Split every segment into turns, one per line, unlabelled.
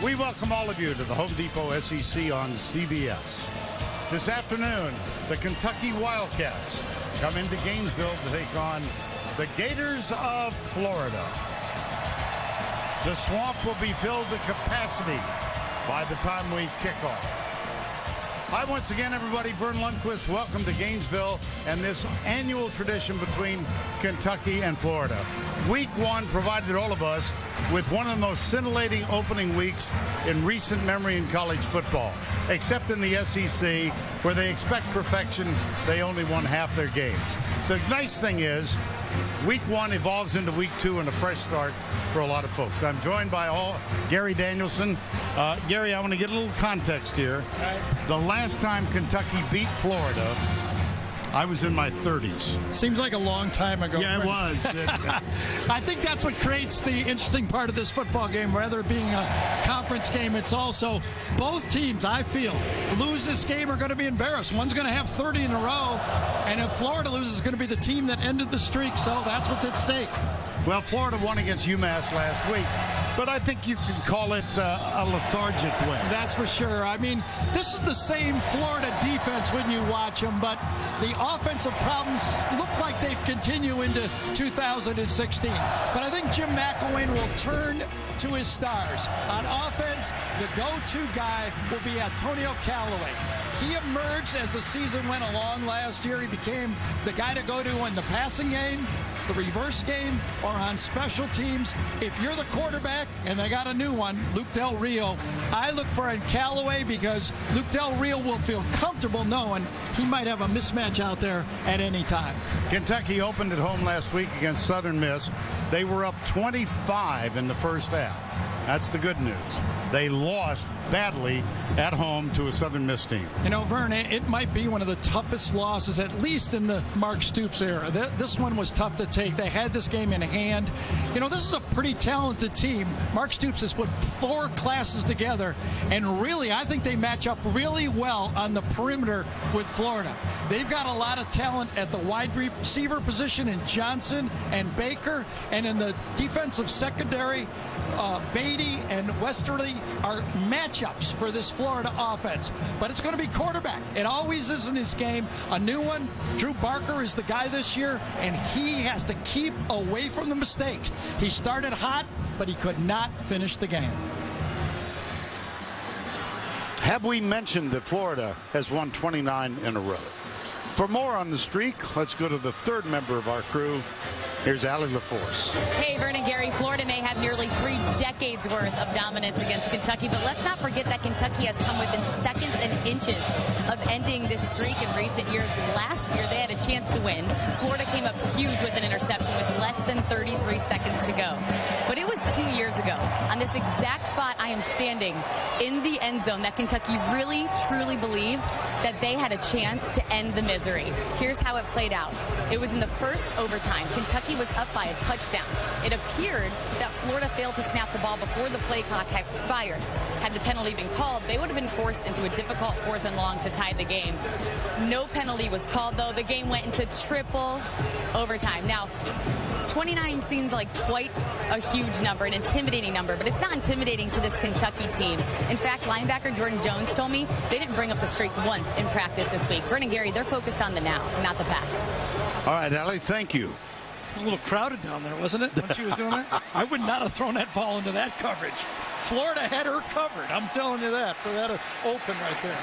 We welcome all of you to the Home Depot SEC on CBS. This afternoon, the Kentucky Wildcats come into Gainesville to take on the Gators of Florida. The swamp will be filled to capacity by the time we kick off. Hi, once again, everybody. Vern Lundquist. Welcome to Gainesville and this annual tradition between Kentucky and Florida. Week one provided all of us with one of the most scintillating opening weeks in recent memory in college football. Except in the SEC, where they expect perfection, they only won half their games. The nice thing is, week one evolves into week two and a fresh start for a lot of folks. I'm joined by Gary Danielson. Gary, I want to get a little context here.
Right.
The last time Kentucky beat Florida, I was in my 30s.
Seems like a long time ago.
Yeah, it was.
I think that's what creates the interesting part of this football game. Rather being a conference game, it's also both teams, I feel, lose this game are going to be embarrassed. One's going to have 30 in a row, and if Florida loses, it's going to be the team that ended the streak. So that's what's at stake.
Well, Florida won against UMass last week, but I think you can call it a lethargic win.
That's for sure. I mean, this is the same Florida defense when you watch them, but the offensive problems look like they've continued into 2016. But I think Jim McElwain will turn to his stars. On offense, the go-to guy will be Antonio Callaway. He emerged as the season went along last year. He became the guy to go to in the passing game, the reverse game, or on special teams. If you're the quarterback, and they got a new one, Luke Del Rio, I look for Callaway because Luke Del Rio will feel comfortable knowing he might have a mismatch out there at any time.
Kentucky opened at home last week against Southern Miss. They were up 25 in the first half. That's the good news. They lost badly at home to a Southern Miss team.
You know, Vern, it might be one of the toughest losses, at least in the Mark Stoops era. This one was tough to take. They had this game in hand. You know, this is a pretty talented team. Mark Stoops has put 4 classes together, and really, I think they match up really well on the perimeter with Florida. They've got a lot of talent at the wide receiver position in Johnson and Baker, and in the defensive secondary, Beatty and Westerly are matchups for this Florida offense. But it's going to be quarterback. It always is in this game. A new one, Drew Barker is the guy this year, and he has to keep away from the mistakes. He started hot, but he could not finish the game.
Have we mentioned that Florida has won 29 in a row? For more on the streak, let's go to the third member of our crew. Here's Allie LaForce.
Hey, Vern and Gary, Florida may have nearly 3 decades worth of dominance against Kentucky, but let's not forget that Kentucky has come within seconds and inches of ending this streak in recent years. Last year, they had a chance to win. Florida came up huge with an interception with less than 33 seconds to go. But it was 2 years ago, on this exact spot I am standing in the end zone, that Kentucky really, truly believed that they had a chance to end the misery. Here's how it played out. It was in the first overtime. Kentucky was up by a touchdown. It appeared that Florida failed to snap the ball before the play clock had expired. Had the penalty been called, they would have been forced into a difficult 4th and long to tie the game. No penalty was called, though. The game went into triple overtime. Now, 29 seems like quite a huge number, an intimidating number, but it's not intimidating to this Kentucky team. In fact, linebacker Jordan Jones told me they didn't bring up the streak once in practice this week. Vern and Gary, they're focused on the now, not the past.
All right, Allie, thank you.
It was a little crowded down there, wasn't it, when she was doing that? I would not have thrown that ball into that coverage. Florida had her covered. I'm telling you that, for that open right there.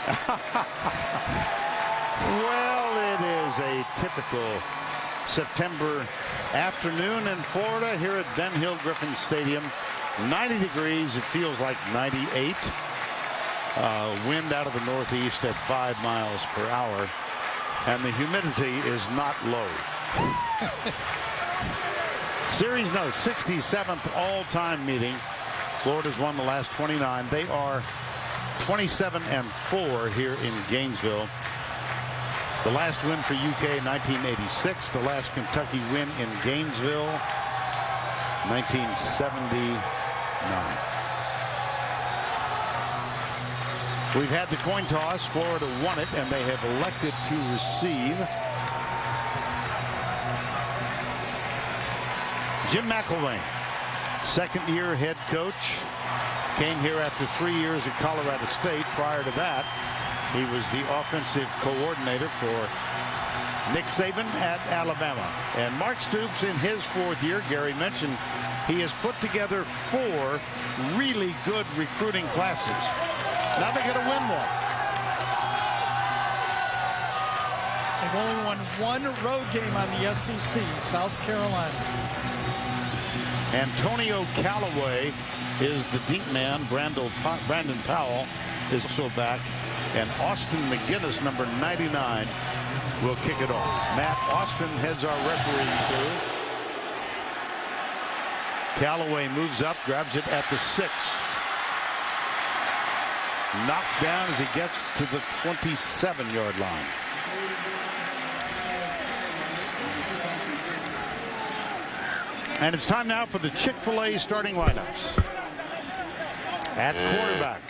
Well, it is a typical September afternoon in Florida here at Ben Hill Griffin Stadium. 90 degrees. It feels like 98. Wind out of the northeast at 5 miles per hour. And the humidity is not low. Series note, 67th all-time meeting. Florida's won the last 29. They are 27-4 here in Gainesville. The last win for UK in 1986. The last Kentucky win in Gainesville, 1979. We've had the coin toss. Florida won it, and they have elected to receive. Jim McElwain, second-year head coach. Came here after 3 years at Colorado State. Prior to that, he was the offensive coordinator for Nick Saban at Alabama. And Mark Stoops, in his 4th year, Gary mentioned, he has put together 4 really good recruiting classes. Now they're going to win one.
They've only won 1 road game on the SEC, South Carolina.
Antonio Callaway is the deep man. Brandon Powell is also back. And Austin McGinnis, number 99, will kick it off. Matt Austin heads our refereeing crew. Callaway moves up, grabs it at the 6. Knocked down as he gets to the 27-yard line. And it's time now for the Chick-fil-A starting lineups. At quarterback,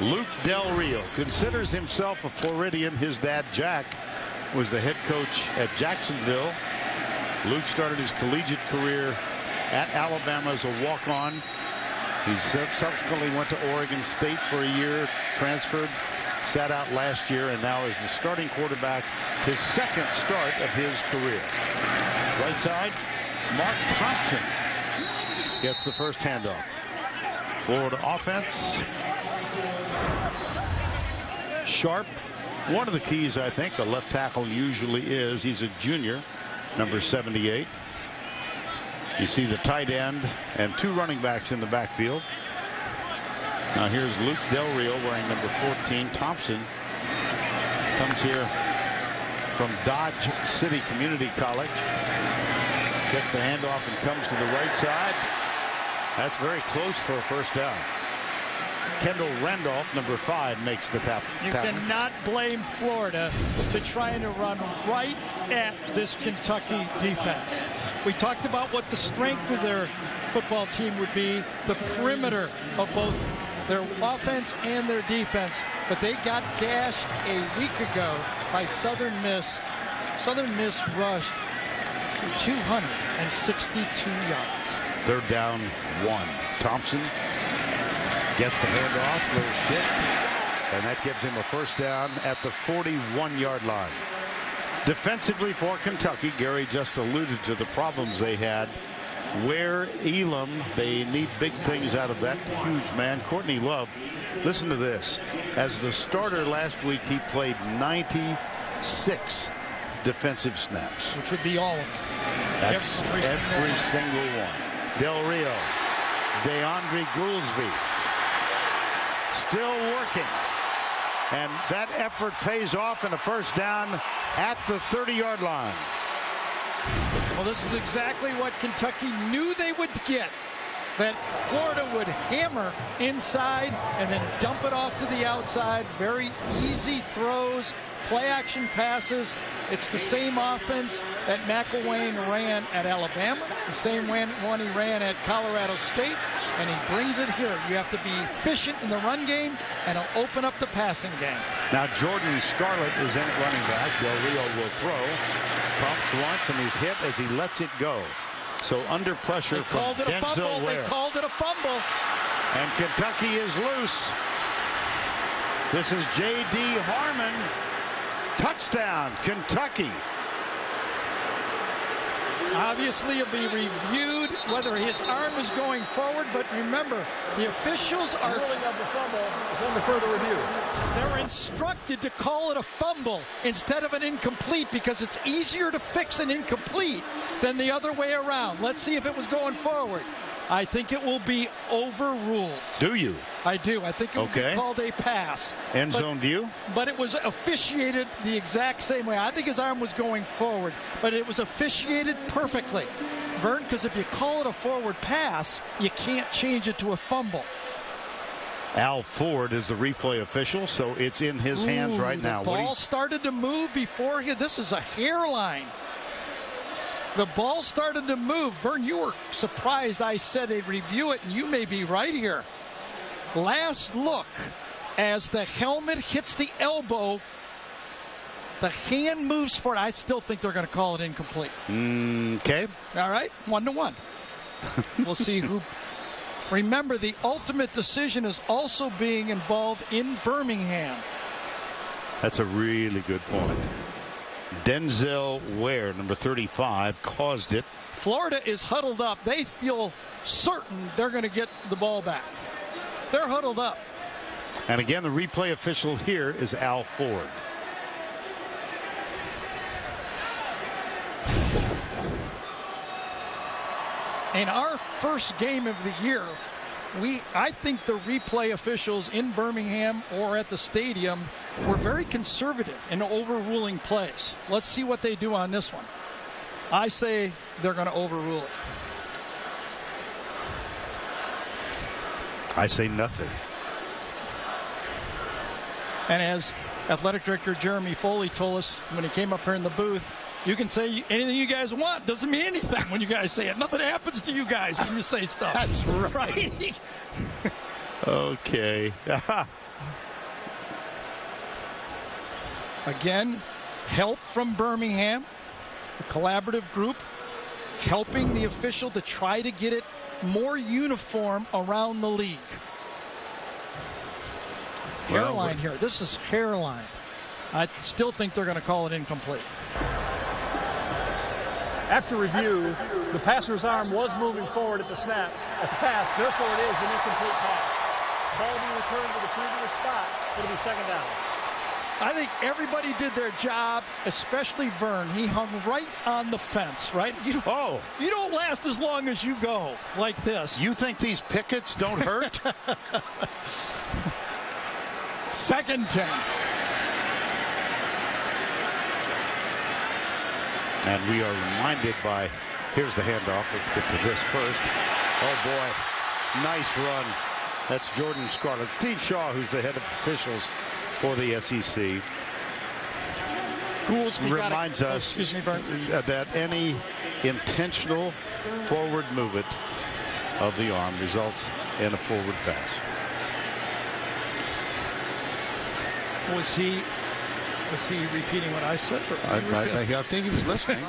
Luke Del Rio considers himself a Floridian. His dad, Jack, was the head coach at Jacksonville. Luke started his collegiate career at Alabama as a walk-on. He subsequently went to Oregon State for a year, transferred, sat out last year, and now is the starting quarterback, his 2nd start of his career. Right side, Mark Thompson gets the first handoff. Florida offense. Sharp, one of the keys, I think, a left tackle usually is. He's a junior, number 78. You see the tight end and 2 running backs in the backfield. Now here's Luke Del Rio wearing number 14. Thompson comes here from Dodge City Community College. Gets the handoff and comes to the right side. That's very close for a first down. Kendall Randolph, number 5, makes the tackle.
You cannot blame Florida to trying to run right at this Kentucky defense. We talked about what the strength of their football team would be, the perimeter of both their offense and their defense. But they got gashed a week ago by Southern Miss. Southern Miss rushed 262 yards.
3rd down, 1. Thompson gets the handoff, little shift, and that gives him a first down at the 41-yard line. Defensively for Kentucky, Gary just alluded to the problems they had. Where Elam, they need big things out of that huge man. Courtney Love, listen to this. As the starter last week, he played 96 defensive snaps.
Which would be all of them.
That's every single one. Del Rio, DeAndre Goolsby, still working. And that effort pays off in a first down at the 30-yard line.
Well, this is exactly what Kentucky knew they would get. That Florida would hammer inside and then dump it off to the outside. Very easy throws, play-action passes. It's the same offense that McElwain ran at Alabama, the same one he ran at Colorado State, and he brings it here. You have to be efficient in the run game, and it'll open up the passing game.
Now Jordan Scarlett is in at running back. Del Rio will throw. Pumps once, and he's hit as he lets it go. So under pressure from Denzel Ware.
They called it a fumble.
And Kentucky is loose. This is J.D. Harmon. Touchdown, Kentucky.
Obviously, it'll be reviewed whether his arm is going forward, but remember, the officials are
ruling of the fumble is under further review.
They're instructed to call it a fumble instead of an incomplete because it's easier to fix an incomplete than the other way around. Let's see if it was going forward. I think it will be overruled.
Do you?
I do. I think it will be called a pass.
End zone view?
But it was officiated the exact same way. I think his arm was going forward, but it was officiated perfectly. Vern, because if you call it a forward pass, you can't change it to a fumble.
Al Ford is the replay official, so it's in his hands right now.
The ball started to move before him. This is a hairline. The ball started to move. Vern, you were surprised I said they'd review it, and you may be right here. Last look, as the helmet hits the elbow, the hand moves forward. I still think they're going to call it incomplete.
Okay.
All right, 1-1. We'll see who Remember, the ultimate decision is also being involved in Birmingham.
That's a really good point. Denzel Ware, number 35, caused it.
Florida is huddled up. They feel certain they're going to get the ball back. They're huddled up.
And again, the replay official here is Al Ford.
In our first game of the year, I think the replay officials in Birmingham or at the stadium were very conservative in overruling plays. Let's see what they do on this one. I say they're going to overrule it.
I say nothing.
And as athletic director Jeremy Foley told us when he came up here in the booth, you can say anything you guys want. Doesn't mean anything when you guys say it. Nothing happens to you guys when you say stuff.
That's right. Okay.
Again, help from Birmingham, the collaborative group, helping the official to try to get it more uniform around the league. Hairline here. This is hairline. I still think they're going to call it incomplete.
After review, the passer's arm was moving forward at the snap, at the pass. Therefore, it is an incomplete pass. Ball will be returned to the previous spot. It'll be second down.
I think everybody did their job, especially Vern. He hung right on the fence, right? You don't last as long as you go like this.
You think these pickets don't hurt?
Second 10.
And we are reminded by, here's the handoff. Let's get to this first. Oh, boy. Nice run. That's Jordan Scarlett. Steve Shaw, who's the head of officials for the SEC, reminds us that any intentional forward movement of the arm results in a forward pass.
Was he repeating what I said?
I think he was listening.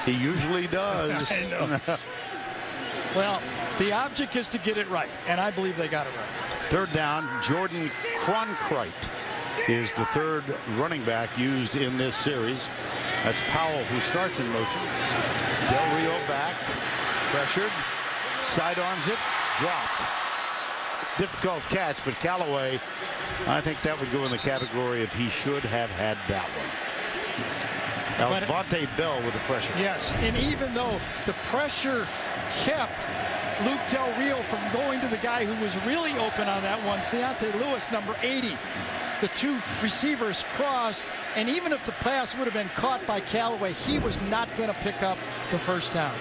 He usually does.
I know. Well, the object is to get it right, and I believe they got it right.
Third down, Jordan Cronkrite is the third running back used in this series. That's Powell who starts in motion. Del Rio back, pressured, sidearms it, dropped. Difficult catch, but Callaway, I think that would go in the category of he should have had that one. Alvante Bell with the pressure.
Yes, and even though the pressure kept Luke Del Rio from going to the guy who was really open on that one, Seante Lewis, number 80. The two receivers crossed, and even if the pass would have been caught by Callaway, he was not going to pick up the first down.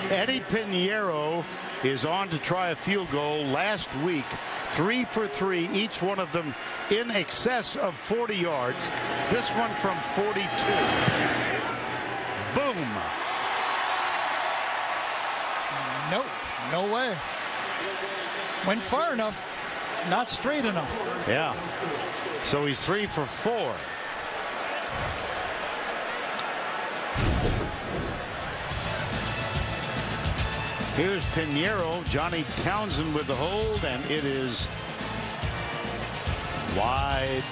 Eddie Pinheiro is on to try a field goal. Last week, 3 for 3, each one of them in excess of 40 yards. This one from 42. Boom.
No way. Went far enough, not straight enough.
Yeah. So he's 3 for 4. Here's Pinheiro, Johnny Townsend with the hold, and it is wide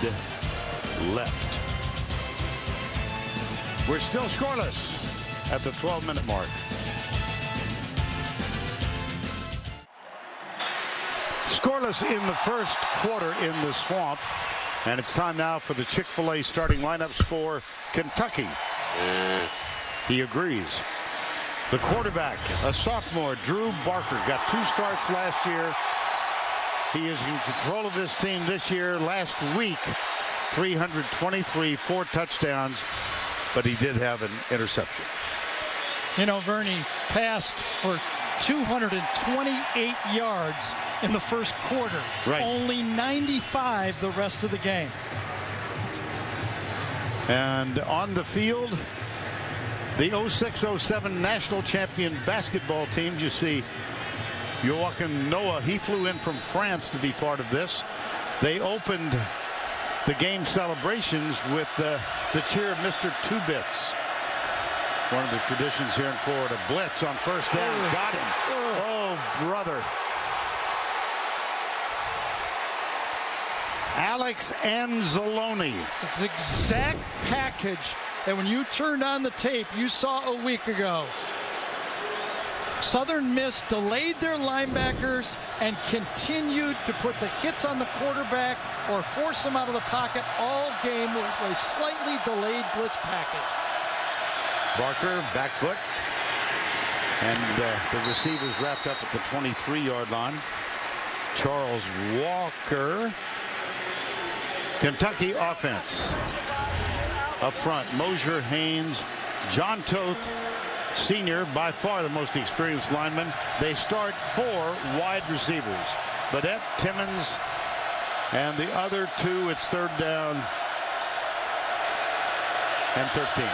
left. We're still scoreless at the 12-minute mark. Scoreless in the first quarter in the Swamp, and it's time now for the Chick-fil-A starting lineups for Kentucky. He agrees. The quarterback, a sophomore, Drew Barker, got 2 starts last year. He is in control of this team this year. Last week, 323, 4 touchdowns, but he did have an interception.
You know, Vernie passed for 228 yards in the first quarter.
Right.
Only 95 the rest of the game.
And on the field, the 06-07 national champion basketball team. You see Joachim Noah. He flew in from France to be part of this. They opened the game celebrations with the cheer of Mr. Two Bits. One of the traditions here in Florida. Blitz on first down. Got him. Oh, brother. Alex Anzalone.
It's the exact package that when you turned on the tape you saw a week ago. Southern Miss delayed their linebackers and continued to put the hits on the quarterback or force them out of the pocket all game with a slightly delayed blitz package.
Barker, back foot. And the receivers wrapped up at the 23-yard line. Charles Walker. Kentucky offense. Up front, Mosier, Haynes, John Toth, senior, by far the most experienced lineman. They start 4 wide receivers. Badette, Timmons, and the other 2, it's third down and 13.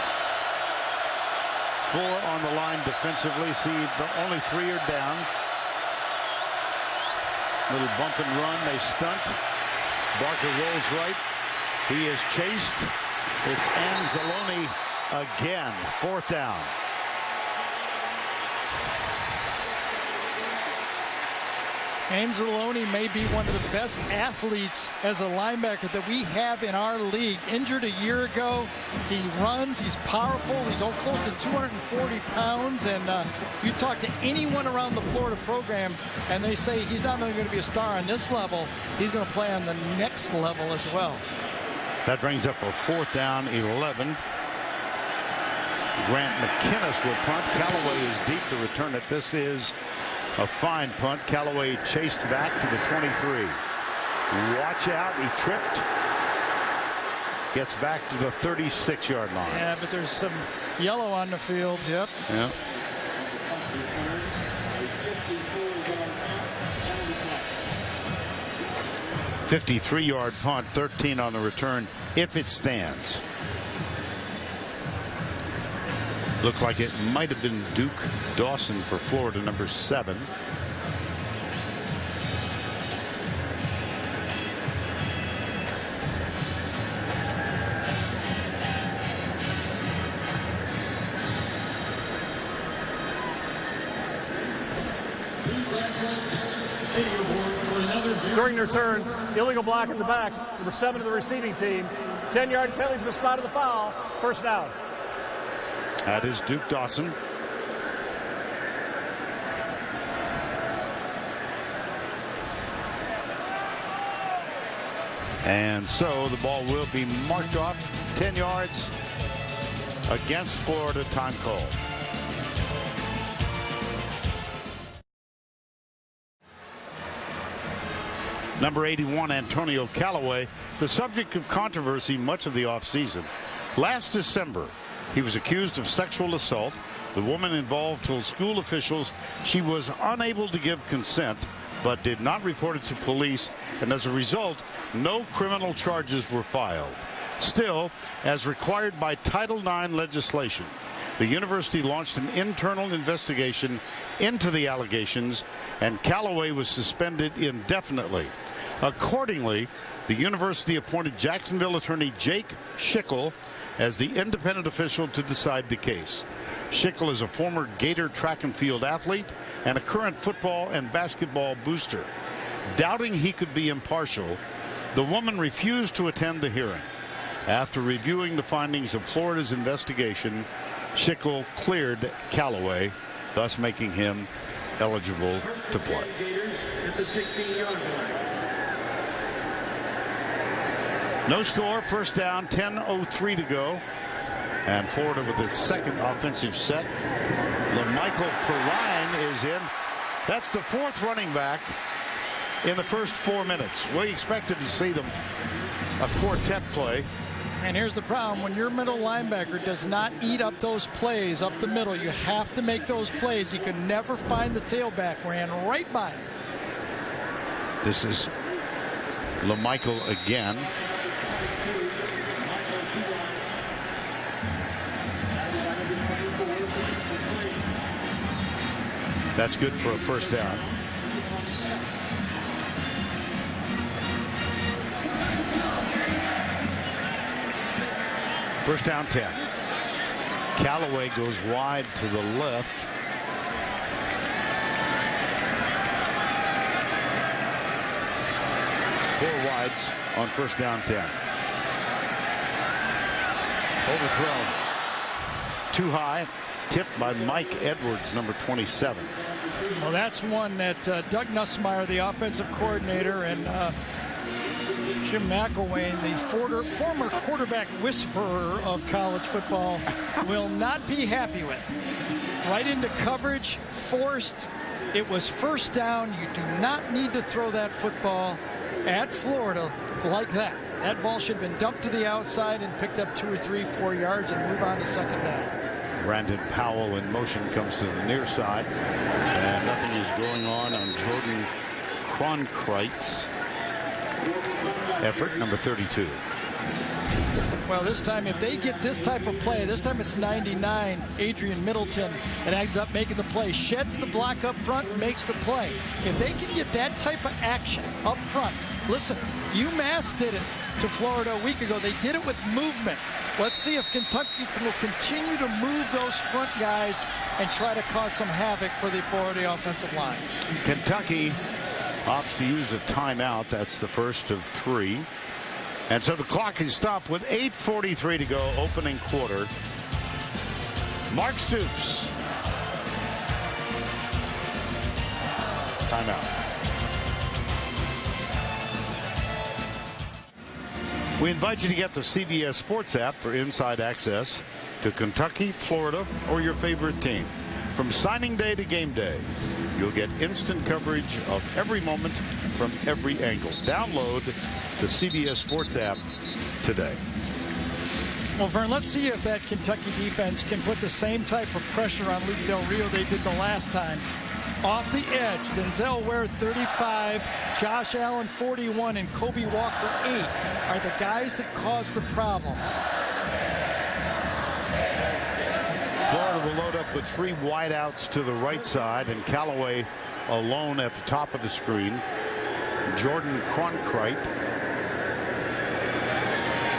4 on the line defensively. See, only 3 are down. Little bump and run. They stunt. Barker rolls right. He is chased. It's Anzalone again. 4th down.
Anzalone may be one of the best athletes as a linebacker that we have in our league. Injured a year ago. He runs. He's powerful. He's close to 240 pounds. And you talk to anyone around the Florida program, and they say he's not only going to be a star on this level, he's going to play on the next level as well.
That brings up a 4th down, 11. Grant McInnes will punt. Callaway is deep to return it. This is a fine punt. Callaway chased back to the 23. Watch out. He tripped. Gets back to the 36-yard line.
Yeah, but there's some yellow on the field. Yep.
Yep. $53-yard punt, 13 on the return, if it stands. Looked like it might have been Duke Dawson for Florida, number 7.
During their turn, illegal block in the back, number 7 of the receiving team. 10-yard penalty for the spot of the foul. First down.
That is Duke Dawson. And so the ball will be marked off 10 yards against Florida. Time call. Number 81, Antonio Callaway, the subject of controversy much of the offseason. Last December, he was accused of sexual assault. The woman involved told school officials she was unable to give consent, but did not report it to police, and as a result, no criminal charges were filed. Still, as required by Title IX legislation, the university launched an internal investigation into the allegations, and Callaway was suspended indefinitely. Accordingly, the university appointed Jacksonville attorney Jake Schickel as the independent official to decide the case. Schickel is a former Gator track and field athlete and a current football and basketball booster. Doubting he could be impartial, the woman refused to attend the hearing. After reviewing the findings of Florida's investigation, Schickel cleared Callaway, thus making him eligible to play. No score, first down, 10:03 to go. And Florida with its second offensive set. LaMichael Perrine is in. That's the 4th running back in the first 4 minutes. We expected to see them a quartet play.
And here's the problem. When your middle linebacker does not eat up those plays up the middle, you have to make those plays. You can never find the tailback. Ran right by him.
This is LaMichael again. That's good for a first down. First down 10. Callaway goes wide to the left. 4 wides on first down 10. Overthrown. Too high. Tipped by Mike Edwards, number 27.
Well, that's one that Doug Nussmeier, the offensive coordinator, and Jim McElwain, the former quarterback whisperer of college football, will not be happy with. Right into coverage, forced. It was first down. You do not need to throw that football at Florida like that. That ball should have been dumped to the outside and picked up 2 or 3, 4 yards and move on to second down.
Brandon Powell in motion comes to the near side, and nothing is going on Jordan Cronkrite's effort, number 32.
Well, this time, if they get this type of play, this time it's 99, Adrian Middleton, and ends up making the play, sheds the block up front, and makes the play. If they can get that type of action up front, listen, UMass did it to Florida a week ago. They did it with movement. Let's see if Kentucky will continue to move those front guys and try to cause some havoc for the Florida offensive line. Kentucky
opts to use a timeout. That's the first of 3. And so the clock is stopped with 8:43 to go, opening quarter. Mark Stoops. Timeout. We invite you to get the CBS Sports app for inside access to Kentucky, Florida, or your favorite team. From signing day to game day, you'll get instant coverage of every moment from every angle. Download the CBS Sports app today.
Well, Vern, let's see if that Kentucky defense can put the same type of pressure on Luke Del Rio they did the last time. Off the edge, Denzel Ware 35, Josh Allen 41, and Kobe Walker 8 are the guys that cause the problems.
Florida will load up with 3 wideouts to the right side, and Callaway alone at the top of the screen. Jordan Cronkrite.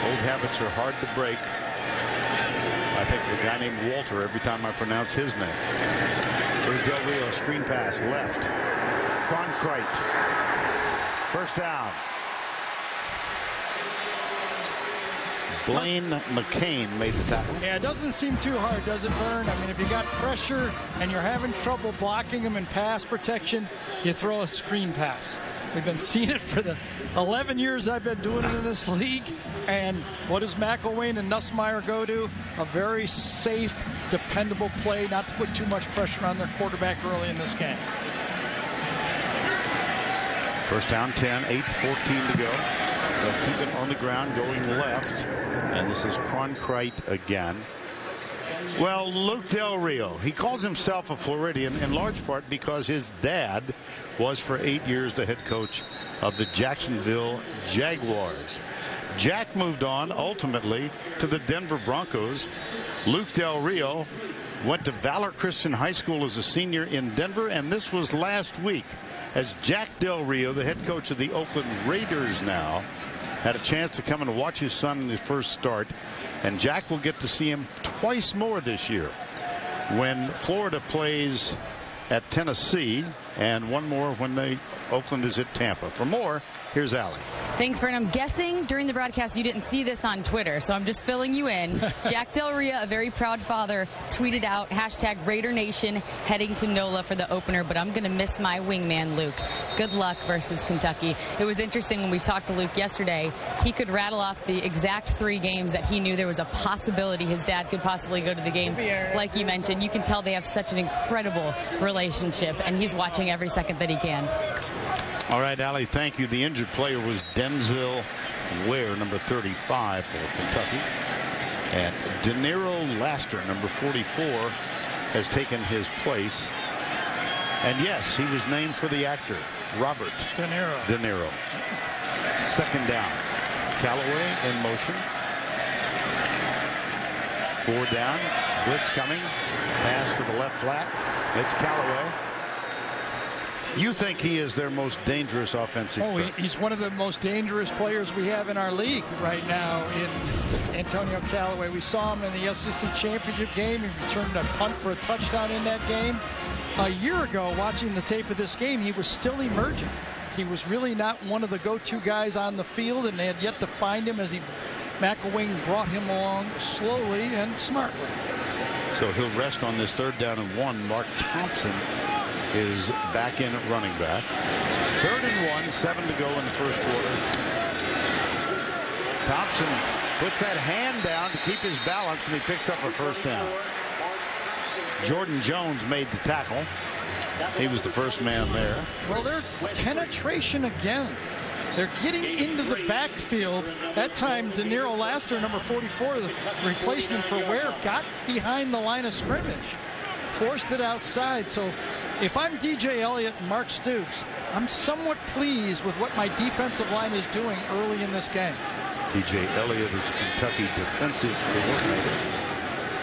Old habits are hard to break. I think of a guy named Walter every time I pronounce his name. Here's Del Rio, screen pass left. Cronkrite. First down. Blaine McCain made the tackle.
Yeah, it doesn't seem too hard, does it, Vern? I mean, if you got pressure and you're having trouble blocking them in pass protection, you throw a screen pass. We've been seeing it for the 11 years I've been doing it in this league. And what does McElwain and Nussmeier go to? A very safe, dependable play, not to put too much pressure on their quarterback early in this game.
First down 10, 8:14 to go. They'll keep it on the ground going left. And this is Cronkrite again. Well, Luke Del Rio, he calls himself a Floridian in large part because his dad was for 8 years the head coach of the Jacksonville Jaguars. Jack moved on ultimately to the Denver Broncos. Luke Del Rio went to Valor Christian High School as a senior in Denver, and this was last week as Jack Del Rio, the head coach of the Oakland Raiders now, had a chance to come and watch his son in his first start. And Jack will get to see him twice more this year when Florida plays at Tennessee, and one more when Oakland is at Tampa. For more, here's Allie.
Thanks, Vern. I'm guessing during the broadcast you didn't see this on Twitter, so I'm just filling you in. Jack Del Rio, a very proud father, tweeted out #RaiderNation heading to NOLA for the opener, but I'm going to miss my wingman, Luke. Good luck versus Kentucky. It was interesting when we talked to Luke yesterday. He could rattle off the exact 3 games that he knew there was a possibility his dad could possibly go to the game. Like you mentioned, you can tell they have such an incredible relationship, and he's watching every second that he can.
All right, Allie, thank you. The injured player was Denzel Ware, number 35 for Kentucky. And De Niro Laster, number 44, has taken his place. And yes, he was named for the actor, Robert
De
Niro. Second down. Callaway in motion. 4 down. Blitz coming. Pass to the left flat. It's Callaway. You think he is their most dangerous offensive threat?
He's one of the most dangerous players we have in our league right now in Antonio Callaway. We saw him in the SEC championship game. He returned a punt for a touchdown in that game. A year ago, watching the tape of this game, he was still emerging. He was really not one of the go-to guys on the field, and they had yet to find him as McElwain brought him along slowly and smartly.
So he'll rest on this 3rd down and 1. Mark Thompson is back in at running back. 3rd and 1, 7 to go in the first quarter. Thompson puts that hand down to keep his balance, and he picks up a 1st down. Jordan Jones made the tackle. He was the first man there.
Well, there's penetration again. They're getting into the backfield. That time, De Niro Laster, number 44, the replacement for Ware, got behind the line of scrimmage, forced it outside. So if I'm DJ Elliott and Mark Stoops, I'm somewhat pleased with what my defensive line is doing early in this game.
DJ Elliott is the Kentucky defensive coordinator.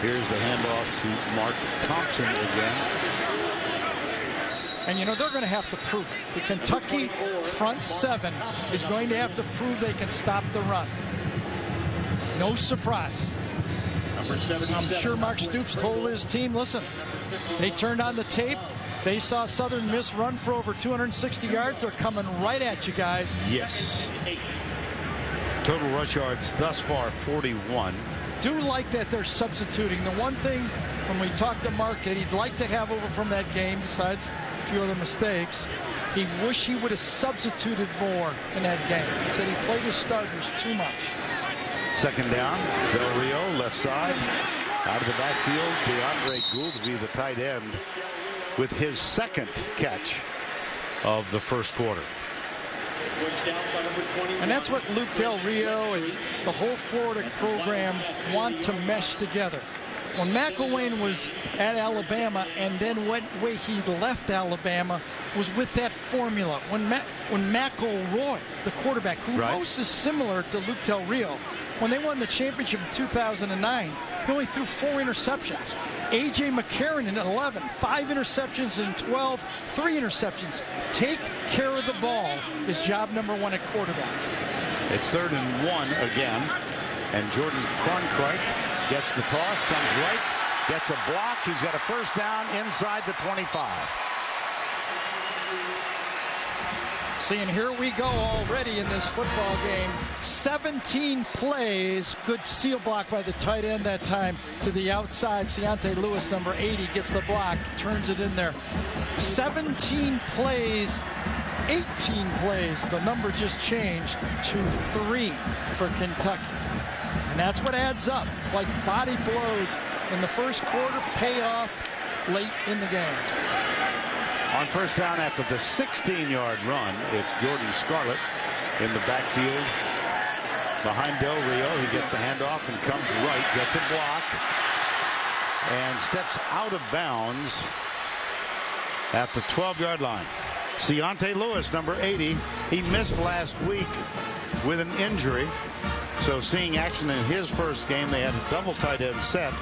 Here's the handoff to Mark Thompson again.
And, you know, they're going to have to prove it. The Kentucky front 7 is going to have to prove they can stop the run. No surprise. I'm sure Mark Stoops told his team, listen, they turned on the tape. They saw Southern Miss run for over 260 yards. They're coming right at you guys.
Yes. Total rush yards thus far, 41.
Do like that they're substituting. The one thing when we talked to Mark that he'd like to have over from that game, besides a few other mistakes, he wished he would have substituted more in that game. He said he played his starters too much.
2nd down, Del Rio, left side. Out of the backfield, DeAndre Gouldsby, the tight end, with his 2nd catch of the first quarter.
And that's what Luke Del Rio and the whole Florida program want to mesh together. When McElwain was at Alabama and then went way he left Alabama was with that formula. When McElroy, the quarterback, who most is similar to Luke Del Rio, when they won the championship in 2009, he only threw 4 interceptions. A.J. McCarron in 11, 5 interceptions in 12, 3 interceptions. Take care of the ball is job number 1 at quarterback.
It's 3rd and 1 again, and Jordan Cronkrite gets the toss, comes right, gets a block. He's got a 1st down inside the 25.
See, and here we go already in this football game. 17 plays. Good seal block by the tight end that time to the outside. Keontae Lewis, number 80, gets the block, turns it in there. 17 plays, 18 plays. The number just changed to 3 for Kentucky. And that's what adds up. It's like body blows in the first quarter, pay off late in the game.
On 1st down after the 16-yard run, it's Jordan Scarlett in the backfield behind Del Rio. He gets the handoff and comes right, gets a block, and steps out of bounds at the 12-yard line. Keontae Lewis, number 80, he missed last week with an injury. So seeing action in his first game, they had a double tight end set.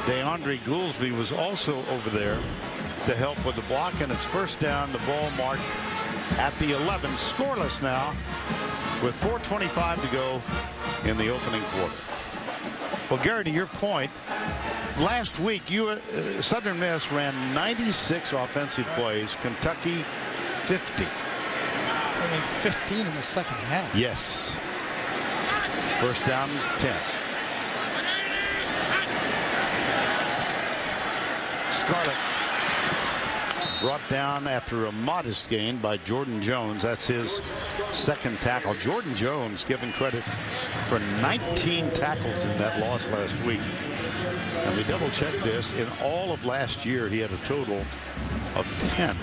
DeAndre Gouldsby was also over there to help with the block, and it's 1st down. The ball marked at the 11, scoreless now with 4:25 to go in the opening quarter. Well, Gary, to your point, last week Southern Miss ran 96 offensive plays, Kentucky 50.
Only 15 in the second half.
Yes. 1st down, 10. Scarlett brought down after a modest gain by Jordan Jones. That's his 2nd tackle. Jordan Jones given credit for 19 tackles in that loss last week. And we double-checked this. In all of last year, he had a total of 10.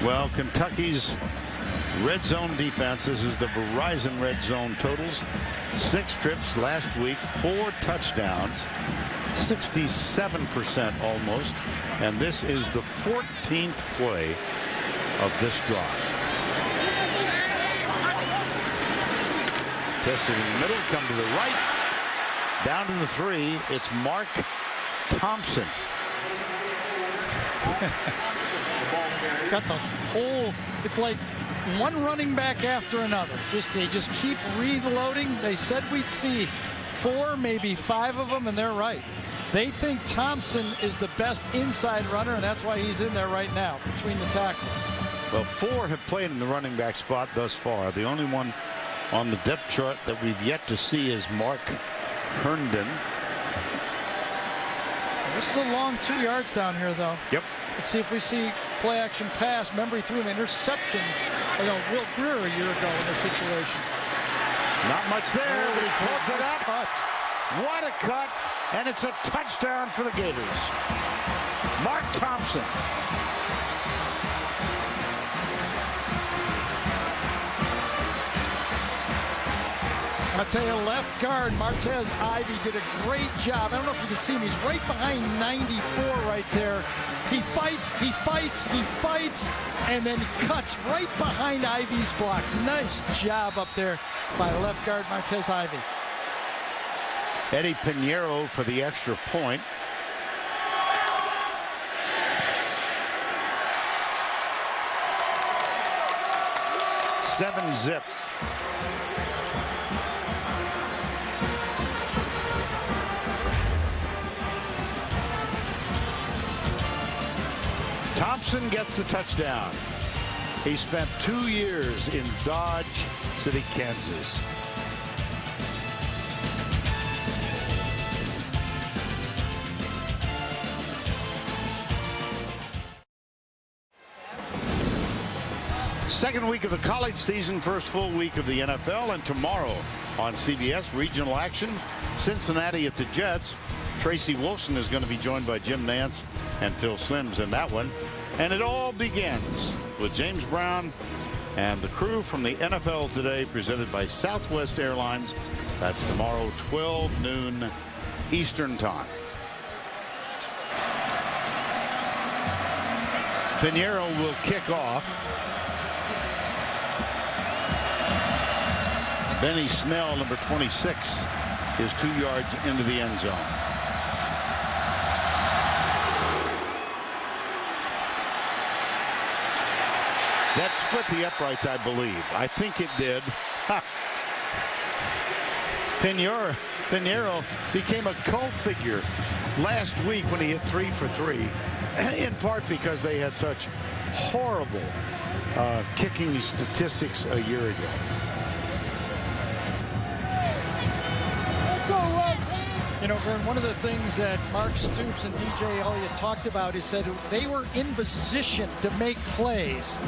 Well, Kentucky's red zone defense, this is the Verizon red zone totals. 6 trips last week, 4 touchdowns. 67% almost, and this is the 14th play of this drive. Tested in the middle, come to the right, down to the 3. It's Mark Thompson.
Got the whole, it's like one running back after another. They just keep reloading. They said we'd see 4, maybe 5 of them, and they're right. They think Thompson is the best inside runner, and that's why he's in there right now between the tackles.
Well, 4 have played in the running back spot thus far. The only one on the depth chart that we've yet to see is Mark Herndon.
This is a long 2 yards down here, though.
Yep.
Let's see if we see play action pass. Remember, he threw an interception, Will Greer a year ago in this situation.
Not much there, but he pulls it up.
Cut.
What a cut, and it's a touchdown for the Gators. Mark Thompson.
I'll tell you, left guard Martez Ivy did a great job. I don't know if you can see him. He's right behind 94 right there. He fights, and then cuts right behind Ivy's block. Nice job up there by left guard Martez Ivy.
Eddie Pinheiro for the extra point. Seven zip. Thompson gets the touchdown. He spent 2 years in Dodge City, Kansas. Second week of the college season, first full week of the NFL, and tomorrow on CBS, regional action, Cincinnati at the Jets. Tracy Wolfson is going to be joined by Jim Nance and Phil Simms in that one. And it all begins with James Brown and the crew from the NFL Today, presented by Southwest Airlines. That's tomorrow, 12 noon Eastern Time. Pinheiro will kick off. Benny Snell, number 26, is 2 yards into the end zone. That split the uprights, I believe. I think it did. Pinheiro became a cult figure last week when he hit 3 for 3, in part because they had such horrible kicking statistics a year ago.
You know, Vern, one of the things that Mark Stoops and DJ Elliott talked about is that they were in position to make plays.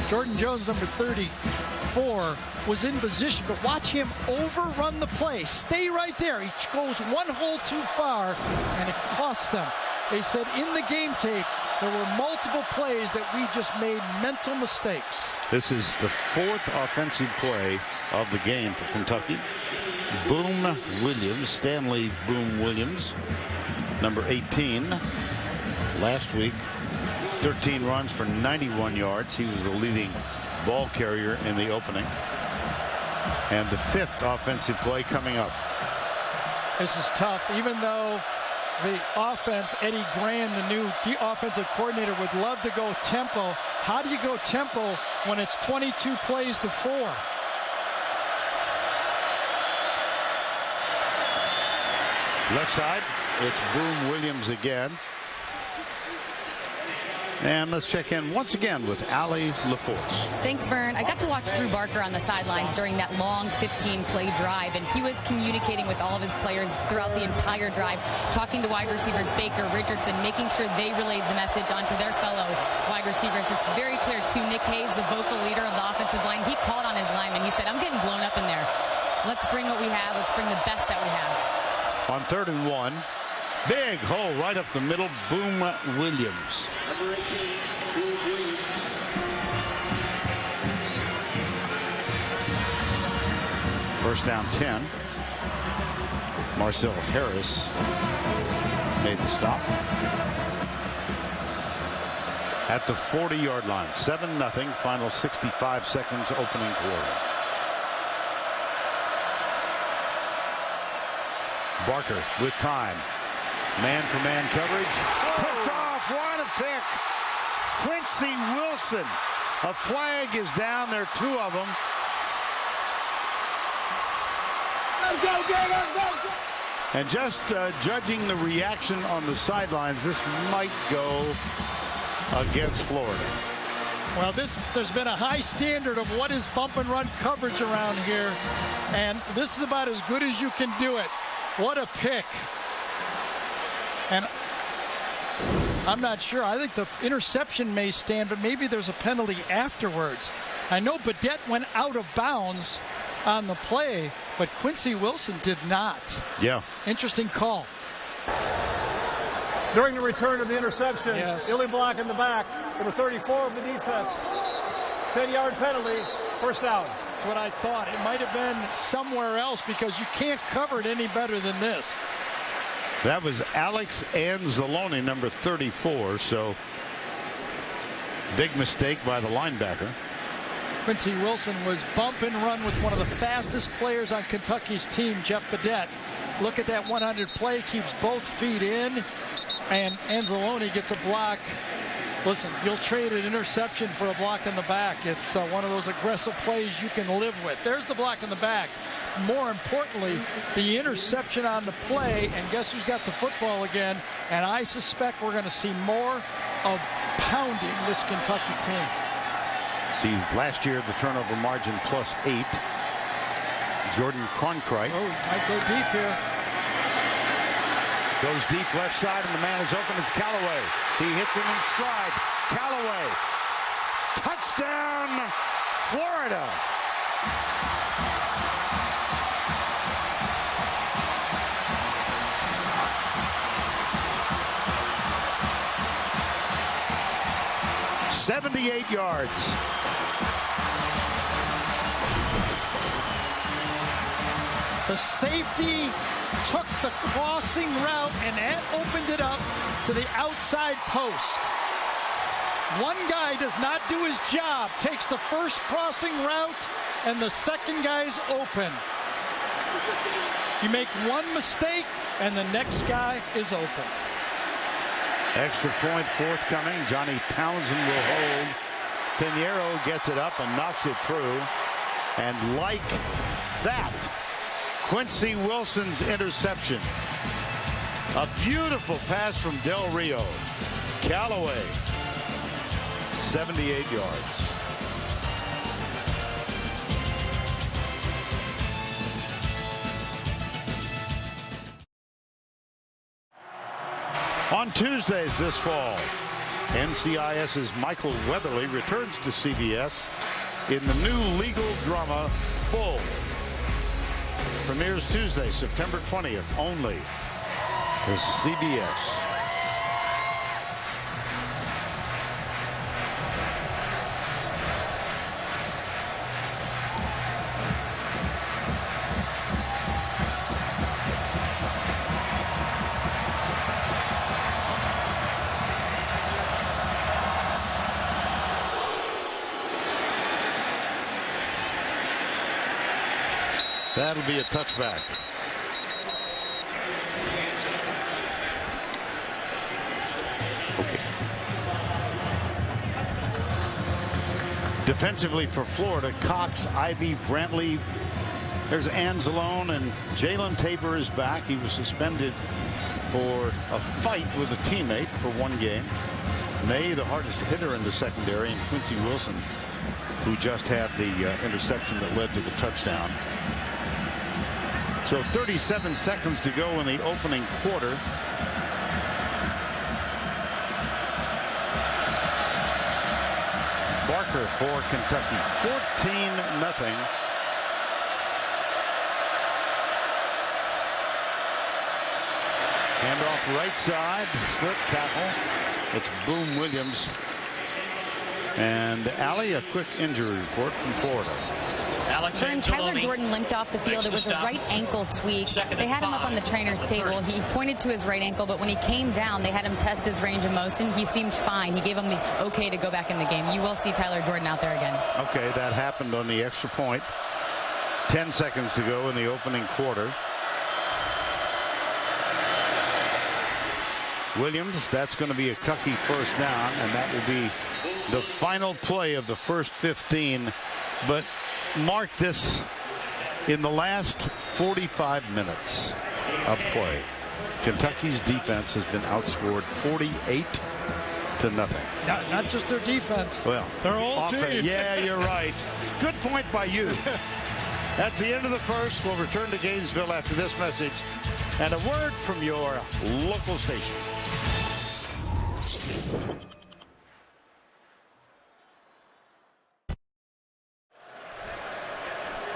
Jordan Jones, number 34, was in position, but watch him overrun the play. Stay right there. He goes one hole too far, and it costs them. They said in the game tape, there were multiple plays that we just made mental mistakes.
This is the 4th offensive play of the game for Kentucky. Boom Williams, Stanley Boom Williams, number 18. Last week, 13 runs for 91 yards. He was the leading ball carrier in the opening. And the 5th offensive play coming up.
This is tough, even though the offense, Eddie Grand, the new offensive coordinator, would love to go tempo. How do you go tempo when it's 22 plays to 4?
Left side, it's Boom Williams again. And let's check in once again with Allie LaForce.
Thanks, Vern. I got to watch Drew Barker on the sidelines during that long 15-play drive, and he was communicating with all of his players throughout the entire drive, talking to wide receivers Baker, Richardson, making sure they relayed the message onto their fellow wide receivers. It's very clear, too. Nick Hayes, the vocal leader of the offensive line, he called on his lineman. He said, I'm getting blown up in there. Let's bring what we have. Let's bring the best that we have.
On 3rd and 1, big hole right up the middle. Boom Williams. First down 10. Marcel Harris made the stop. At the 40-yard line, 7-0, final 65 seconds opening quarter. Barker with time. Man-for-man coverage. Picked off. What a pick. Quincy Wilson. A flag is down. There are 2 of them.
Let's go, Gators! Go!
And just judging the reaction on the sidelines, this might go against Florida.
Well, there's been a high standard of what is bump and run coverage around here, and this is about as good as you can do it. What a pick. And I'm not sure. I think the interception may stand, but maybe there's a penalty afterwards. I know Badette went out of bounds on the play, but Quincy Wilson did not.
Yeah.
Interesting call.
During the return of the interception,
yes.
Illy block in the back, number 34 of the defense. 10-yard penalty, first down.
That's what I thought. It might have been somewhere else because you can't cover it any better than this.
That was Alex Anzalone, number 34, so big mistake by the linebacker.
Quincy Wilson was bump and run with one of the fastest players on Kentucky's team, Jeff Badette. Look at that 100 play, keeps both feet in, and Anzalone gets a block. Listen, you'll trade an interception for a block in the back. It's one of those aggressive plays you can live with. There's the block in the back. More importantly, the interception on the play, and guess who's got the football again? And I suspect we're going to see more of pounding this Kentucky team.
See, last year the turnover margin +8. Jordan Cronkrite.
Oh, might go deep here.
Goes deep left side, and the man is open. It's Callaway. He hits him in stride. Callaway. Touchdown, Florida. "78 yards.
The safety took the crossing route and that opened it up to the outside post. One guy does not do his job, takes the first crossing route, and the second guy's open. You make one mistake, and the next guy is open.
Extra point forthcoming. Johnny Townsend will hold. Pinheiro gets it up and knocks it through. And like that, Quincy Wilson's interception. A beautiful pass from Del Rio. Callaway, 78 yards. On Tuesdays this fall, NCIS's Michael Weatherly returns to CBS in the new legal drama Bull. Premieres Tuesday, September 20th, only as CBS. That'll be a touchback. Okay. Defensively for Florida, Cox, Ivy, Brantley. There's Anzalone, and Jalen Tabor is back. He was suspended for a fight with a teammate for one game. May, the hardest hitter in the secondary, and Quincy Wilson, who just had the interception that led to the touchdown. So 37 seconds to go in the opening quarter. Barker for Kentucky. 14-0. Handoff right side. Slip tackle. It's Boom Williams. And Allie, a quick injury report from Florida.
When Tyler Jordan limped off the field, it was a right ankle tweak. They had him up on the trainer's table. He pointed to his right ankle, but when he came down, they had him test his range of motion. He seemed fine. He gave him the okay to go back in the game. You will see Tyler Jordan out there again. Okay,
that happened on the extra point. 10 seconds to go in the opening quarter. Williams, that's going to be a Kentucky first down, and that will be the final play of the first 15. But mark this, in the last 45 minutes, of play. Kentucky's defense has been outscored 48-0.
Not just their defense.
Well,
their whole team.
Yeah, you're right. Good point by you. That's the end of the first. We'll return to Gainesville after this message and a word from your local station.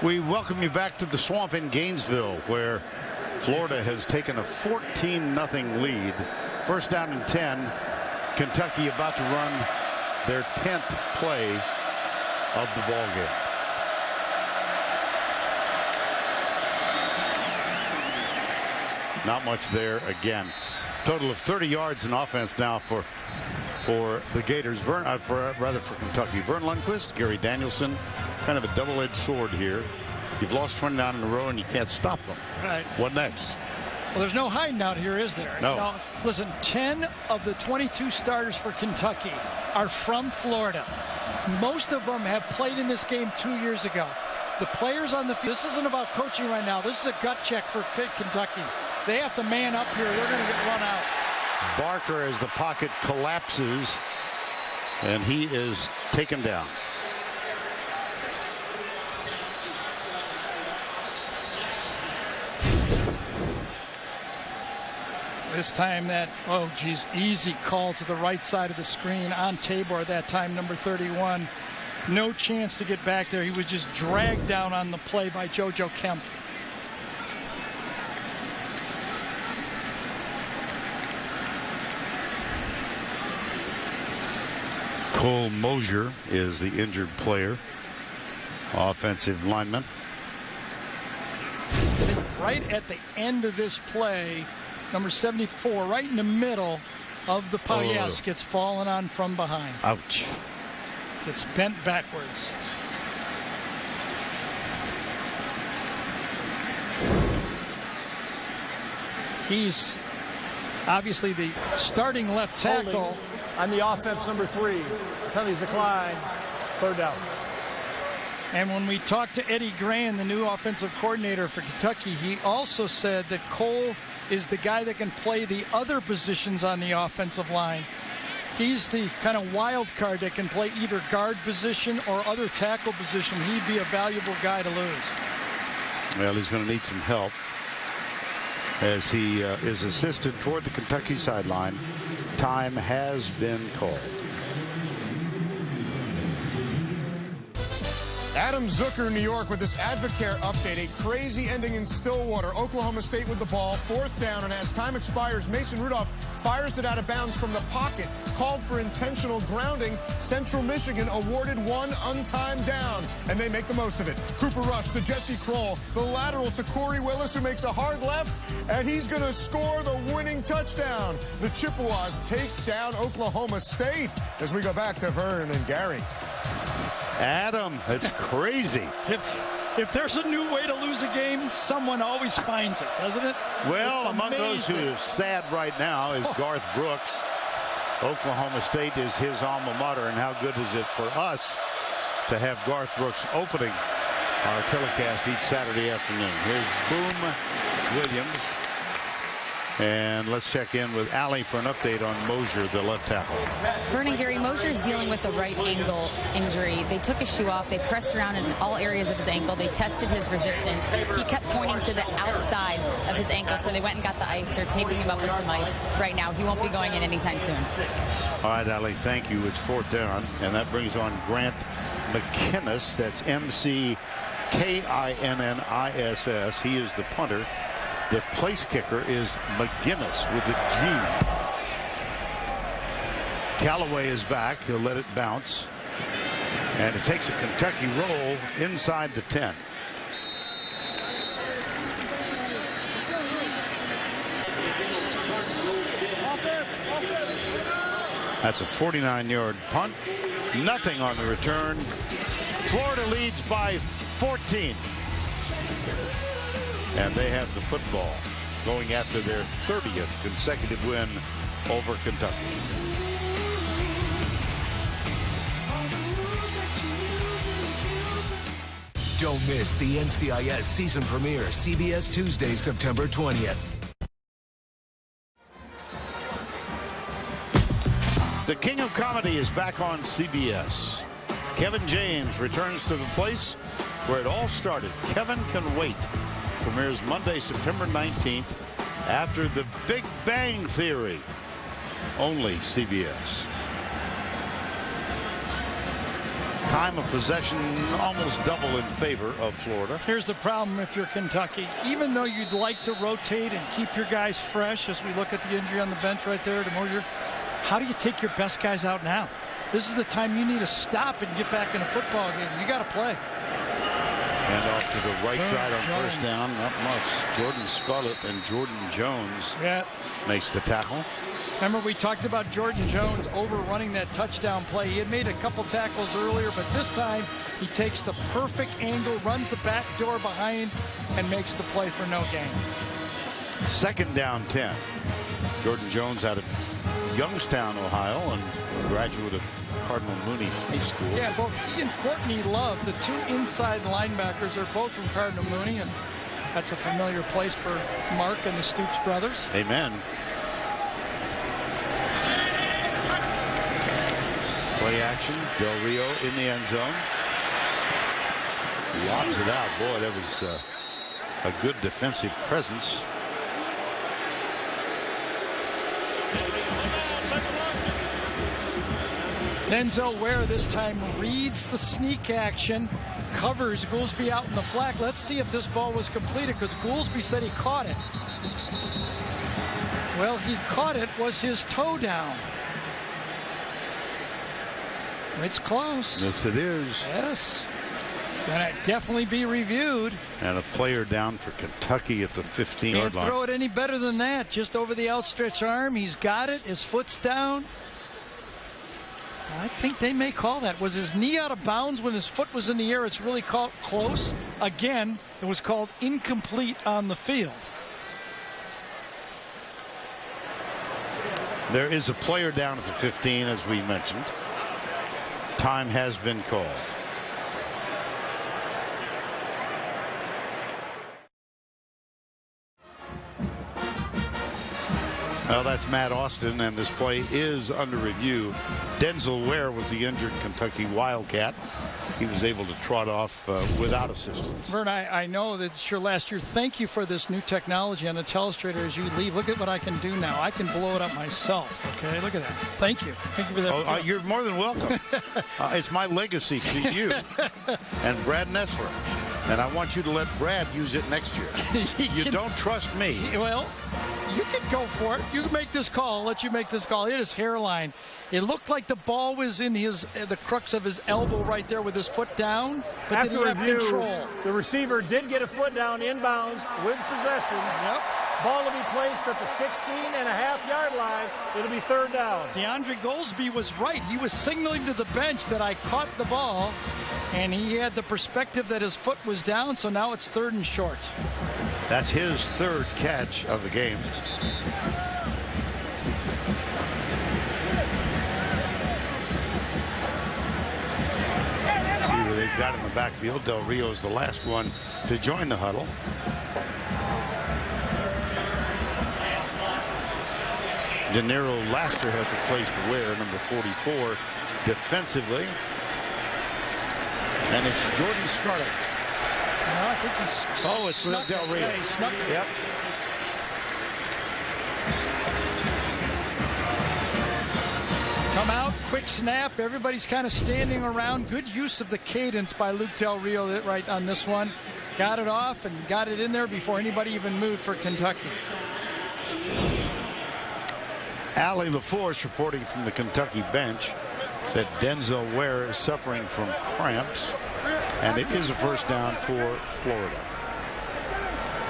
We welcome you back to the Swamp in Gainesville, where Florida has taken a 14-0 lead. First down and 10. Kentucky about to run their 10th play of the ball game. Not much there again. Total of 30 yards in offense now for the Gators. For Kentucky. Vern Lundquist, Gary Danielson, kind of a double-edged sword here. You've lost 29 in a row and you can't stop them.
Right.
What next?
Well, there's no hiding out here, is there?
No.
You know, listen, 10 of the 22 starters for Kentucky are from Florida. Most of them have played in this game 2 years ago. The players on the field, this isn't about coaching right now. This is a gut check for Kentucky. They have to man up here. They're going to get run out.
Barker, as the pocket collapses, and he is taken down.
This time that, easy call to the right side of the screen on Tabor that time, number 31. No chance to get back there. He was just dragged down on the play by JoJo Kemp.
Cole Mosier is the injured player, offensive lineman.
Right at the end of this play, number 74, right in the middle of the pile. Yes, gets fallen on from behind.
Ouch.
Gets bent backwards. He's obviously the starting left tackle.
On the offense, number 3. Penalties decline. Third down.
And when we talked to Eddie Gran, the new offensive coordinator for Kentucky, he also said that Cole is the guy that can play the other positions on the offensive line. He's the kind of wild card that can play either guard position or other tackle position. He'd be a valuable guy to lose.
Well, he's going to need some help as he is assisted toward the Kentucky sideline. Time has been called.
Adam Zucker, New York, with this Advocare update. A crazy ending in Stillwater. Oklahoma State with the ball. 4th down, and as time expires, Mason Rudolph fires it out of bounds from the pocket. Called for intentional grounding. Central Michigan awarded 1 untimed down, and they make the most of it. Cooper Rush to Jesse Kroll. The lateral to Corey Willis, who makes a hard left, and he's going to score the winning touchdown. The Chippewas take down Oklahoma State as we go back to Vern and Gary.
Adam, that's crazy.
If there's a new way to lose a game, someone always finds it, doesn't it?
Well, among those who are sad right now is Garth Brooks. Oklahoma State is his alma mater, and how good is it for us to have Garth Brooks opening our telecast each Saturday afternoon. Here's Boom Williams. And let's check in with Allie for an update on Mosier, the left tackle.
Vernon, Gary, Mosier's dealing with the right ankle injury. They took his shoe off. They pressed around in all areas of his ankle. They tested his resistance. He kept pointing to the outside of his ankle, so they went and got the ice. They're taping him up with some ice right now. He won't be going in anytime soon.
All right, Allie, thank you. It's 4th down, and that brings on Grant McKinnis. That's McKinniss. He is the punter. The place kicker is McGinnis with a G. Callaway is back. He'll let it bounce. And it takes a Kentucky roll inside the 10. That's a 49-yard punt. Nothing on the return. Florida leads by 14. And they have the football, going after their 30th consecutive win over Kentucky.
Don't miss the NCIS season premiere, CBS Tuesday, September 20th.
The King of Comedy is back on CBS. Kevin James returns to the place where it all started. Kevin Can Wait premieres Monday, September 19th after The Big Bang Theory. Only CBS. Time of possession almost double in favor of Florida.
Here's the problem if you're Kentucky. Even though you'd like to rotate and keep your guys fresh, as we look at the injury on the bench right there to Mosier, how do you take your best guys out now? This is the time you need to stop and get back in a football game. You got to play.
And off to the right side on first down. Not much. Jordan Scarlett and Jordan Jones makes the tackle.
Remember, we talked about Jordan Jones overrunning that touchdown play. He had made a couple tackles earlier, but this time he takes the perfect angle, runs the back door behind, and makes the play for no gain.
Second down 10. Jordan Jones out of Youngstown, Ohio, and a graduate of Cardinal Mooney High School.
Yeah, both he and Courtney Love, the two inside linebackers, are both from Cardinal Mooney, and that's a familiar place for Mark and the Stoops brothers.
Amen. Play action. Del Rio in the end zone. Lobs it out. Boy, that was a good defensive presence.
Denzel Ware this time reads the sneak action, covers Goolsby out in the flat. Let's see if this ball was completed, because Goolsby said he caught it. Well, he caught it. Was his toe down? It's close.
Yes, it is.
Yes. Gonna definitely be reviewed.
And a player down for Kentucky at the 15-yard
Can't
line.
throw it any better than that. Just over the outstretched arm. He's got it. His foot's down. I think they may call that. Was his knee out of bounds when his foot was in the air? It's really called close. Again, it was called incomplete on the field.
There is a player down at the 15, as we mentioned. Time has been called. Well, that's Matt Austin, and this play is under review. Denzel Ware was the injured Kentucky Wildcat. He was able to trot off without assistance.
Vern, I know that it's your last year. Thank you for this new technology on the telestrator as you leave. Look at what I can do now. I can blow it up myself. Okay, look at that. Thank you. Thank you for that.
You're more than welcome. It's my legacy to you and Brad Nessler. And I want you to let Brad use it next year. You don't trust me.
Well, you can go for it. You can make this call. I'll let you make this call. It is hairline. It looked like the ball was in the crux of his elbow right there with his foot down. But
after
did he have
review,
control?
The receiver did get a foot down inbounds with possession.
Yep.
Ball will be placed at the 16.5-yard line. It'll be third down.
DeAndre Goolsby was right. He was signaling to the bench that I caught the ball, and he had the perspective that his foot was down, so now it's third and short.
That's his third catch of the game. See where they've got in the backfield. Del Rio is the last one to join the huddle. De Niro Laster has replaced Ware, number 44, defensively. And it's Jordan Scarlett.
No, I think he's
it's Del Rio.
Yeah, he snuck it.
Yep.
Come out, quick snap. Everybody's kind of standing around. Good use of the cadence by Luke Del Rio right on this one. Got it off and got it in there before anybody even moved for Kentucky.
Allie LaForce reporting from the Kentucky bench that Denzel Ware is suffering from cramps, and it is a first down for Florida.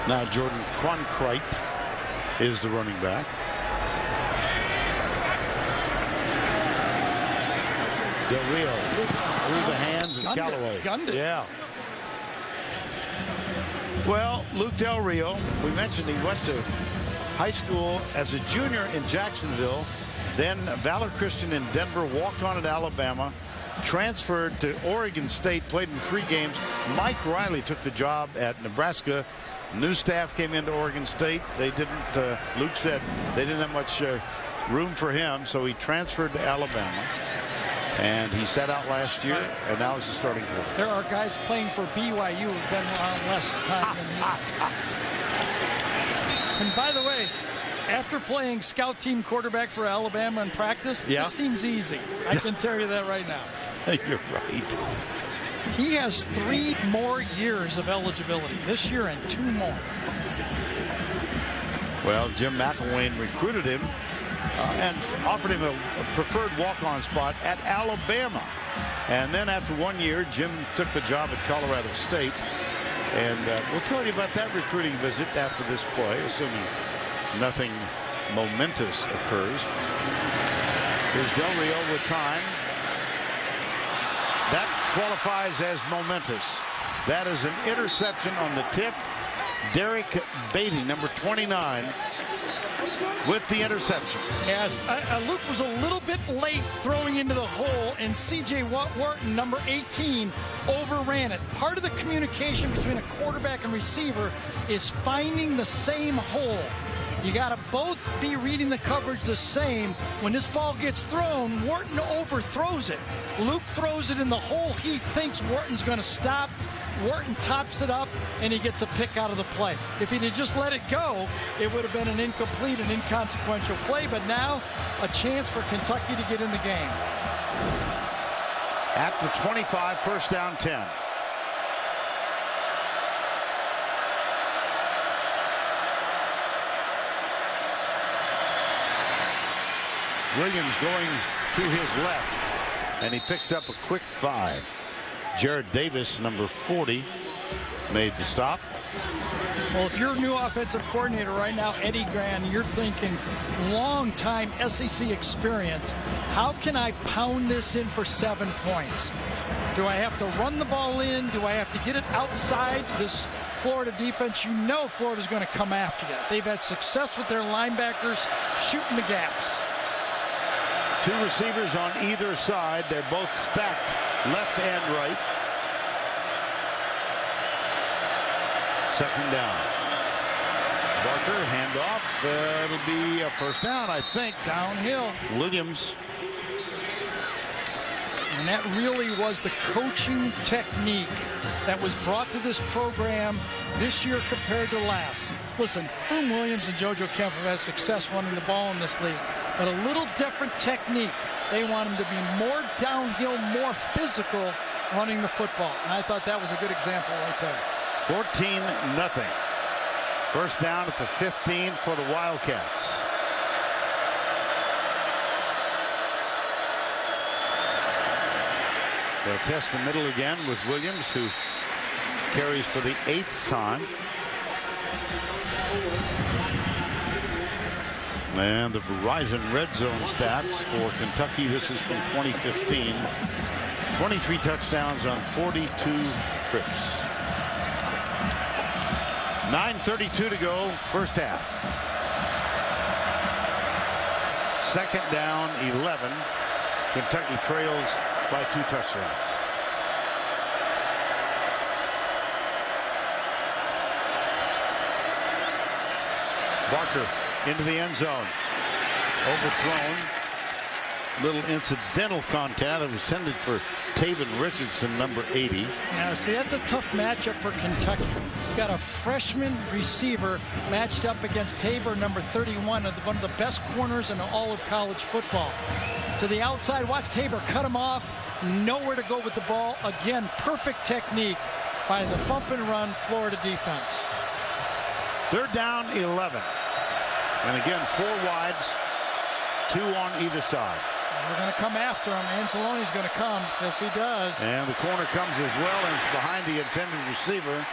Now Jordan Cronkrite is the running back. Del Rio through the hands of Callaway.
Gunned it.
Yeah. Well, Luke Del Rio, we mentioned he went to high school as a junior in Jacksonville, then Valor Christian in Denver, walked on at Alabama, transferred to Oregon State, played in 3 games. Mike Riley took the job at Nebraska. New staff came into Oregon State. They didn't, Luke said they didn't have much room for him, so he transferred to Alabama. And he sat out last year, and now he's the starting quarterback.
There are guys playing for BYU who've been on less time than you. And by the way, after playing scout team quarterback for Alabama in practice, this seems easy. I can tell you that right now.
You're right.
He has 3 more years of eligibility this year and 2 more.
Well, Jim McElwain recruited him and offered him a preferred walk-on spot at Alabama. And then after 1 year, Jim took the job at Colorado State. And we'll tell you about that recruiting visit after this play, assuming nothing momentous occurs. Here's Del Rio with time. That qualifies as momentous. That is an interception on the tip. Derek Beatty, number 29, with the interception.
Yes, Luke was a little bit late throwing into the hole, and C.J. Wharton, number 18, overran it. Part of the communication between a quarterback and receiver is finding the same hole. You got to both be reading the coverage the same. When this ball gets thrown, Wharton overthrows it. Luke throws it in the hole he thinks Wharton's going to stop. Wharton tops it up, and he gets a pick out of the play. If he'd have just let it go, it would have been an incomplete and inconsequential play, but now a chance for Kentucky to get in the game.
At the 25, first down 10. Williams going to his left, and he picks up a quick 5. Jared Davis, number 40, made the stop.
Well, if you're a new offensive coordinator right now, Eddie Gran, you're thinking long-time SEC experience. How can I pound this in for 7 points? Do I have to run the ball in? Do I have to get it outside this Florida defense? You know Florida's going to come after you. They've had success with their linebackers shooting the gaps.
2 receivers on either side. They're both stacked left and right. Second down. Barker, handoff. It'll be a first down, I think.
Downhill.
Williams.
And that really was the coaching technique that was brought to this program this year compared to last. Listen, Boone Williams and JoJo Kemp have had success running the ball in this league, but a little different technique. They want him to be more downhill, more physical running the football. And I thought that was a good example right there.
14-0. First down at the 15 for the Wildcats. They'll test the middle again with Williams, who carries for the 8th time. And the Verizon red zone stats for Kentucky. This is from 2015. 23 touchdowns on 42 trips. 9:32 to go, first half. Second down, 11. Kentucky trails by 2 touchdowns. Barker into the end zone. Overthrown. Little incidental contact. It was intended for Taven Richardson, number 80.
Now, see, that's a tough matchup for Kentucky. You got a freshman receiver matched up against Tabor, number 31, one of the best corners in all of college football. To the outside, watch Tabor cut him off. Nowhere to go with the ball. Again, perfect technique by the bump and run Florida defense.
Third down, 11. And again, 4 wides, 2 on either side.
We're going to come after him. Anzalone's going to come. Yes, he does.
And the corner comes as well, and it's behind the intended receiver.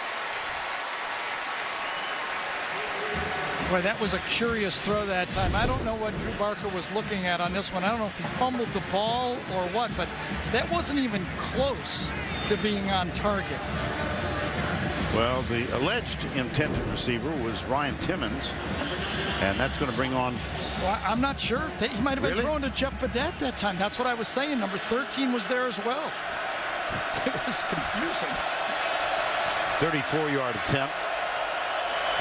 Boy, that was a curious throw that time. I don't know what Drew Barker was looking at on this one. I don't know if he fumbled the ball or what, but that wasn't even close to being on target.
Well, the alleged intended receiver was Ryan Timmons, and that's going to bring on.
Well, I'm not sure. He might have been thrown to Jeff Badette that time. That's what I was saying. Number 13 was there as well. It was confusing.
34-yard attempt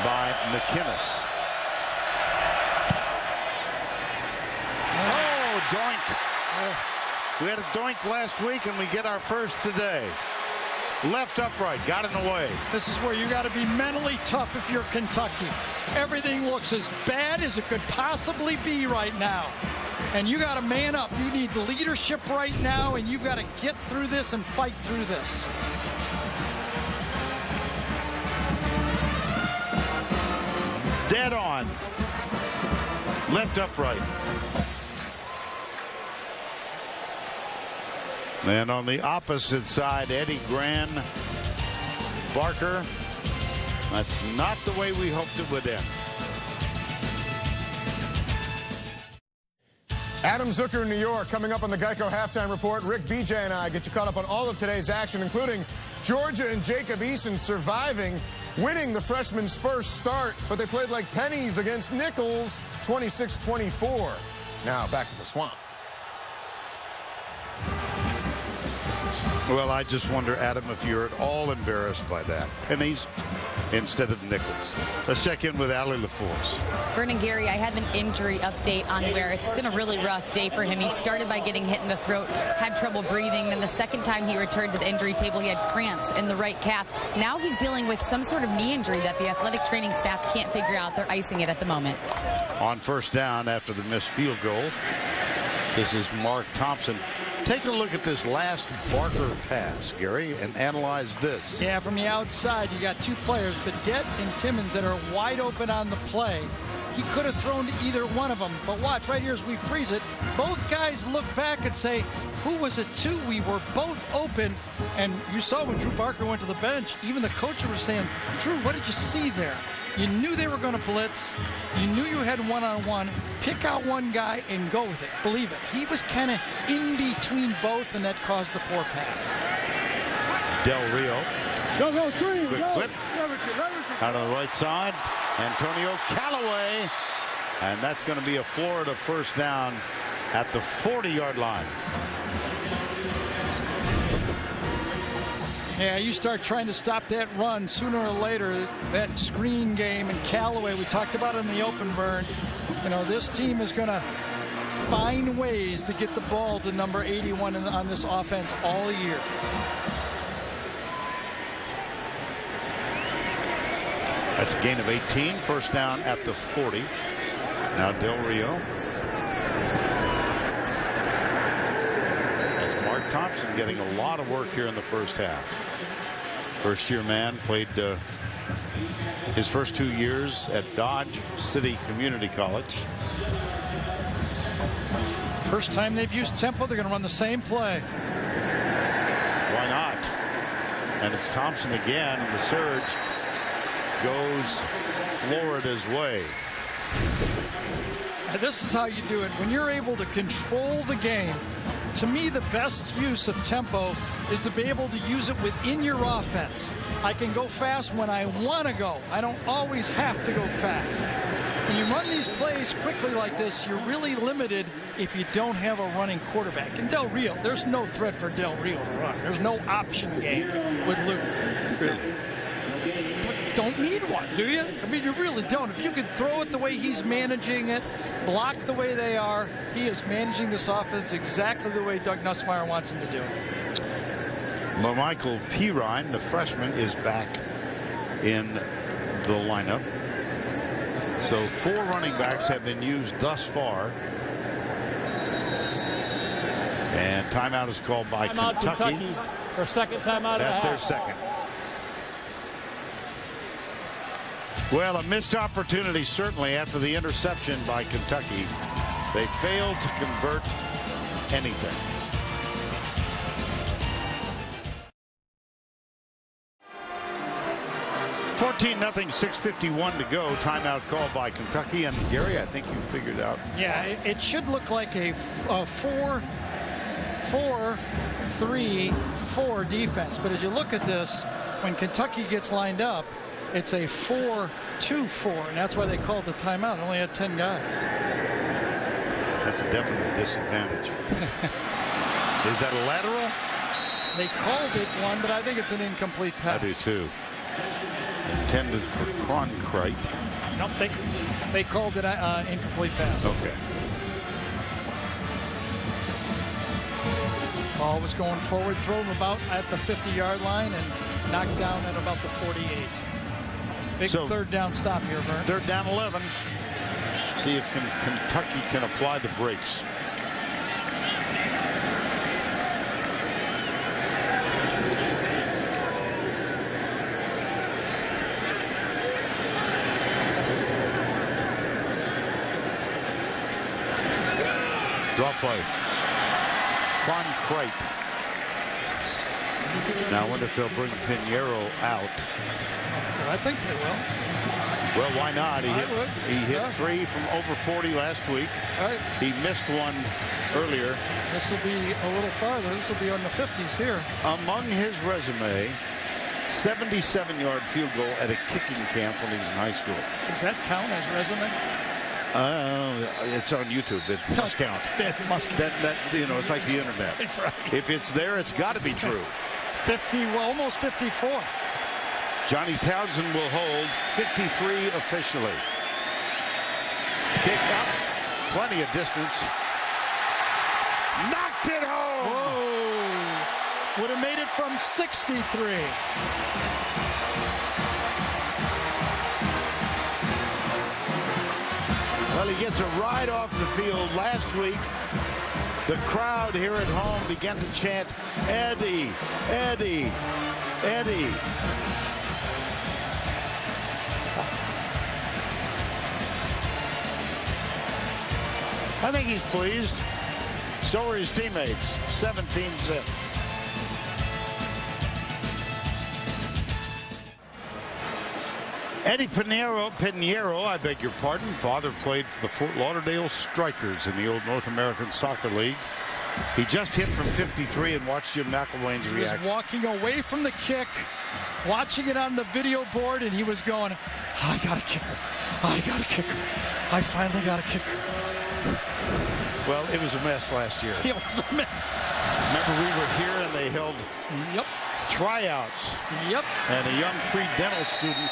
by McInnes. Oh, doink. We had a doink last week, and we get our first today. Left upright, got in the way.
This is where you got to be mentally tough if you're Kentucky. Everything looks as bad as it could possibly be right now. And you got to man up. You need the leadership right now, and you've got to get through this and fight through this.
Dead on. Left upright. And on the opposite side, Eddie Gran Barker. That's not the way we hoped it would end.
Adam Zucker in New York coming up on the Geico Halftime Report. Rick, BJ, and I get you caught up on all of today's action, including Georgia and Jacob Eason surviving, winning the freshman's first start, but they played like pennies against Nichols, 26-24. Now back to the Swamp.
Well, I just wonder, Adam, if you're at all embarrassed by that. Pennies instead of Nichols. Let's check in with Allie LaForce.
Vernon Gary, I have an injury update on where it's been a really rough day for him. He started by getting hit in the throat, had trouble breathing. Then the second time he returned to the injury table, he had cramps in the right calf. Now he's dealing with some sort of knee injury that the athletic training staff can't figure out. They're icing it at the moment.
On first down after the missed field goal, this is Mark Thompson. Take a look at this last Barker pass, Gary, and analyze this.
Yeah, from the outside, you got two players, Badette and Timmons, that are wide open on the play. He could have thrown to either one of them, but watch, right here as we freeze it, both guys look back and say, who was it to? We were both open, and you saw when Drew Barker went to the bench, even the coach was saying, Drew, what did you see there? You knew they were going to blitz. You knew you had one-on-one. Pick out one guy and go with it. Believe it. He was kind of in between both, and that caused the poor pass.
Del Rio.
Go, three.
Good flip. Out on the right side. Antonio Callaway. And that's going to be a Florida first down at the 40-yard line.
Yeah, you start trying to stop that run sooner or later. That screen game and Callaway, we talked about it in the open, Vern. You know, this team is going to find ways to get the ball to number 81 on this offense all year.
That's a gain of 18. First down at the 40. Now Del Rio. That's Mark Thompson getting a lot of work here in the first half. First-year man, played his first 2 years at Dodge City Community College.
First time they've used tempo, they're going to run the same play.
Why not? And it's Thompson again, and the surge goes Florida's way.
This is how you do it. When you're able to control the game, to me, the best use of tempo is to be able to use it within your offense. I can go fast when I want to go. I don't always have to go fast. When you run these plays quickly like this, you're really limited if you don't have a running quarterback. And Del Rio, there's no threat for Del Rio to run. There's no option game with Luke.
Really?
Don't need one, do you? I mean, you really don't. If you could throw it the way he's managing it, block the way they are, he is managing this offense exactly the way Doug Nussmeier wants him to do it.
LaMichael Pirine, the freshman, is back in the lineup. So 4 running backs have been used thus far. And timeout is called by Kentucky.
Their second timeout.
That's their second. Well, a missed opportunity certainly after the interception by Kentucky. They failed to convert anything. $14-0, 6:51 to go. Timeout called by Kentucky. And Gary, I think you figured out.
Yeah, it should look like a 4-4-3-4 defense. But as you look at this, when Kentucky gets lined up, it's a 4-2-4, and that's why they called the timeout. It only had 10 guys.
That's a definite disadvantage. Is that a lateral?
They called it one, but I think it's an incomplete pass.
I do too. Intended for Cronkite.
Nope, they called it an incomplete pass.
Okay.
Ball was going forward, thrown about at the 50-yard line and knocked down at about the 48. Big third down stop here, Vern.
Third down 11. See if Kentucky can apply the brakes. Draw play. Cronkite. Now I wonder if they'll bring Pinheiro out.
I think they will.
Well, why not? He hit 3 from over 40 last week.
Right.
He missed one earlier.
This will be a little farther. This will be in the 50s here.
Among his resume, 77-yard field goal at a kicking camp when he was in high school.
Does that count as resume?
It's on YouTube. It must count.
It must count.
That it's like the internet.
That's right.
If it's there, it's got to be true.
50, well, almost 54.
Johnny Townsend will hold 53 officially. Kick up, plenty of distance. Knocked it home.
Whoa! Would have made it from 63.
Well, he gets a ride off the field. Last week, the crowd here at home began to chant, Eddie, Eddie, Eddie. I think he's pleased. So are his teammates. 17-zip. Eddie Pinheiro, I beg your pardon, father played for the Fort Lauderdale Strikers in the old North American Soccer League. He just hit from 53 and watched Jim McElwain's reaction.
He was walking away from the kick, watching it on the video board, and he was going, I got a kicker. I got a kicker. I finally got a kicker.
Well, it was a mess last year.
It was a mess.
Remember, we were here and they held tryouts.
Yep.
And a young pre-dental student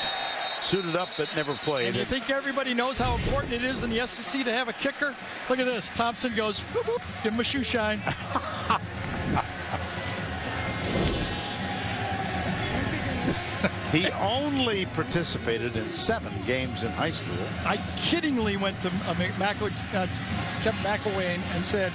suited up but never played.
And you think everybody knows how important it is in the SEC to have a kicker? Look at this. Thompson goes, whoop, whoop, give him a shoe shine.
He only participated in 7 games in high school.
I kiddingly went to Kevin McElwain and said,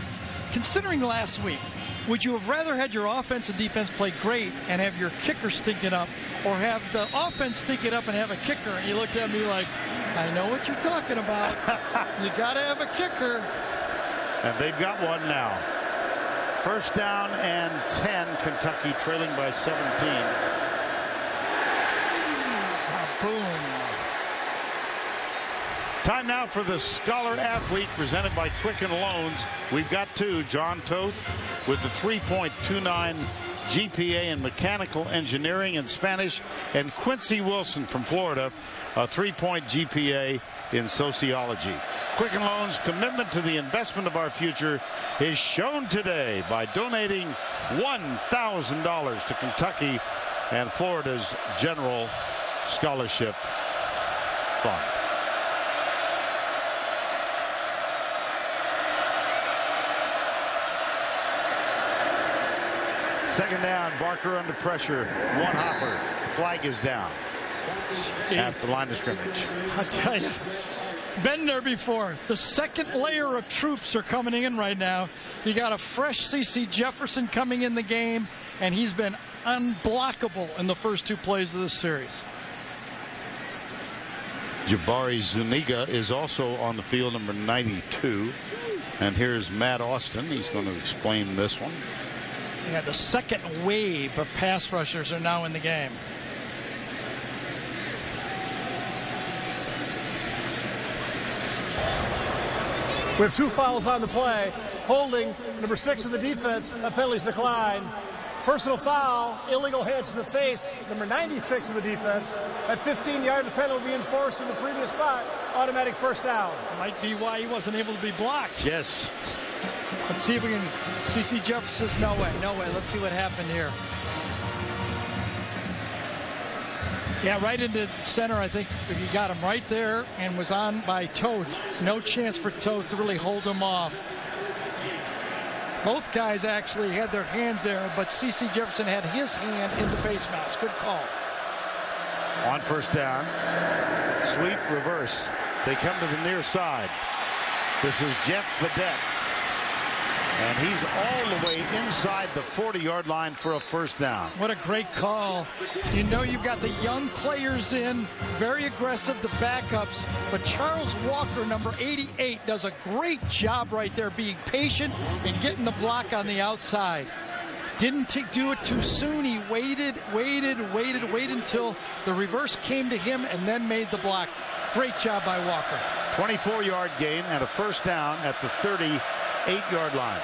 considering last week, would you have rather had your offense and defense play great and have your kicker stinking up, or have the offense stinking up and have a kicker? And he looked at me like, I know what you're talking about. You got to have a kicker.
And they've got one now. First down and 10, Kentucky trailing by 17.
Boom.
Time now for the Scholar Athlete presented by Quicken Loans. We've got 2. John Toth with the 3.29 GPA in mechanical engineering and Spanish, and Quincy Wilson from Florida, a 3-point GPA in sociology. Quicken Loans' commitment to the investment of our future is shown today by donating $1,000 to Kentucky and Florida's General Scholarship Fund. Second down, Barker under pressure. One hopper. Flag is down at the line of scrimmage.
I tell you, been there before. The second layer of troops are coming in right now. You got a fresh C.C. Jefferson coming in the game, and he's been unblockable in the first 2 plays of this series.
Jabari Zuniga is also on the field, number 92. And here's Matt Austin. He's going to explain this one.
Yeah, the second wave of pass rushers are now in the game.
We have 2 fouls on the play. Holding, number 6 of the defense. That penalty's declined. Personal foul, illegal hands to the face, number 96 of the defense. At 15 yards, the penalty be enforced in the previous spot. Automatic first down.
Might be why he wasn't able to be blocked.
Yes.
Let's see if we can. C.C. Jefferson says no way. Let's see what happened here. Yeah, right into center. I think he got him right there and was on by Toth. No chance for Toth to really hold him off. Both guys actually had their hands there, but C.C. Jefferson had his hand in the face mask. Good call.
On first down, sweep, reverse. They come to the near side. This is Jeff Badette. And he's all the way inside the 40-yard line for a first down.
What a great call. You know you've got the young players in, very aggressive, the backups. But Charles Walker, number 88, does a great job right there being patient and getting the block on the outside. Didn't do it too soon. He waited until the reverse came to him and then made the block. Great job by Walker.
24-yard gain and a first down at the 38-yard line.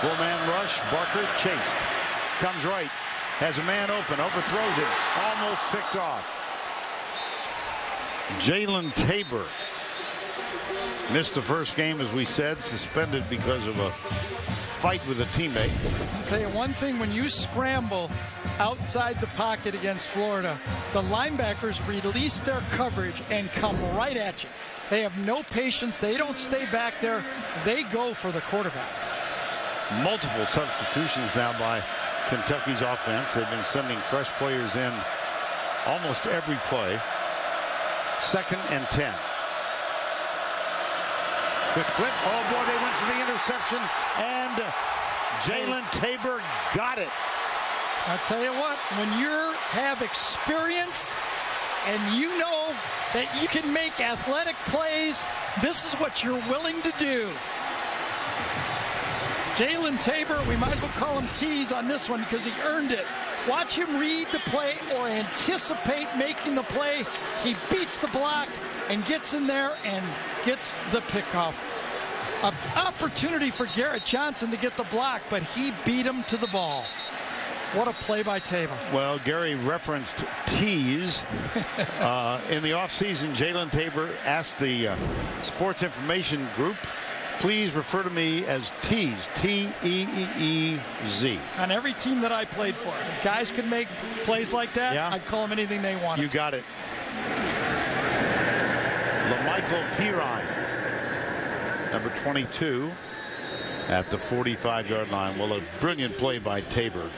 Four-man rush. Barker chased. Comes right. Has a man open. Overthrows him. Almost picked off. Jalen Tabor missed the first game, as we said, suspended because of a fight with a teammate.
I'll tell you one thing, when you scramble outside the pocket against Florida, the linebackers release their coverage and come right at you. They have no patience. They don't stay back there. They go for the quarterback.
Multiple substitutions now by Kentucky's offense. They've been sending fresh players in almost every play. 2nd and 10. Quick flip. Oh, boy, they went for the interception, and Jalen Tabor got it.
I'll tell you what, when you have experience and you know that you can make athletic plays, this is what you're willing to do. Jalen Tabor, we might as well call him Tease on this one because he earned it. Watch him read the play or anticipate making the play. He beats the block and gets in there and gets the pickoff. An opportunity for Garrett Johnson to get the block, but he beat him to the ball. What a play by Tabor.
Well, Gary referenced Tease. In the offseason, Jalen Tabor asked the sports information group, please refer to me as Tease, T-E-E-E-Z.
On every team that I played for, if guys could make plays like that, yeah, I'd call them anything they wanted.
You got it. LaMichael Pirine, number 22, at the 45-yard line. Well, a brilliant play by Tabor.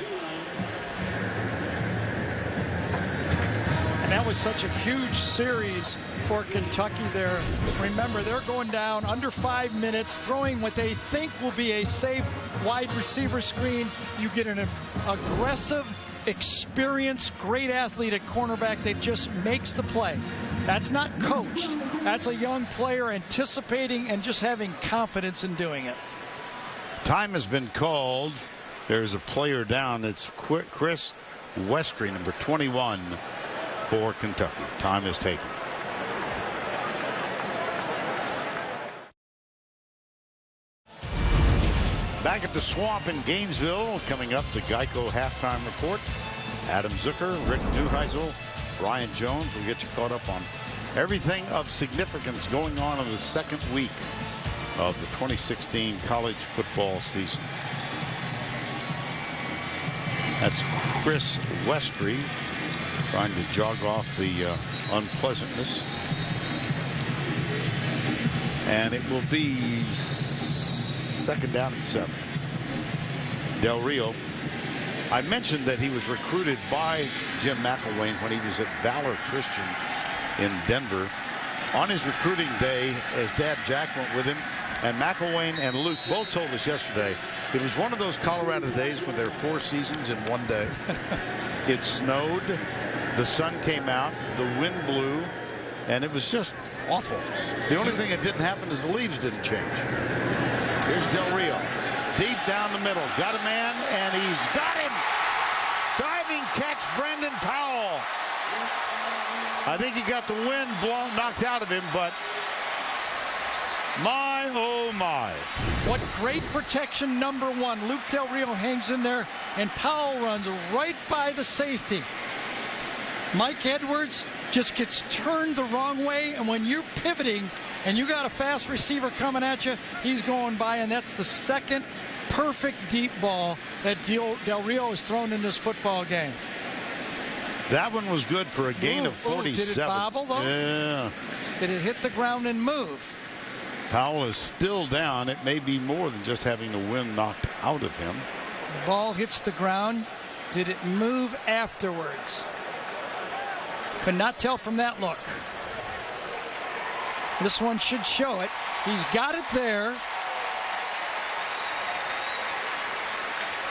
And that was such a huge series for Kentucky there. Remember, they're going down under 5 minutes, throwing what they think will be a safe wide receiver screen. You get an aggressive, experienced, great athlete at cornerback that just makes the play. That's not coached. That's a young player anticipating and just having confidence in doing it.
Time has been called. There's a player down. It's Chris Westry, number 21 for Kentucky. Time is taken. Back at the Swamp in Gainesville, coming up, the Geico halftime report. Adam Zucker, Rick Neuheisel, Brian Jones will get you caught up on everything of significance going on in the second week of the 2016 college football season. That's Chris Westry trying to jog off the unpleasantness. And it will be second down and 7. Del Rio. I mentioned that he was recruited by Jim McElwain when he was at Valor Christian in Denver. On his recruiting day, as Dad Jack went with him, and McElwain and Luke both told us yesterday, it was one of those Colorado days when there are 4 seasons in one day. It snowed, the sun came out, the wind blew, and it was just awful. The only thing that didn't happen is the leaves didn't change. Here's Del Rio. Deep down the middle. Got a man, and he's got him. Diving catch, Brandon Powell. I think he got the wind knocked out of him, but My, oh, my.
What great protection, number one. Luke Del Rio hangs in there, and Powell runs right by the safety. Mike Edwards just gets turned the wrong way, and when you're pivoting and you got a fast receiver coming at you, he's going by, and that's the second perfect deep ball that Del Rio has thrown in this football game.
That one was good for a gain of 47.
Did it bobble, though?
Yeah.
Did it hit the ground and move?
Powell is still down. It may be more than just having the wind knocked out of him.
The ball hits the ground. Did it move afterwards? Could not tell from that look. This one should show it. He's got it there.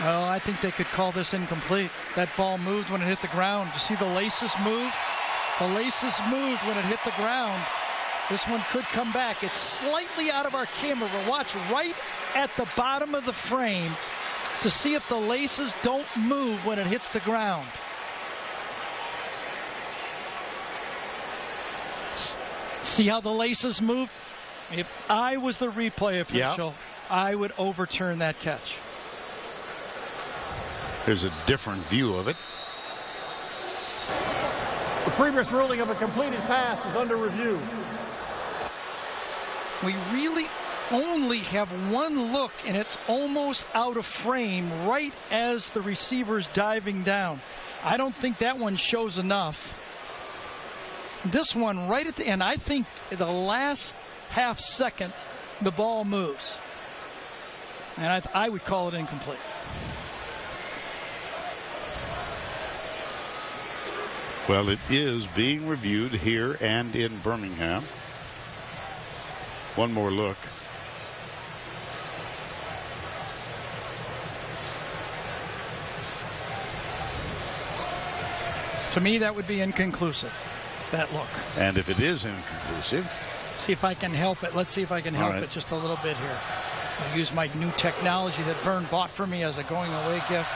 Oh, I think they could call this incomplete. That ball moved when it hit the ground. You see the laces move? The laces moved when it hit the ground. This one could come back. It's slightly out of our camera, but watch right at the bottom of the frame to see if the laces don't move when it hits the ground. See how the laces moved? If I was the replay official, I would overturn that catch.
There's a different view of it.
The previous ruling of a completed pass is under review.
We really only have one look, and it's almost out of frame right as the receiver's diving down. I don't think that one shows enough. This one right at the end, I think the last half second, the ball moves. And I would call it incomplete.
Well, it is being reviewed here and in Birmingham. One more look.
To me, that would be inconclusive, that look.
And if it is inconclusive.
See if I can help it. Let's see if I can help it just a little bit here. I'll use my new technology that Vern bought for me as a going away gift.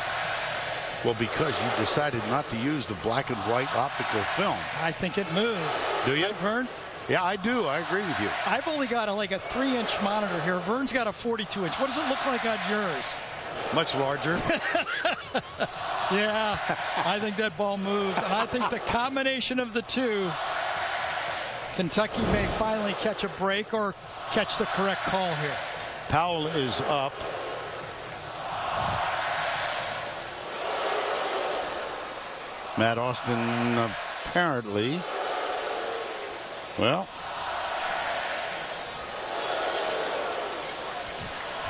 Well, because you decided not to use the black and white optical film.
I think it moved.
Do you?
Right, Vern?
Yeah, I do. I agree with you.
I've only got a 3-inch monitor here. Vern's got a 42-inch. What does it look like on yours?
Much larger.
Yeah, I think that ball moved. And I think the combination of the two, Kentucky may finally catch a break or catch the correct call here.
Powell is up. Matt Austin apparently, well.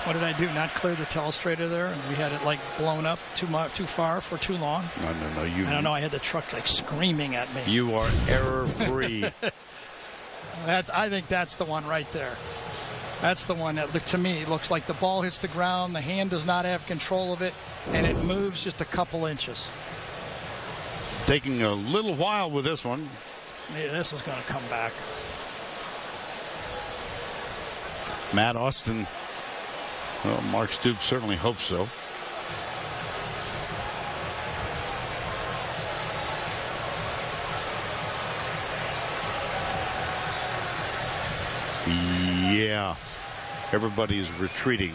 What did I do? Not clear the telestrator there? And we had it blown up too far for too long?
No.
I don't know. I had the truck screaming at me.
You are error-free.
I think that's the one right there. That's the one that, to me, looks like the ball hits the ground, the hand does not have control of it, and it moves just a couple inches.
Taking a little while with this one.
Yeah, this is going to come back.
Matt Austin. Well, Mark Stoops certainly hopes so. Yeah. Everybody's retreating.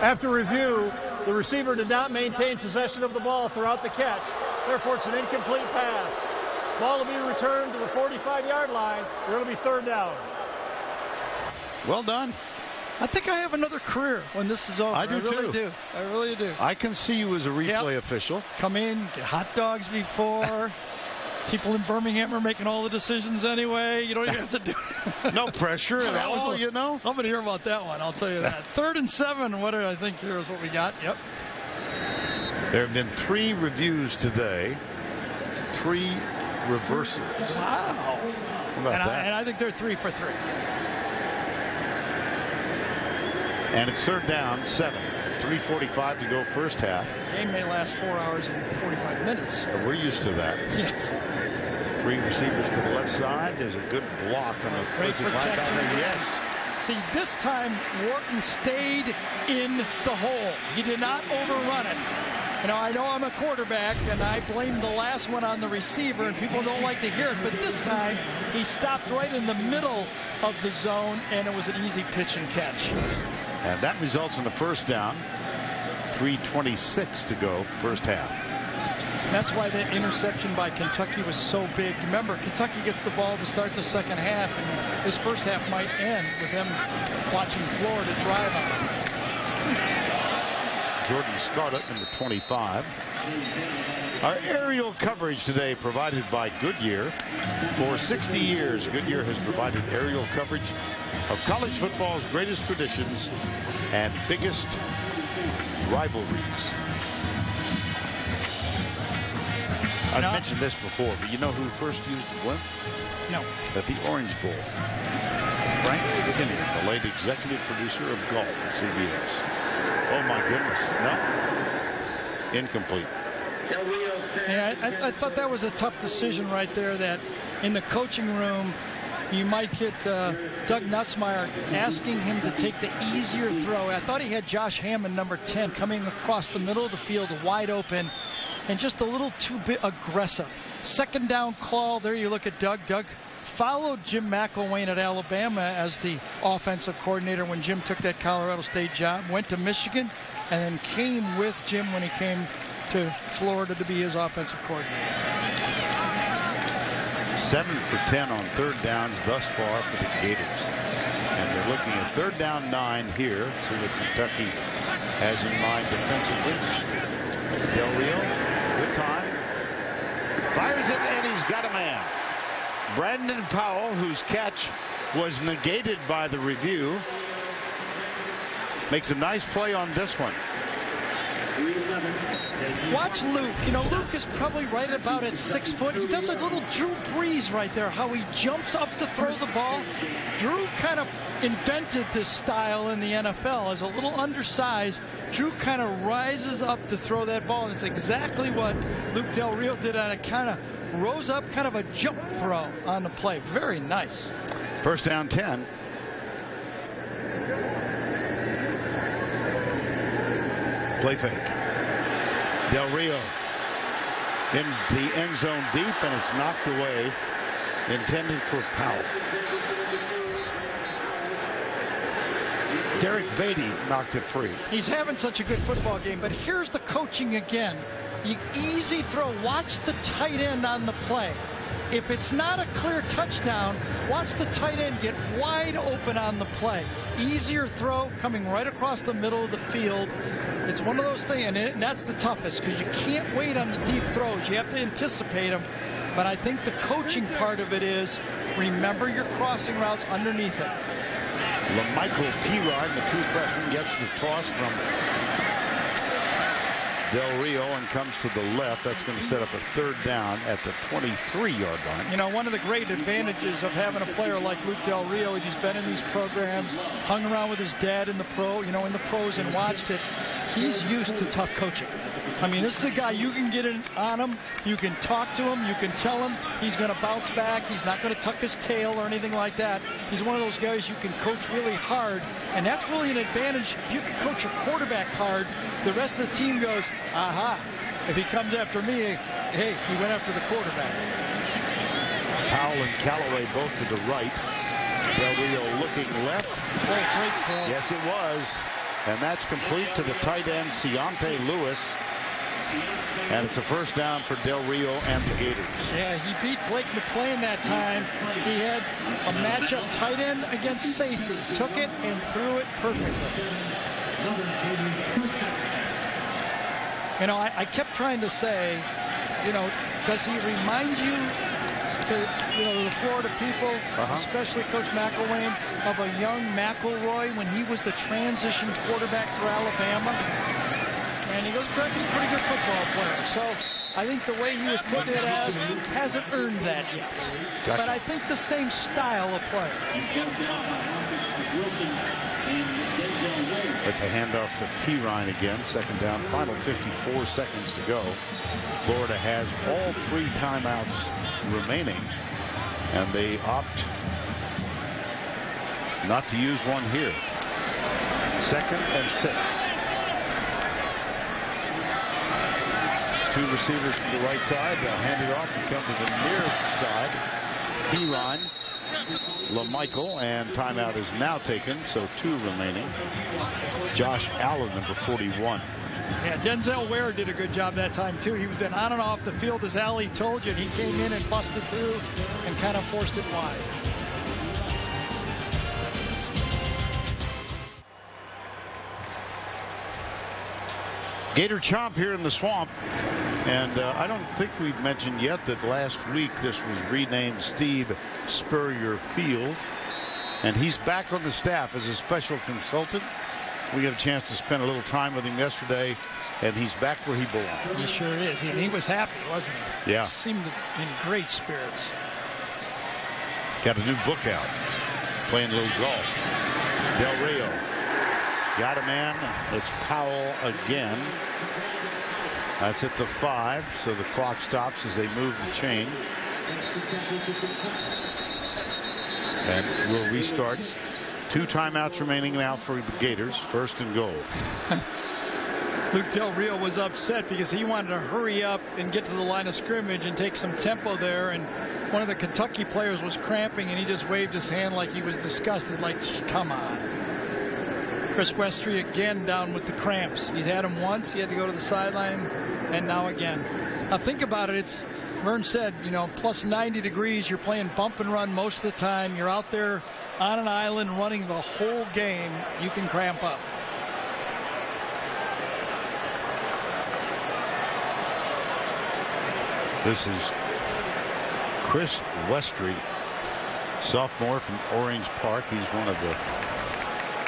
After review, the receiver did not maintain possession of the ball throughout the catch. Therefore, it's an incomplete pass. Ball will be returned to the 45-yard line. It'll be third down.
Well done.
I think I have another career when this is over.
I do,
too. I really do.
I can see you as a replay official.
Come in, get hot dogs before. People in Birmingham are making all the decisions anyway. You don't even have to do it.
No pressure at all, you know.
I'm going to hear about that one. I'll tell you that. 3rd and 7. What do I think here is what we got? Yep.
There have been 3 reviews today. 3 reverses.
Wow.
How about that?
And I think they're 3 for 3.
And it's third down, 7. 3:45 to go first half.
The game may last 4 hours and 45 minutes.
We're used to that.
Yes.
3 receivers to the left side. There's a good block on a
Great
blitzing
protection.
linebacker. Yes.
See, this time Wharton stayed in the hole. He did not overrun it. You know, I know I'm a quarterback, and I blame the last one on the receiver, and people don't like to hear it, but this time he stopped right in the middle of the zone, and it was an easy pitch and catch.
And that results in the first down. 3:26 to go, first half.
That's why that interception by Kentucky was so big. Remember, Kentucky gets the ball to start the second half, and this first half might end with them watching Florida drive on it.
Jordan Scarlett, number 25. Our aerial coverage today provided by Goodyear. For 60 years, Goodyear has provided aerial coverage of college football's greatest traditions and biggest rivalries. I've mentioned this before, but you know who first used the blimp?
No.
At the Orange Bowl. Frank McKinney, the late executive producer of golf at CBS. Oh my goodness, no. Incomplete.
Yeah, I thought that was a tough decision right there, that in the coaching room you might get Doug Nussmeier asking him to take the easier throw. I thought he had Josh Hammond, number 10, coming across the middle of the field wide open and just a little too aggressive. Second down call. There you look at Doug. Doug followed Jim McElwain at Alabama as the offensive coordinator when Jim took that Colorado State job, went to Michigan, and then came with Jim when he came to Florida to be his offensive coordinator.
7 for 10 on third downs thus far for the Gators. And they're looking at third down 9 here. See what Kentucky has in mind defensively. Del Rio, good time. Fires it, and he's got a man. Brandon Powell, whose catch was negated by the review, makes a nice play on this one.
Watch Luke. You know, Luke is probably right about at 6 foot. He does a little Drew Brees right there, how he jumps up to throw the ball. Drew kind of invented this style in the NFL. As a little undersized, Drew kind of rises up to throw that ball, and it's exactly what Luke Del Rio did on it. Kind of rose up, kind of a jump throw on the play. Very nice.
First down 10. Play fake. Del Rio in the end zone deep, and it's knocked away, intended for Powell. Derek Beatty knocked it free.
He's having such a good football game, but here's the coaching again. Easy throw. Watch the tight end on the play. If it's not a clear touchdown, watch the tight end get wide open on the play. Easier throw coming right across the middle of the field. It's one of those things, and that's the toughest because you can't wait on the deep throws. You have to anticipate them. But I think the coaching part of it is remember your crossing routes underneath it.
LaMichael Pirine, the true freshman, gets the toss from Del Rio and comes to the left. That's going to set up a third down at the 23-yard line.
You know, one of the great advantages of having a player like Luke Del Rio, he's been in these programs, hung around with his dad in the pros and watched it. He's used to tough coaching. I mean, this is a guy you can get in on him, you can talk to him, you can tell him he's going to bounce back, he's not going to tuck his tail or anything like that. He's one of those guys you can coach really hard, and that's really an advantage. If you can coach your quarterback hard, the rest of the team goes, aha, if he comes after me, hey, he went after the quarterback.
Powell and Callaway both to the right. Del Rio looking left.
Oh, great throw.
Yes, it was. And that's complete to the tight end, Ciante Lewis. And it's a first down for Del Rio and the Gators.
Yeah, he beat Blake McClain that time. He had a matchup tight end against safety. Took it and threw it perfectly. You know, I kept trying to say, you know, does he remind you to, the Florida people, especially Coach McElwain, of a young McElroy when he was the transition quarterback for Alabama? And he goes, Craig is a pretty good football player. So I think the way he was putting it as hasn't earned that yet. Gotcha. But I think the same style of play.
It's a handoff to Pirine again. Second down, final 54 seconds to go. Florida has all 3 timeouts remaining, and they opt not to use one here. 2nd and 6. Two receivers to the right side. They'll hand it off and come to the near side. Beeline, LaMichael, and timeout is now taken, so 2 remaining. Josh Allen, number 41.
Yeah, Denzel Ware did a good job that time, too. He was been on and off the field, as Ali told you, and he came in and busted through and kind of forced it wide.
Gator Chomp here in the swamp. And I don't think we've mentioned yet that last week this was renamed Steve Spurrier Field. And he's back on the staff as a special consultant. We got a chance to spend a little time with him yesterday, and he's back where he belongs.
He sure is. He was happy, wasn't he?
Yeah.
Seemed in great spirits.
Got a new book out. Playing a little golf. Del Rio. Got a man. It's Powell again. That's at the 5, so the clock stops as they move the chain. And we'll restart. 2 timeouts remaining now for the Gators. 1st and goal.
Luke Del Rio was upset because he wanted to hurry up and get to the line of scrimmage and take some tempo there. And one of the Kentucky players was cramping, and he just waved his hand like he was disgusted, like, come on. Chris Westry again down with the cramps. He had him once. He had to go to the sideline, and now again. Now think about it. Vern said, you know, plus 90 degrees. You're playing bump and run most of the time. You're out there on an island running the whole game. You can cramp up.
This is Chris Westry, sophomore from Orange Park. He's one of the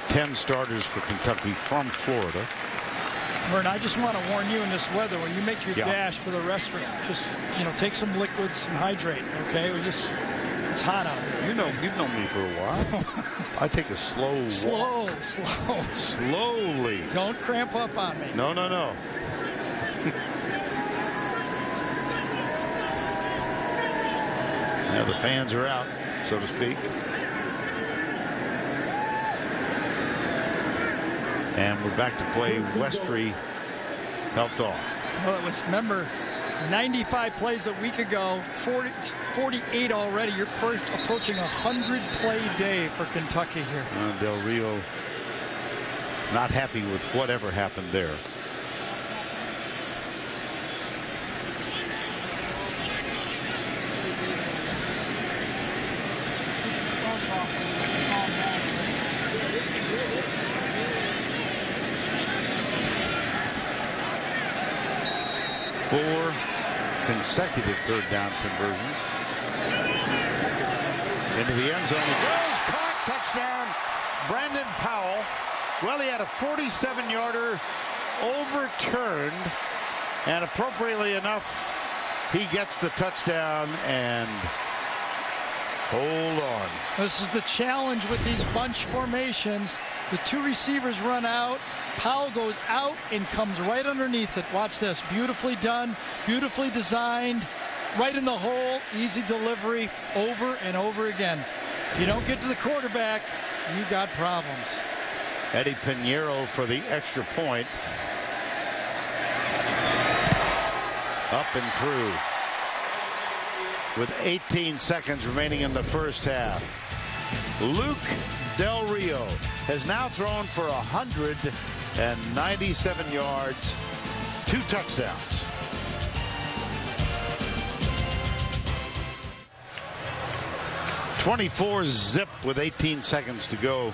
10 starters for Kentucky from Florida.
Vern, I just want to warn you in this weather, when you make your dash for the restaurant, just, you know, take some liquids and hydrate, okay? It's hot out here.
You've known me for a while. I take a slow walk. Slowly.
Don't cramp up on me.
No. Now the fans are out, so to speak. And we're back to play. Westry helped off.
Well, it was, remember, 95 plays a week ago, 48 already. You're approaching a 100-play day for Kentucky here.
Del Rio not happy with whatever happened there. Four consecutive 3rd down conversions. Into the end zone. He goes. Caught. Touchdown. Brandon Powell. Well, he had a 47-yarder overturned. And appropriately enough, he gets the touchdown and hold on.
This is the challenge with these bunch formations. The 2 receivers run out. Powell goes out and comes right underneath it. Watch this. Beautifully done. Beautifully designed. Right in the hole. Easy delivery over and over again. If you don't get to the quarterback, you got problems.
Eddie Pinheiro for the extra point. Up and through. With 18 seconds remaining in the first half. Luke Del Rio has now thrown for 197 yards, 2 touchdowns. .24-zip with 18 seconds to go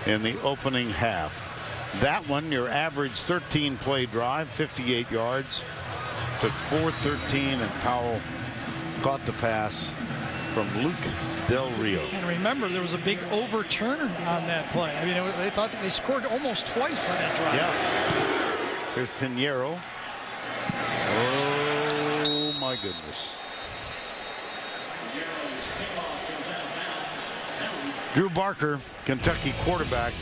in the opening half. That one, your average 13-play drive, 58 yards. Took 4:13, and Powell caught the pass from Luke Del Rio.
And remember, there was a big overturn on that play. I mean, they thought they scored almost twice on that drive.
Yeah. Here's Pinheiro. Oh, my goodness. Drew Barker, Kentucky quarterback.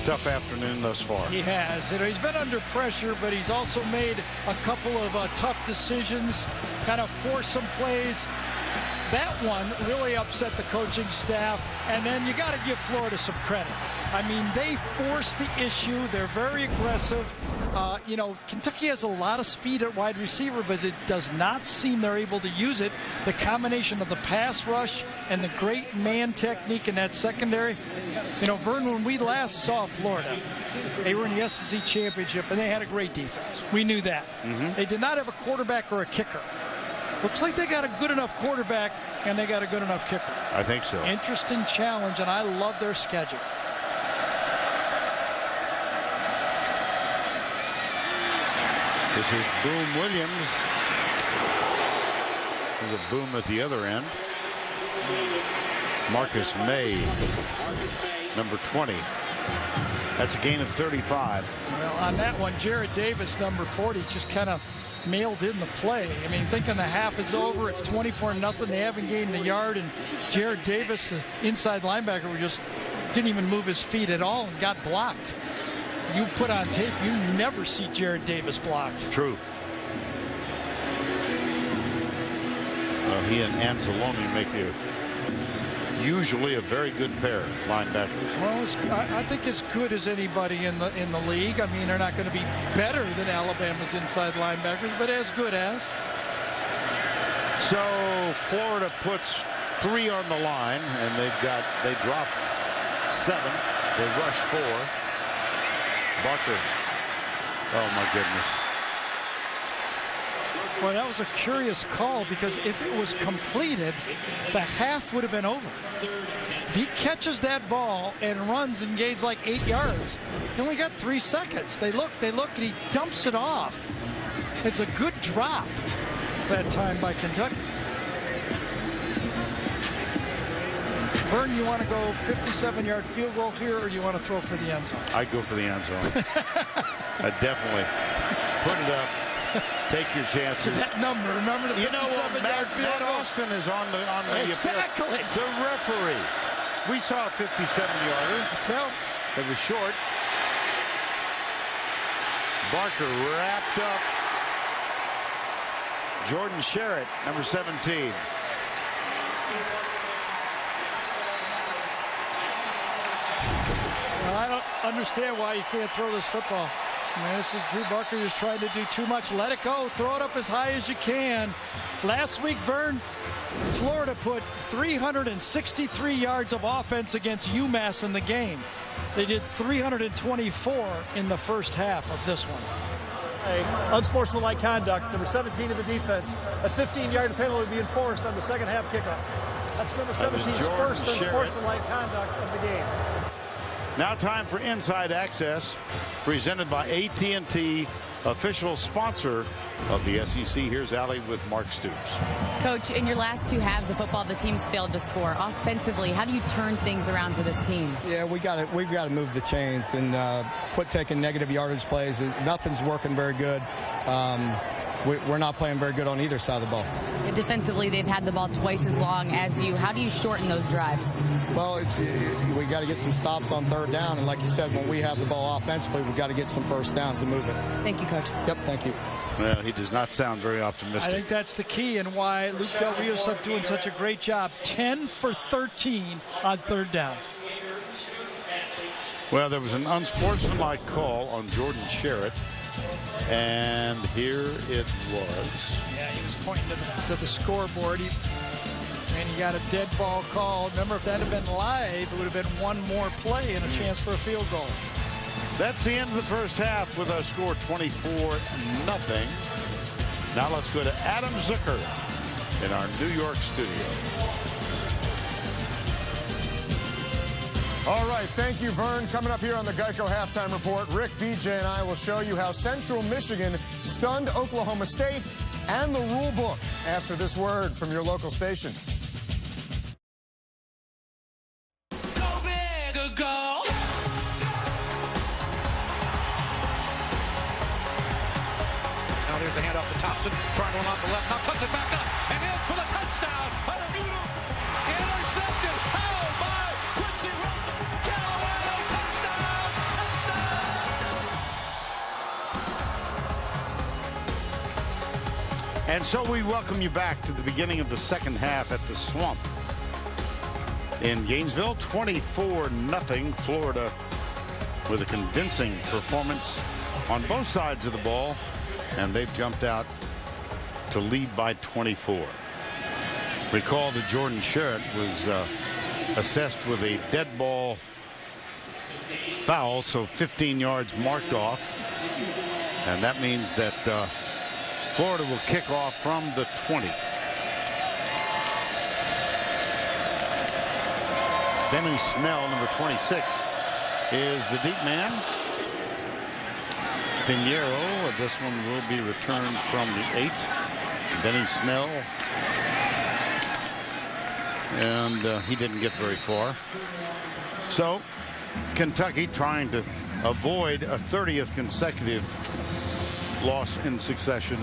Tough afternoon thus far.
He has. You know, he's been under pressure, but he's also made a couple of tough decisions, kind of forced some plays. that one really upset the coaching staff. And then you got to give Florida some credit. I mean, they forced the issue. They're very aggressive. You know, Kentucky has a lot of speed at wide receiver, but it does not seem they're able to use it. The combination of the pass rush and the great man technique in that secondary. You know, Vern, when we last saw Florida, they were in the SEC championship, and they had a great defense. We knew that. They did not have a quarterback or a kicker. Looks like they got a good enough quarterback, and they got a good enough kicker.
I think so.
Interesting challenge, and I love their schedule.
This is Boom Williams. There's a boom at the other end. Marcus May, number 20. That's a gain of 35.
Well, on that one, Jared Davis, number 40, just kind of mailed in the play. I mean, thinking the half is over, it's 24-0. They haven't gained a yard, and Jared Davis, the inside linebacker, just didn't even move his feet at all and got blocked. You put on tape, you never see Jared Davis blocked.
True. Well, he and Anzalone make usually a very good pair, linebackers.
Well, I think as good as anybody in the league. I mean, they're not going to be better than Alabama's inside linebackers, but as good as.
So Florida puts 3 on the line, and they drop 7. They rush 4. Barker. Oh my goodness.
Well, that was a curious call, because if it was completed, the half would have been over. If he catches that ball and runs and gains like 8 yards, he only got 3 seconds. They look, and he dumps it off. It's a good drop that time by Kentucky. Vern, you want to go 57-yard field goal here, or do you want to throw for the end zone?
I go for the end zone. I definitely put it up. Take your chances.
That number, remember the 57-yard field
Matt
goal?
Austin is on the
Exactly.
The referee. We saw a 57-yarder.
It's helped.
It was short. Barker wrapped up. Jordan Sherritt, number 17.
Well, I don't understand why you can't throw this football. I mean, this is Drew Barker just trying to do too much. Let it go. Throw it up as high as you can. Last week, Vern, Florida put 363 yards of offense against UMass in the game. They did 324 in the first half of this one.
Unsportsmanlike conduct, number 17 of the defense. A 15-yard penalty will be enforced on the second half kickoff. That's number 17's first unsportsmanlike conduct of the game.
Now time for Inside Access, presented by AT&T, official sponsor of the SEC. Here's Allie with Mark Stoops.
Coach, in your last 2 halves of football, the team's failed to score. Offensively, how do you turn things around for this team?
Yeah, we've got to move the chains and quit taking negative yardage plays. Nothing's working very good. We're not playing very good on either side of the ball.
And defensively, they've had the ball twice as long as you. How do you shorten those drives?
Well, we got to get some stops on third down, and like you said, when we have the ball offensively, we've got to get some first downs and move it.
Thank you, Coach.
Yep, thank you.
Well, he does not sound very optimistic.
I think that's the key and why Luke Del Rio's doing such a great job. 10 for 13 on third down.
Well, there was an unsportsmanlike call on Jordan Sherritt, and here it was.
Yeah, he was pointing to the scoreboard, and he got a dead ball call. Remember, if that had been live, it would have been one more play and a chance for a field goal.
That's the end of the first half with a score 24-0. Now let's go to Adam Zucker in our New York studio.
All right, thank you, Vern. Coming up here on the Geico Halftime Report, Rick, BJ, and I will show you how Central Michigan stunned Oklahoma State and the rule book after this word from your local station.
Go big or go. Now there's the handoff to Thompson, trying one off the left, now cuts it back up, and in for the touchdown. Intercepted. How by Quincy Wilson. Carolina, touchdown, touchdown.
And so we welcome you back to the beginning of the second half at the Swamp in Gainesville. 24-0 Florida with a convincing performance on both sides of the ball, and they've jumped out to lead by 24. Recall that Jordan Sherritt was assessed with a dead ball foul, so 15 yards marked off, and that means that Florida will kick off from the 20. Benny Snell, number 26, is the deep man. Pinheiro, this one will be returned from the 8. Benny Snell, and he didn't get very far. So Kentucky trying to avoid a 30th consecutive loss in succession,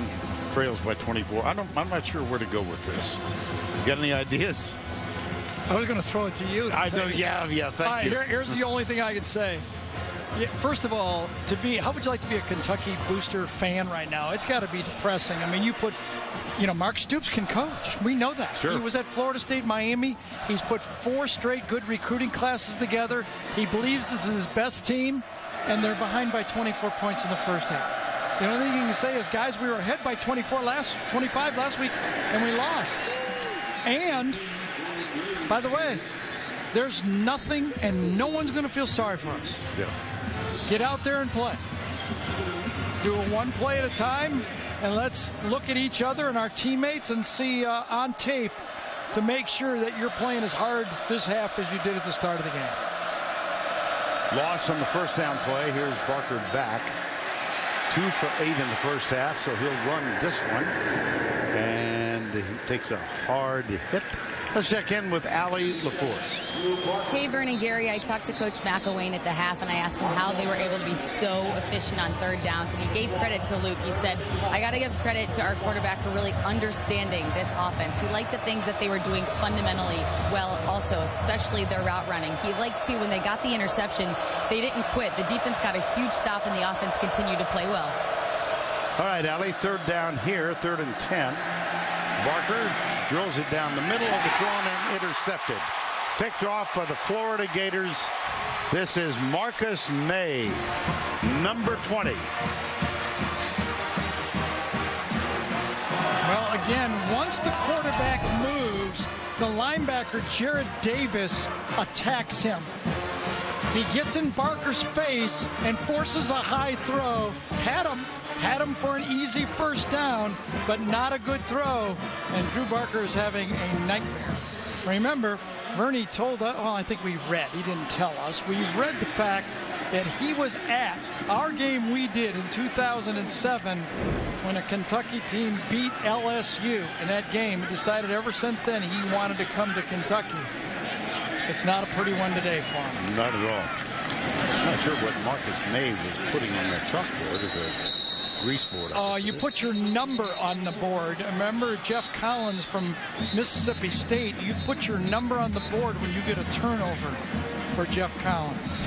trails by 24. I'm not sure where to go with this. You got any ideas?
I was going to throw it to you.
I do. Yeah. Thank you.
Here's the only thing I could say. Yeah, first of all, how would you like to be a Kentucky booster fan right now? It's got to be depressing. I mean, Mark Stoops can coach. We know that.
Sure.
He was at Florida State, Miami. He's put 4 straight good recruiting classes together. He believes this is his best team, and they're behind by 24 points in the first half. The only thing you can say is, guys, we were ahead by 25 last week, and we lost. And, by the way, there's nothing, and no one's going to feel sorry for us.
Yeah.
Get out there and play. Do it one play at a time, and let's look at each other and our teammates and see on tape to make sure that you're playing as hard this half as you did at the start of the game.
Loss on the first down play. Here's Barker back. 2 for 8 in the first half, so he'll run this one. And he takes a hard hit. Let's check in with Allie LaForce.
Hey, Vern and Gary, I talked to Coach McElwain at the half, and I asked him how they were able to be so efficient on third downs, and he gave credit to Luke. He said, I got to give credit to our quarterback for really understanding this offense. He liked the things that they were doing fundamentally well also, especially their route running. He liked, too, when they got the interception, they didn't quit. The defense got a huge stop, and the offense continued to play well.
All right, Allie, third down here, 3rd and 10. Barker drills it down the middle of the throw and intercepted. Picked off by the Florida Gators. This is Marcus May, number 20.
Well, again, once the quarterback moves, the linebacker, Jared Davis, attacks him. He gets in Barker's face and forces a high throw. Had him for an easy first down, but not a good throw. And Drew Barker is having a nightmare. Remember, Vernie told us, well, I think we read, he didn't tell us, we read the fact that he was at our game we did in 2007 when a Kentucky team beat LSU in that game. He decided ever since then he wanted to come to Kentucky. It's not a pretty one today for him.
Not at all. I'm not sure what Marcus May was putting on that chalkboard as a grease board.
You put your number on the board. Remember Jeff Collins from Mississippi State. You put your number on the board when you get a turnover for Jeff Collins.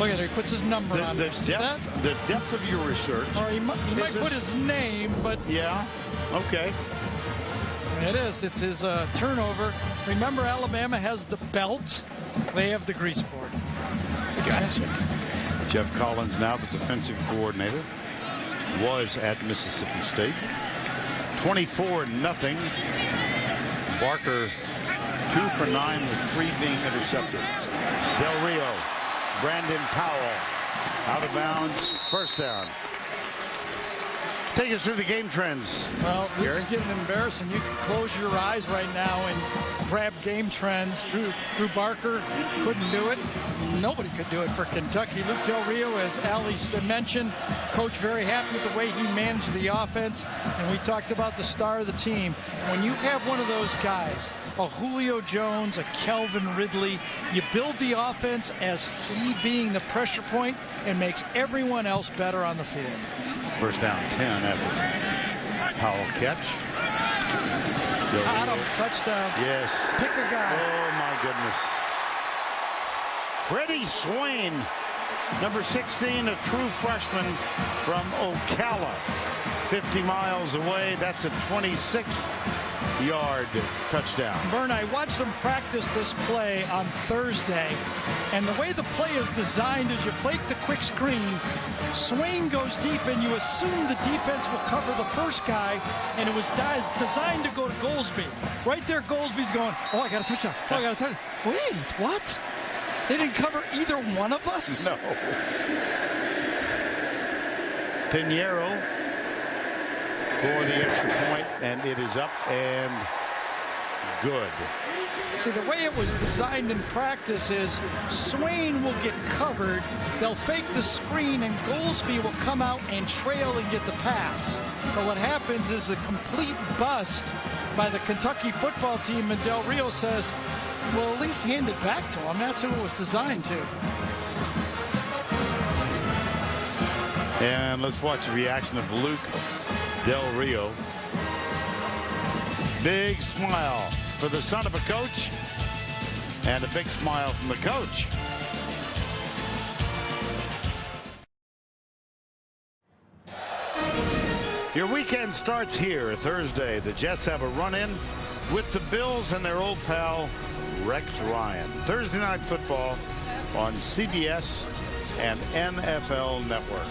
Look at it. He puts his number on there.
The depth of your research.
Or he might put his name, but...
Yeah, okay.
It is. It's his turnover. Remember, Alabama has the belt. They have the grease board.
Gotcha. Jeff Collins, now the defensive coordinator, was at Mississippi State. 24-0. Barker 2 for 9 with 3 being intercepted. Del Rio, Brandon Powell, out of bounds, first down. Take us through the game trends.
Well, this is getting embarrassing. You can close your eyes right now and grab game trends. Drew Barker couldn't do it. Nobody could do it for Kentucky. Luke Del Rio, as Ali mentioned, coach very happy with the way he managed the offense. And we talked about the star of the team. When you have one of those guys, a Julio Jones, a Calvin Ridley, you build the offense as he being the pressure point and makes everyone else better on the field.
First down 10 after Powell catch.
Got him, touchdown.
Yes.
Pick a guy.
Oh, my goodness. Freddie Swain Number 16, a true freshman from Ocala. 50 miles away. That's a 26-yard touchdown.
Vern, I watched them practice this play on Thursday, and the way the play is designed is you flake the quick screen, Swain goes deep, and you assume the defense will cover the first guy, and it was designed to go to Goldsby. Right there, Goldsby's going, oh, I got a touchdown. Oh, I got a touchdown. Wait, what? They didn't cover either one of us?
No. Pinheiro for the extra point, and it is up and good.
See, the way it was designed in practice is Swain will get covered, they'll fake the screen, and Goldsby will come out and trail and get the pass. But what happens is a complete bust by the Kentucky football team, and Del Rio says, well, at least hand it back to him. That's who it was designed to.
And let's watch the reaction of Luke Del Rio. Big smile for the son of a coach, and a big smile from the coach. Your weekend starts here Thursday. The Jets have a run-in with the Bills and their old pal Rex Ryan. Thursday Night Football on CBS and NFL Network.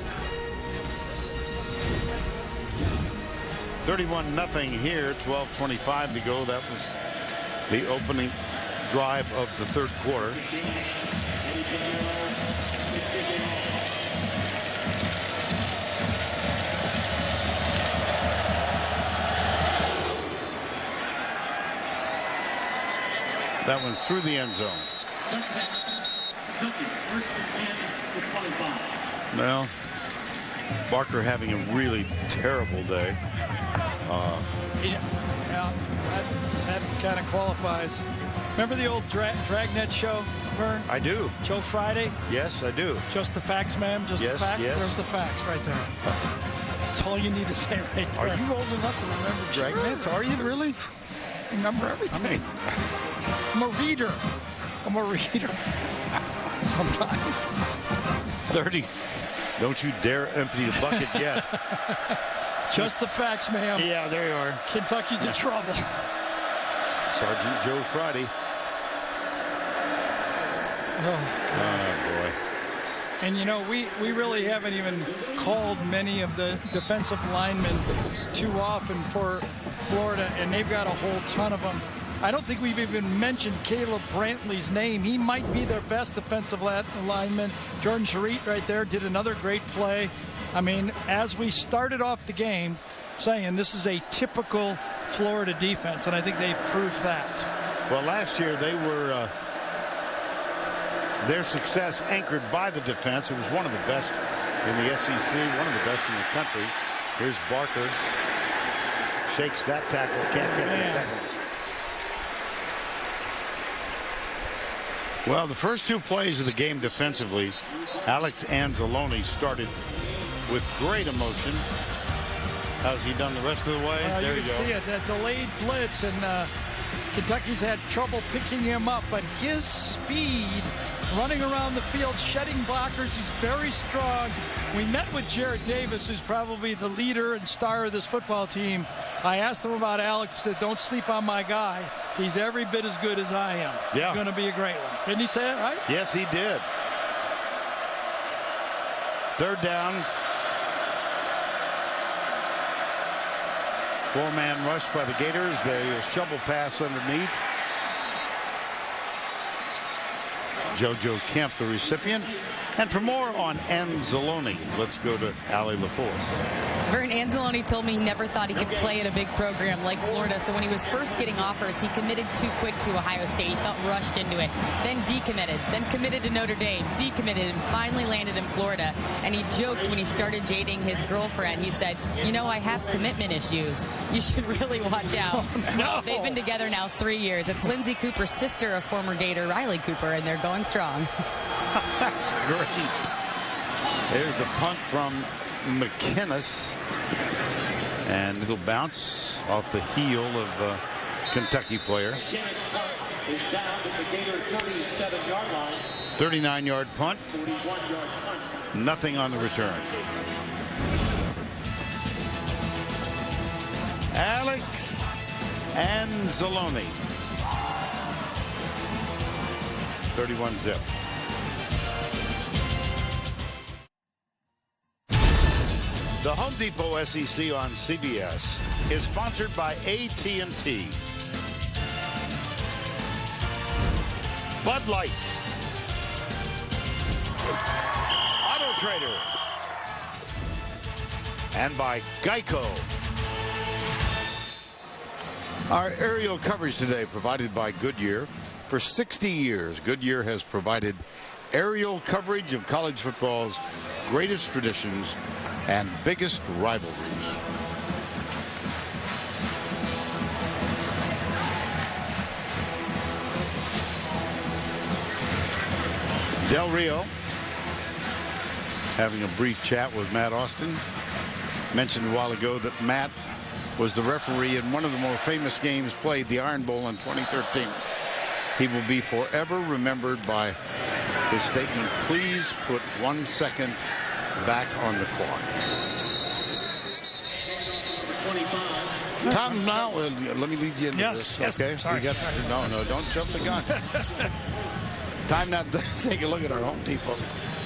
31-0 here, 12:25 to go. That was the opening drive of the third quarter. That one's through the end zone. Well, Barker having a really terrible day.
Yeah, that kind of qualifies. Remember the old Dragnet show, Vern?
I do.
Joe Friday?
Yes, I do.
Just the facts, ma'am? Just
yes,
the facts?
Yes.
There's the facts right there. That's all you need to say right there.
Are you old enough to remember Dragnet?
Sure.
Are you really?
Remember everything. I'm a reader. Sometimes.
30. Don't you dare empty the bucket yet.
Just the facts, ma'am.
Yeah, there you are.
Kentucky's in trouble.
Sergeant Joe Friday.
Oh,
boy.
And, you know, we really haven't even called many of the defensive linemen too often for Florida, and they've got a whole ton of them. I don't think we've even mentioned Caleb Brantley's name. He might be their best defensive lineman. Jordan Charette right there did another great play. I mean, as we started off the game saying this is a typical Florida defense, and I think they've proved that.
Well, last year they were their success anchored by the defense. It was one of the best in the SEC, one of the best in the country. Here's Barker. Shakes that tackle, can't get the second. Well, the first two plays of the game defensively, Alex Anzalone started with great emotion. How's he done the rest of the way?
There
you
can
go.
see it, that delayed blitz, and Kentucky's had trouble picking him up, but his speed running around the field, shedding blockers, he's very strong. We met with Jared Davis, who's probably the leader and star of this football team. I asked him about Alex, said, don't sleep on my guy. He's every bit as good as I am.
Yeah.
He's going to be a great one. Didn't he say it right?
Yes, he did. Third down. Four-man rush by the Gators. The shovel pass underneath. JoJo Kemp, the recipient. And for more on Anzalone, let's go to Allie LaForce.
Vern, Anzalone told me he never thought he could play at a big program like Florida. So when he was first getting offers, he committed too quick to Ohio State. He felt rushed into it. Then decommitted. Then committed to Notre Dame. Decommitted and finally landed in Florida. And he joked when he started dating his girlfriend. He said, you know, I have commitment issues. You should really watch out.
Oh, no.
They've been together now 3 years. It's Lindsey Cooper's sister of former Gator Riley Cooper, and they're going strong.
That's great. There's the punt from McInnes. And it'll bounce off the heel of a Kentucky player.
Is down at the Gator 37-yard line.
39-yard punt. Nothing on the return. Alex Anzalone. 31-zip. The Home Depot SEC on CBS is sponsored by AT&T. Bud Light. Auto Trader. And by Geico. Our aerial coverage today provided by Goodyear. For 60 years, Goodyear has provided aerial coverage of college football's greatest traditions and biggest rivalries. Del Rio having a brief chat with Matt Austin. Mentioned a while ago that Matt was the referee in one of the more famous games played, the Iron Bowl in 2013. He will be forever remembered by his statement, "Please put 1 second back on the clock." Tom, now let me lead you into this. Okay,
sorry.
No, don't jump the gun. Time now to take a look at our Home Depot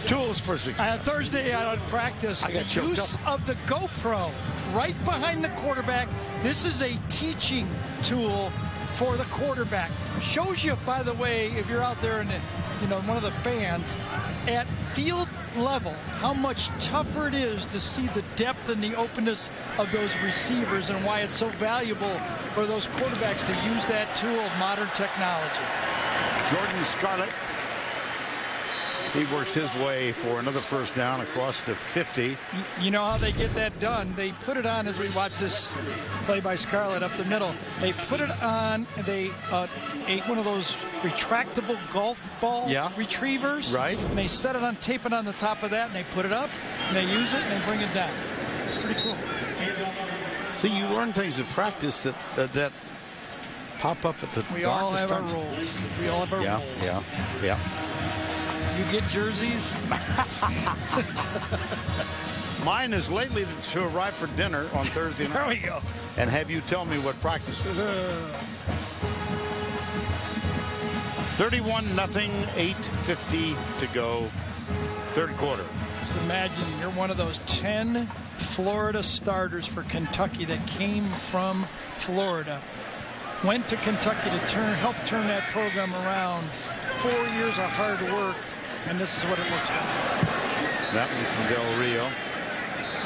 tools for success.
Thursday out on practice, the use of the GoPro right behind the quarterback. This is a teaching tool for the quarterback. Shows you, by the way, if you're out there and one of the fans at field level, how much tougher it is to see the depth and the openness of those receivers and why it's so valuable for those quarterbacks to use that tool of modern technology.
Jordan Scarlett. He works his way for another first down across the 50.
You know how they get that done? They put it on as we watch this play by Scarlett up the middle. They put it on. They ate one of those retractable golf ball retrievers.
Right.
And they set it on, tape it on the top of that, and they put it up, and they use it, and they bring it down. Pretty cool.
See, you learn things in practice that pop up at the
We all have
times.
our rules. We all have our rules.
Yeah.
You get jerseys?
Mine is lately to arrive for dinner on Thursday night.
There we go.
And have you tell me what practice is. 31-0, 8:50 to go, third quarter.
Just imagine you're one of those 10 Florida starters for Kentucky that came from Florida. Went to Kentucky to help turn that program around. 4 years of hard work, and this is what it looks like.
That one from Del Rio.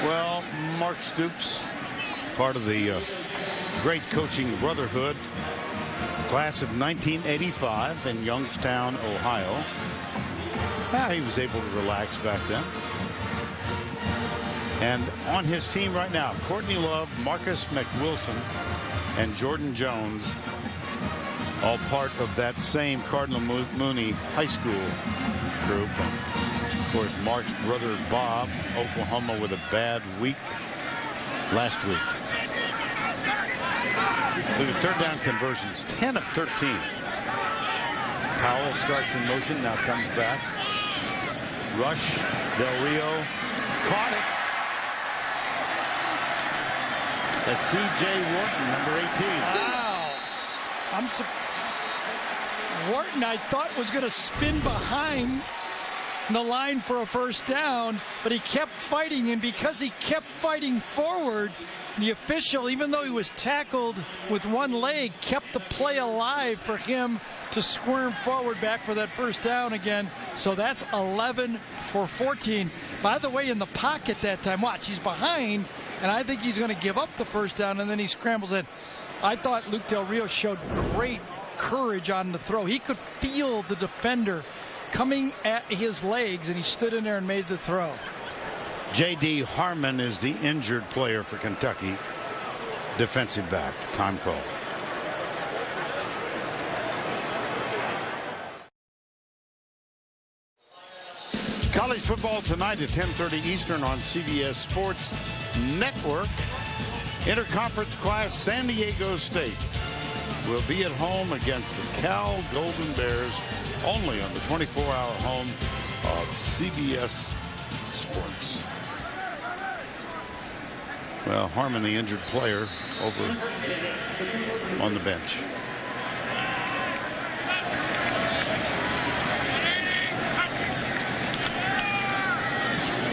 Well, Mark Stoops, part of the great coaching brotherhood, class of 1985 in Youngstown, Ohio. He was able to relax back then. And on his team right now, Courtney Love, Marcus McWilson, and Jordan Jones, all part of that same Cardinal Mooney High School group. And of course, Mark's brother Bob, Oklahoma, with a bad week last week. Look at third down conversions, 10 of 13. Powell starts in motion, now comes back. Rush, Del Rio, caught it. That's C.J. Wharton, number 18.
Wow. Wharton, I thought, was going to spin behind the line for a first down, but he kept fighting, and because he kept fighting forward, the official, even though he was tackled with one leg, kept the play alive for him to squirm forward back for that first down again. So that's 11 for 14. By the way, in the pocket that time, watch, he's behind, and I think he's going to give up the first down, and then he scrambles in. I thought Luke Del Rio showed great courage on the throw. He could feel the defender coming at his legs, and he stood in there and made the throw.
J.D. Harmon is the injured player for Kentucky. Defensive back, time call. College football tonight at 10:30 Eastern on CBS Sports Network. Interconference class San Diego State will be at home against the Cal Golden Bears only on the 24-hour home of CBS Sports. Well, Harmon, the injured player, over on the bench.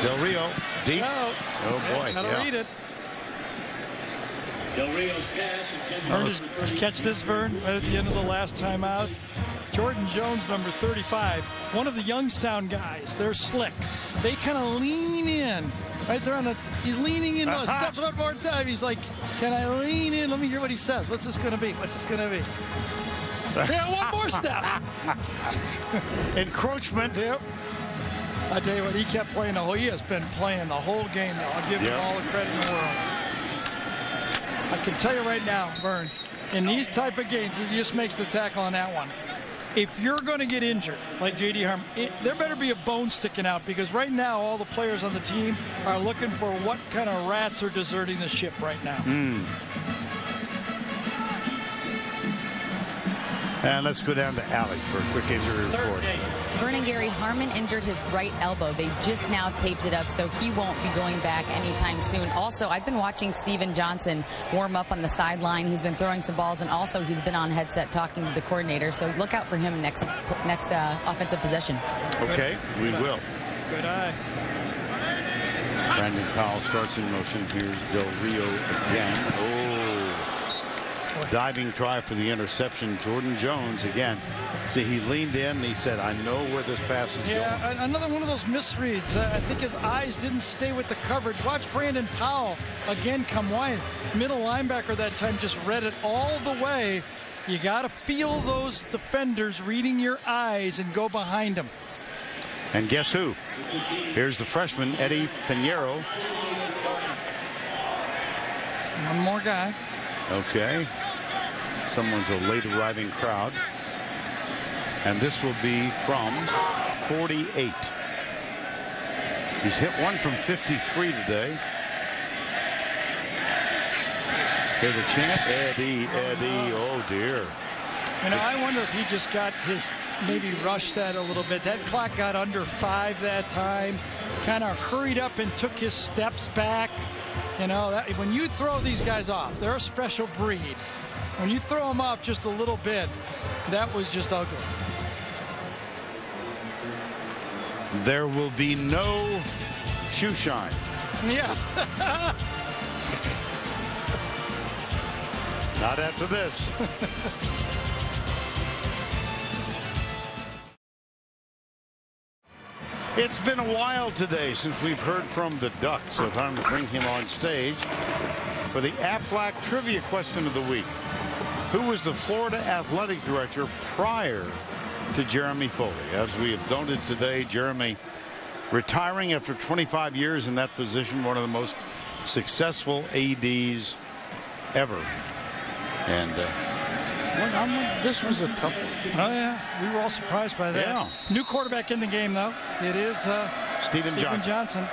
Del Rio, deep. Oh, boy.
Gotta read it.
Del Rio's pass.
Vern, did you catch this, Vern? Right at the end of the last time out. Jordan Jones, number 35, one of the Youngstown guys. They're slick. They kind of lean in. Right there on the, he's leaning in. Steps one more time. He's like, can I lean in? Let me hear what he says. What's this going to be? What's this going to be? Yeah, one more step.
Encroachment.
Yep. I tell you what, he kept playing he has been playing the whole game now. I'll give him all the credit in the world. I can tell you right now, Vern, in these type of games, he just makes the tackle on that one. If you're going to get injured, like J.D. Harmon, there better be a bone sticking out, because right now all the players on the team are looking for what kind of rats are deserting the ship right now.
And let's go down to Alec for a quick injury report.
Vernon Gary Harmon injured his right elbow. They just now taped it up, so he won't be going back anytime soon. Also, I've been watching Steven Johnson warm up on the sideline. He's been throwing some balls, and also he's been on headset talking to the coordinator. So look out for him next offensive possession.
Okay, we will.
Good eye.
Brandon Powell starts in motion. Here's Del Rio again. Oh. Diving try for the interception. Jordan Jones again. See, he leaned in and he said, I know where this pass is going.
Another one of those misreads. I think his eyes didn't stay with the coverage. Watch Brandon Powell again come wide. Middle linebacker that time just read it all the way. You got to feel those defenders reading your eyes and go behind them.
And guess who? Here's the freshman, Eddie Pinheiro.
One more guy.
Okay. Someone's a late arriving crowd. And this will be from 48. He's hit one from 53 today. Here's a chant. Eddie. Oh, dear.
I wonder if he just got maybe rushed that a little bit. That clock got under 5 that time. Kind of hurried up and took his steps back. When you throw these guys off, they're a special breed. When you throw them off just a little bit, that was just ugly.
There will be no shoe shine.
Yes.
Not after this. It's been a while today since we've heard from the Duck, so time to bring him on stage for the Aflac Trivia Question of the Week. Who was the Florida Athletic Director prior to Jeremy Foley? As we have noted today, Jeremy retiring after 25 years in that position, one of the most successful ADs ever. And this was a tough one.
Oh, yeah. We were all surprised by that.
Yeah.
New quarterback in the game, though. It is
Steven Johnson.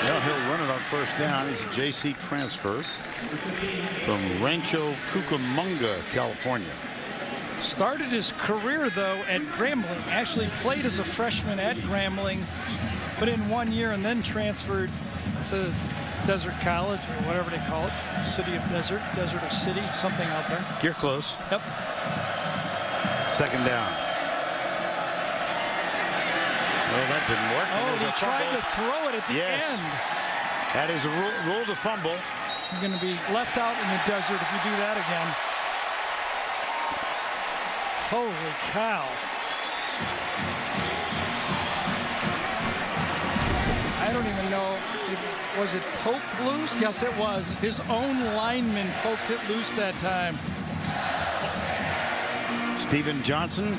Well, he'll run it on first down. He's a JC transfer from Rancho Cucamonga, California.
Started his career, though, at Grambling. Actually played as a freshman at Grambling, but in 1 year, and then transferred to Desert College, or whatever they call it. City of Desert, Desert of City, something out there.
You're close.
Yep.
Second down. Well, that didn't work.
Oh, he tried to throw it at the end.
That is a rule to fumble.
You're going to be left out in the desert if you do that again. Holy cow. I don't even know. Was it poked loose? Yes, it was. His own lineman poked it loose that time.
Steven Johnson.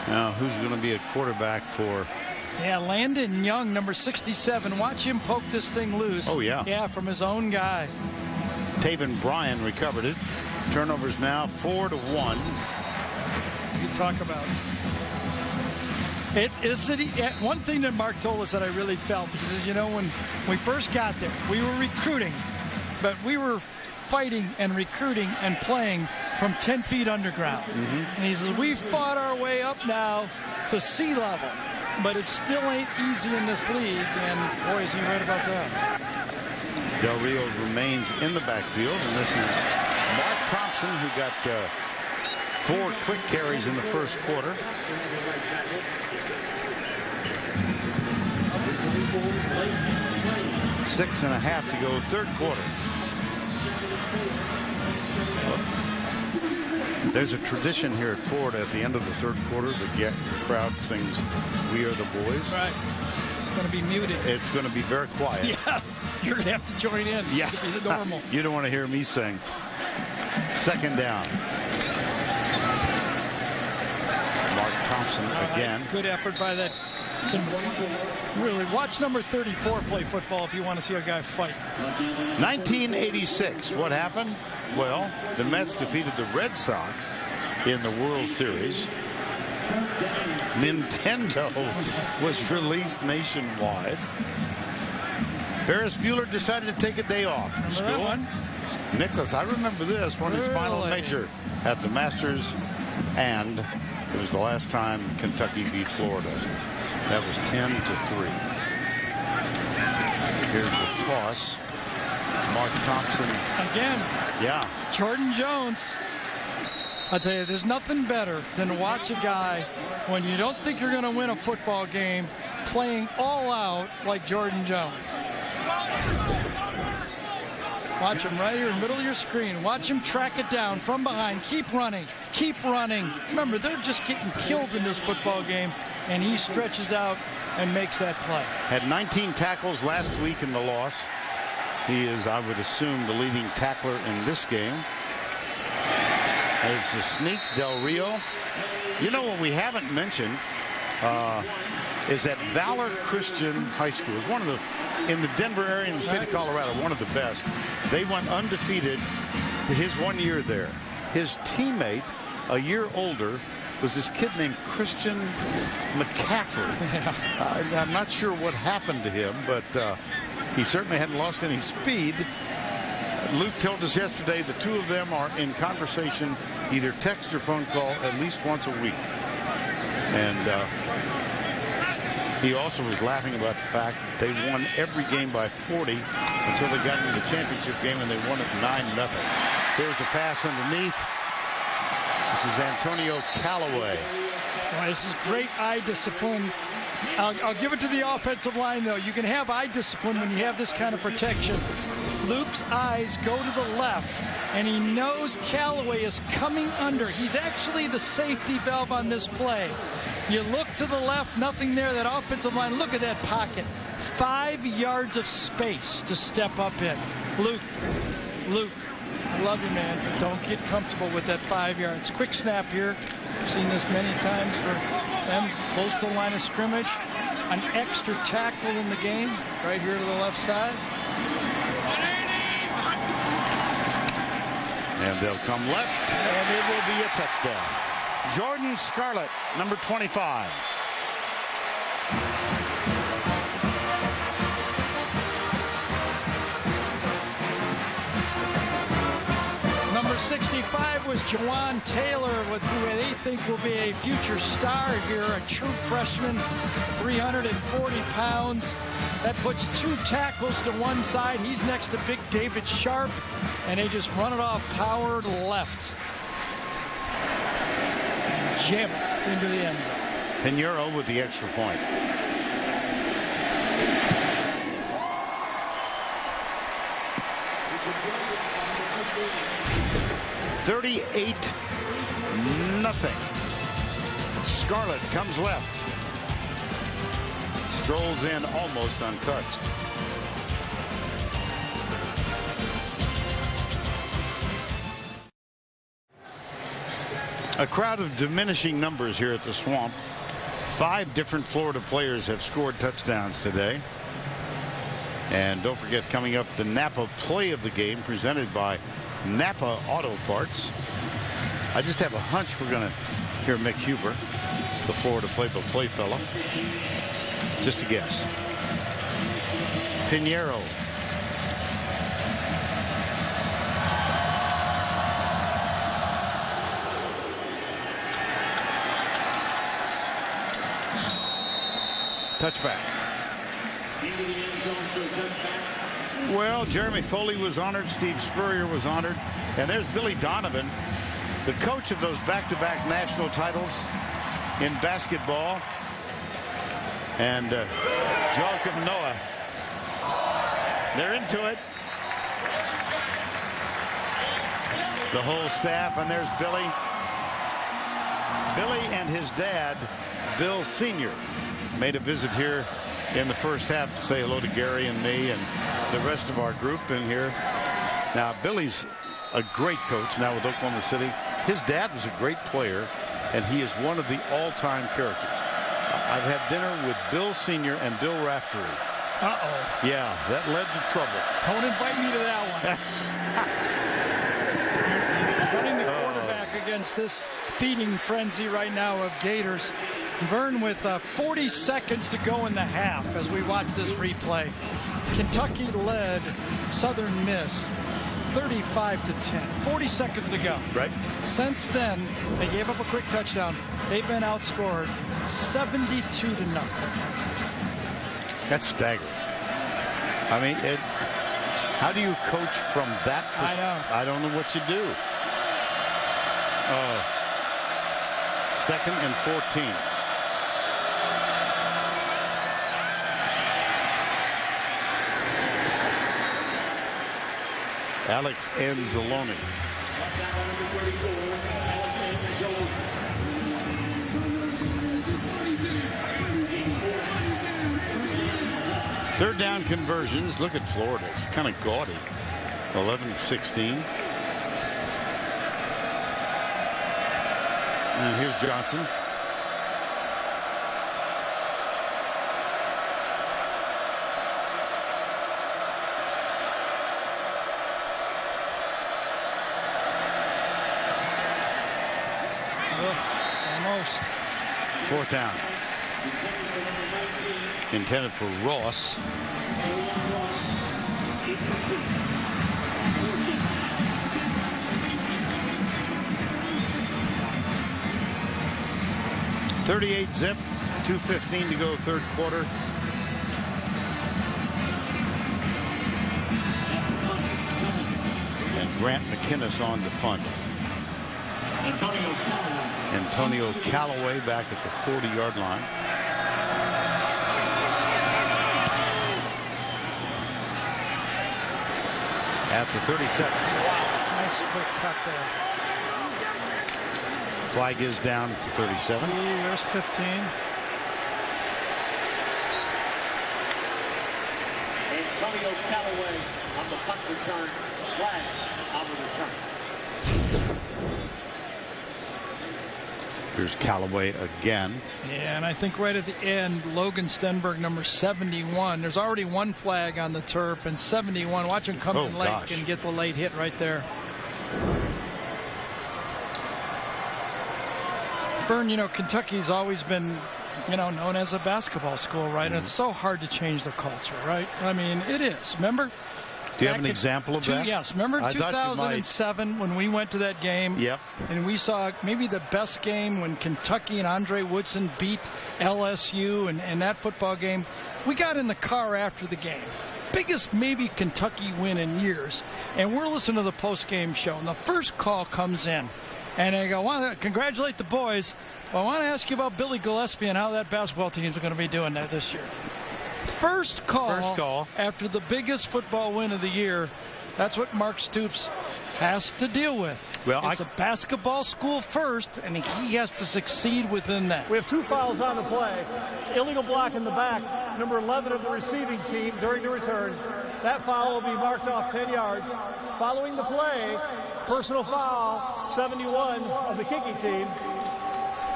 Now, who's going to be a quarterback for?
Yeah, Landon Young, number 67. Watch him poke this thing loose.
Oh, yeah.
Yeah, from his own guy.
Taven Bryan recovered it. Turnovers now 4-1.
You talk about One thing that Mark told us that I really felt, because, you know, when we first got there, we were recruiting, but we were fighting and recruiting and playing from 10 feet underground. And he says, we fought our way up now to sea level, but it still ain't easy in this league. And boy, is he right about that.
Del Rio remains in the backfield, and this is Mark Thompson, who got 4 quick carries in the first quarter. Six and a half to go, third quarter. There's a tradition here at Florida at the end of the third quarter. The crowd sings "We Are the Boys."
Right. It's going to be muted.
It's going to be very quiet.
Yes. You're going to have to join in.
Yeah.
To be the normal.
You don't want to hear me sing. Second down. Mark Thompson again.
Good effort by that. Really, watch number 34 play football if you want to see a guy fight.
1986. What happened? Well, the Mets defeated the Red Sox in the World Series. Nintendo was released nationwide. Ferris Bueller decided to take a day off from school. Nicholas, I remember this, won his final major at the Masters, and it was the last time Kentucky beat Florida. That was 10-3. Here's the toss. Mark Thompson.
Again.
Yeah.
Jordan Jones. I'll tell you, there's nothing better than to watch a guy when you don't think you're going to win a football game playing all out like Jordan Jones. Watch him right here in the middle of your screen. Watch him track it down from behind. Keep running. Keep running. Remember, they're just getting killed in this football game, and he stretches out and makes that play.
Had 19 tackles last week in the loss. He is, I would assume, the leading tackler in this game. There's a sneak, Del Rio. You know what we haven't mentioned is that Valor Christian High School is one of the, in the Denver area in the state of Colorado, one of the best. They went undefeated his 1 year there. His teammate, a year older, was this kid named Christian McCaffrey. Yeah. I'm not sure what happened to him, but he certainly hadn't lost any speed. Luke told us yesterday the two of them are in conversation, either text or phone call, at least once a week. And he also was laughing about the fact that they won every game by 40 until they got into the championship game, and they won it 9-0. Here's the pass underneath. This is Antonio Callaway.
Well, this is great eye discipline. I'll give it to the offensive line, though. You can have eye discipline when you have this kind of protection. Luke's eyes go to the left, and he knows Callaway is coming under. He's actually the safety valve on this play. You look to the left, nothing there. That offensive line, look at that pocket. 5 yards of space to step up in. Luke, I love you, man, but don't get comfortable with that 5 yards. Quick snap here. I've seen this many times for them close to the line of scrimmage. An extra tackle in the game, right here to the left side.
And they'll come left, and it will be a touchdown. Jordan Scarlett, number 25.
Number 65 was Jawan Taylor, who they think will be a future star here, a true freshman, 340 pounds. That puts 2 tackles to one side. He's next to big David Sharp, and they just run it off power left. Jam it into the end zone.
Pinheiro with the extra point. $38-0. Scarlett comes left. Strolls in almost untouched. A crowd of diminishing numbers here at the Swamp. 5 different Florida players have scored touchdowns today. And don't forget, coming up, the Napa play of the game presented by Napa Auto Parts. I just have a hunch we're going to hear Mick Huber. the Florida play-by-play fellow. Just a guess. Pinheiro. Touchback. Well, Jeremy Foley was honored. Steve Spurrier was honored. And there's Billy Donovan, the coach of those back-to-back national titles in basketball. And Joachim Noah. They're into it. The whole staff, and there's Billy. Billy and his dad, Bill Sr., made a visit here in the first half to say hello to Gary and me and the rest of our group in here. Now, Billy's a great coach now with Oklahoma City. His dad was a great player, and he is one of the all-time characters. I've had dinner with Bill Sr. and Bill Raftery.
Uh-oh.
Yeah, that led to trouble.
Don't invite me to that one. Running the quarterback against this feeding frenzy right now of Gators. Vern with 40 seconds to go in the half as we watch this replay. Kentucky led Southern Miss 35-10. 40 seconds to go.
Right.
Since then, they gave up a quick touchdown. They've been outscored 72-0.
That's staggering. I mean, how do you coach from that?
I know.
I don't know what you do. Oh. 2nd and 14. Alex Anzalone. Third down conversions. Look at Florida. It's kind of gaudy. 11-16. And here's Johnson.
Almost.
4th down. Intended for Ross. .38 zip. 2:15 to go, third quarter. And Grant McInnes on to punt. Antonio Callaway back at the 40-yard line. At the 37.
Wow, nice quick cut there.
Flag is down at the 37.
There's 15.
Antonio Callaway on the punt return. Flag on the return.
Here's Callaway again.
Yeah, and I think right at the end, Logan Stenberg, number 71. There's already one flag on the turf, and 71. Watch him come in late and get the late hit right there. Vern, you know, Kentucky's always been, you know, known as a basketball school, right? And it's so hard to change the culture, right? I mean, it is. Remember?
Do you have an example of that?
Yes. Remember 2007 when we went to that game?
Yep.
And we saw maybe the best game when Kentucky and Andre Woodson beat LSU and that football game. We got in the car after the game. Biggest maybe Kentucky win in years. And we're listening to the post-game show. And the first call comes in. And they go, well, congratulate the boys. Well, I want to ask you about Billy Gillespie and how that basketball team's going to be doing that this year. First call after the biggest football win of the year. That's what Mark Stoops has to deal with. Well, it's a basketball school first, and he has to succeed within that.
We have 2 fouls on the play. Illegal block in the back, number 11 of the receiving team during the return. That foul will be marked off 10 yards. Following the play, personal foul, 71 of the kicking team.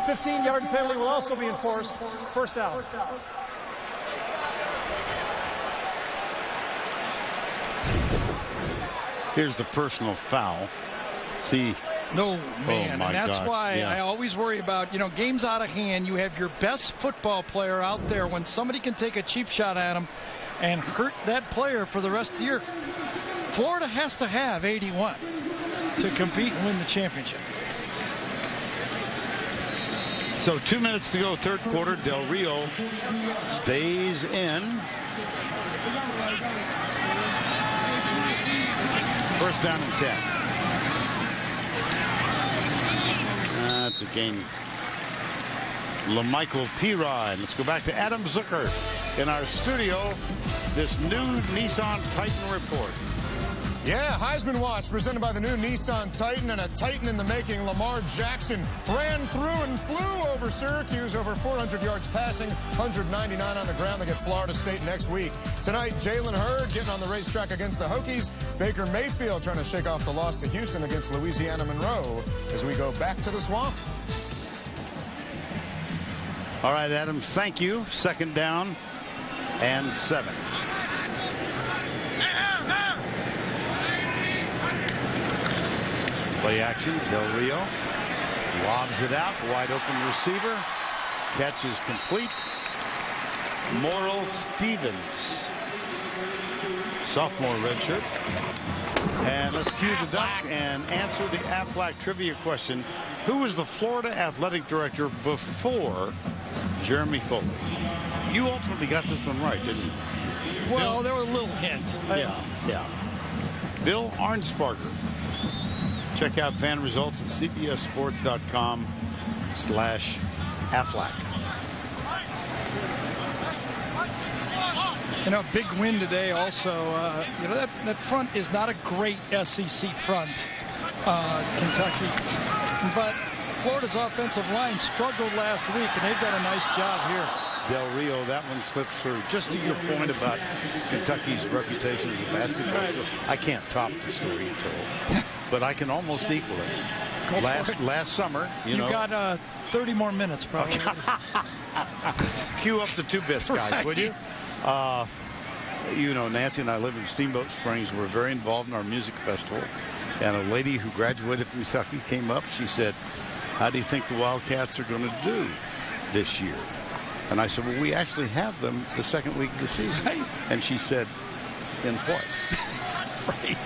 15-yard penalty will also be enforced. First down.
Here's the personal foul. See,
No, man.
my
And that's
gosh.
why
Yeah.
I always worry about, games out of hand. You have your best football player out there. When somebody can take a cheap shot at him and hurt that player for the rest of the year, Florida has to have 81 to compete and win the championship.
So 2 minutes to go, third quarter. Del Rio stays in. First down and 10. That's a gain. LaMichael Pirine. Let's go back to Adam Zucker in our studio. This new Nissan Titan report.
Yeah, Heisman Watch presented by the new Nissan Titan, and a Titan in the making. Lamar Jackson ran through and flew over Syracuse, over 400 yards passing, 199 on the ground. They get Florida State next week. Tonight, Jalen Hurd getting on the racetrack against the Hokies. Baker Mayfield trying to shake off the loss to Houston against Louisiana Monroe as we go back to the Swamp.
All right, Adam, thank you. Second down and 7. Play action. Del Rio lobs it out. Wide open receiver. Catch is complete. Morrill Stevens, sophomore redshirt. And let's cue the duck and answer the Aflac trivia question. Who was the Florida athletic director before Jeremy Foley? You ultimately got this one right, didn't you?
Well, there was a little hint.
Yeah. Bill Arnsparger. Check out fan results at cbssports.com/Aflac.
Big win today also. That front is not a great SEC front, Kentucky. But Florida's offensive line struggled last week, and they've done a nice job here.
Del Rio, that one slips through. Just to your point about Kentucky's reputation as a basketball school, I can't top the story you told, but I can almost equal it. Last summer, you know.
You've got 30 more minutes, probably.
Cue up the 2 bits, guys, would you? Nancy and I live in Steamboat Springs. We're very involved in our music festival. And a lady who graduated from Kentucky came up. She said, how do you think the Wildcats are going to do this year? And I said, well, we actually have them the second week of the season.
Right.
And she said, in what?
Right.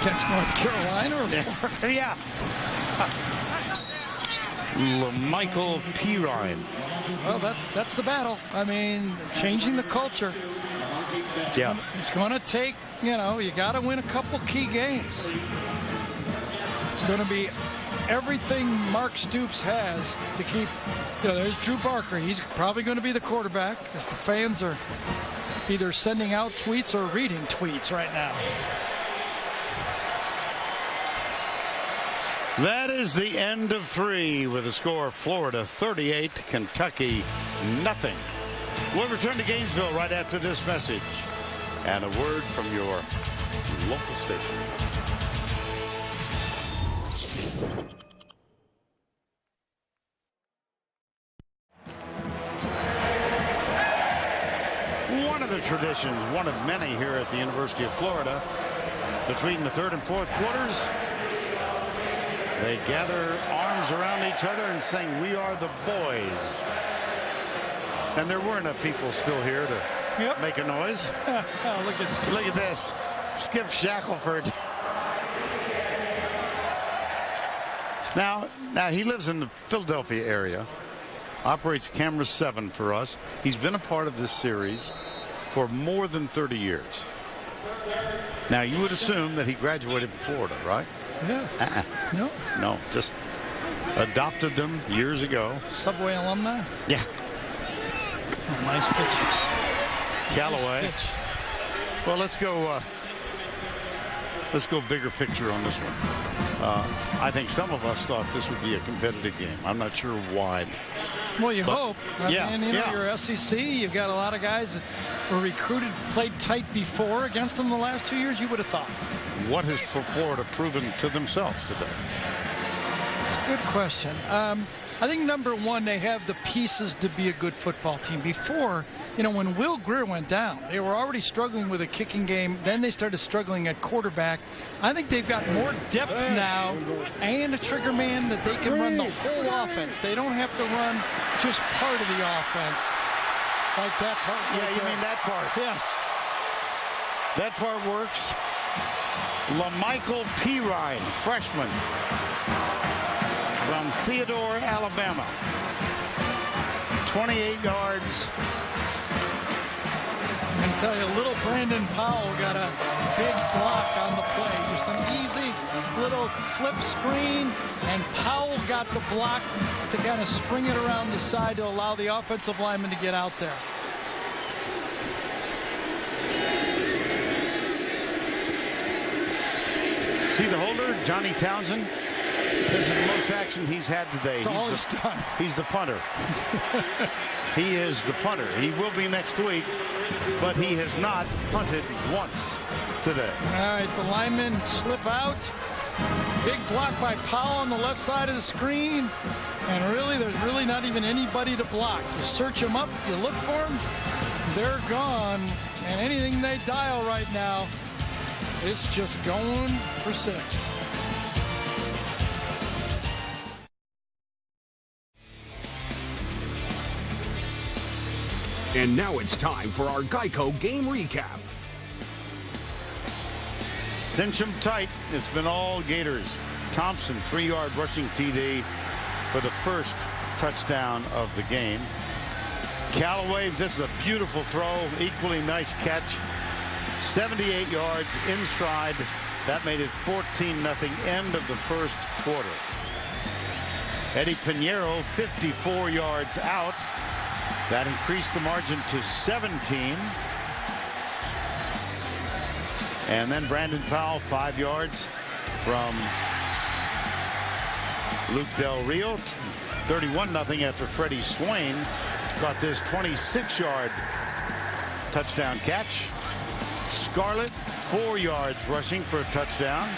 Against North Carolina? Or
yeah. LaMichael Pirine.
Well, that's the battle. I mean, changing the culture.
Yeah.
It's going to take, you got to win a couple key games. It's going to be everything Mark Stoops has to keep, there's Drew Barker. He's probably going to be the quarterback as the fans are either sending out tweets or reading tweets right now.
That is the end of 3 with a score of Florida 38, Kentucky nothing. We'll return to Gainesville right after this message and a word from your local station. One of the traditions, one of many here at the University of Florida, between the third and fourth quarters, they gather arms around each other and sing, "We are the boys." And there were enough people still here to make a noise. Look at this. Skip Shackelford. Now he lives in the Philadelphia area, operates Camera 7 for us. He's been a part of this series for more than 30 years. Now, you would assume that he graduated from Florida, right?
Yeah.
No, just adopted them years ago.
Subway alumni?
Yeah.
Oh, nice pitch.
Callaway.
Nice pitch.
Well, let's go bigger picture on this one. I think some of us thought this would be a competitive game. I'm not sure why.
Well, you hope. I mean,
yeah.
You're SEC. You've got a lot of guys that were recruited, played tight before against them the last 2 years. You would have thought.
What has Florida proven to themselves today?
It's a good question. I think, number one, they have the pieces to be a good football team. Before, when Will Greer went down, they were already struggling with a kicking game. Then they started struggling at quarterback. I think they've got more depth now and a trigger man that they can run the whole offense. They don't have to run just part of the offense. Like that part.
Yeah, you mean that part.
Yes.
That part works. LaMichael Pirine, freshman from Theodore, Alabama. 28 yards.
I can tell you, little Brandon Powell got a big block on the play. Just an easy little flip screen, and Powell got the block to kind of spring it around the side to allow the offensive lineman to get out there.
See the holder, Johnny Townsend? This is the most action he's had today. He's the punter. He is the punter. He will be next week, but he has not punted once today.
All right, the linemen slip out. Big block by Powell on the left side of the screen. And really, there's really not even anybody to block. You search them up, you look for them, they're gone. And anything they dial right now, it's just going for 6.
And now it's time for our Geico game recap.
Cinch 'em tight. It's been all Gators. Thompson, 3-yard rushing TD for the first touchdown of the game. Callaway, this is a beautiful throw. Equally nice catch. 78 yards in stride. That made it 14-0 end of the first quarter. Eddie Pinheiro, 54 yards out. That increased the margin to 17. And then Brandon Powell, 5 yards from Luke Del Rio. 31-0 after Freddie Swain caught this 26-yard touchdown catch. Scarlett, 4 yards rushing for a touchdown.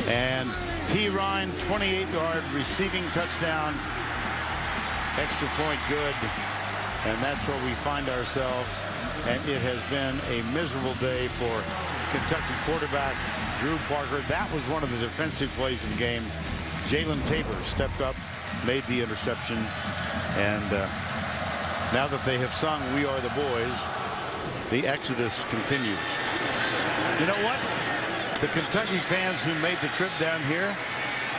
And Pirine, 28-yard receiving touchdown. Extra point good. And that's where we find ourselves. And it has been a miserable day for Kentucky quarterback Drew Parker. That was one of the defensive plays in the game. Jalen Tabor stepped up, made the interception. And now that they have sung "We Are the Boys," the exodus continues. You know what? The Kentucky fans who made the trip down here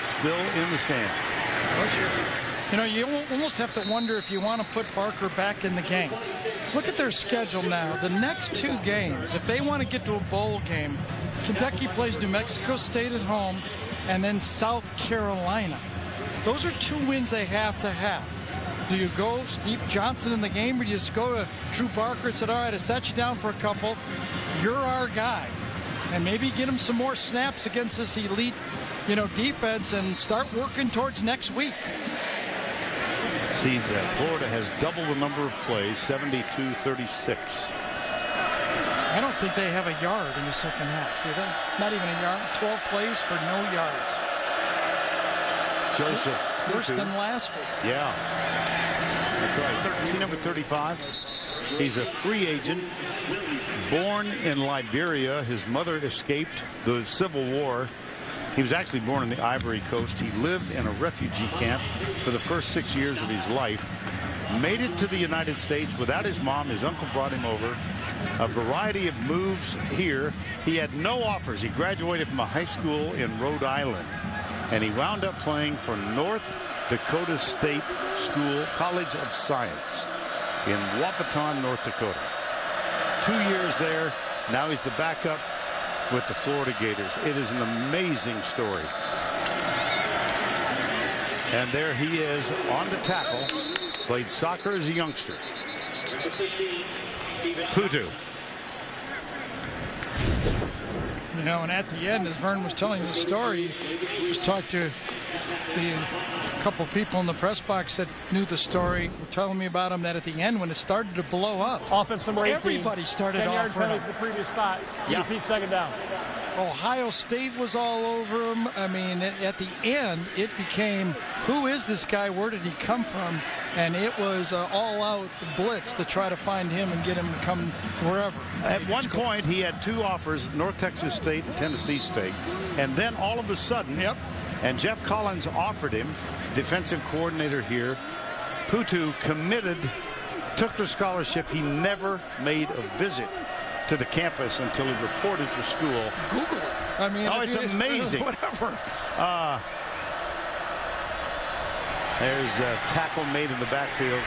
still in the stands.
Oh, sure. You almost have to wonder if you want to put Parker back in the game. Look at their schedule now. The next 2 games, if they want to get to a bowl game, Kentucky plays New Mexico State at home and then South Carolina. Those are 2 wins they have to have. Do you go Steve Johnson in the game, or do you just go to Drew Parker and say, all right, I sat you down for a couple. You're our guy. And maybe get him some more snaps against this elite, defense and start working towards next week.
See, Florida has double the number of plays, 72-36.
I don't think they have a yard in the second half, do they? Not even a yard. 12 plays for no yards.
Joseph.
Worse than last week.
Yeah. That's right. See number 35? He's a free agent. Born in Liberia. His mother escaped the Civil War. He was actually born in the Ivory Coast. He lived in a refugee camp for the first 6 years of his life. Made it to the United States without his mom. His uncle brought him over. A variety of moves here. He had no offers. He graduated from a high school in Rhode Island. And he wound up playing for North Dakota State School College of Science in Wapaton, North Dakota. 2 years there. Now he's the backup with the Florida Gators. It is an amazing story. And there he is on the tackle. Played soccer as a youngster. Putu.
And at the end, as Vern was telling the story, just talked to the couple people in the press box that knew the story, were telling me about him, that at the end, when it started to blow up,
offense number 18.
Everybody started
10-yard
off
penalty
running.
for the previous spot.
Yeah.
Repeat second down.
Ohio State was all over him. I mean, at the end, it became, who is this guy? Where did he come from? And it was all-out blitz to try to find him and get him to come wherever.
At one point, he had 2 offers, North Texas State and Tennessee State. And then all of a sudden, and Jeff Collins offered him, defensive coordinator here. Putu committed, took the scholarship. He never made a visit to the campus until he reported for school.
Google it. I mean,
it's amazing.
Whatever.
There's a tackle made in the backfield.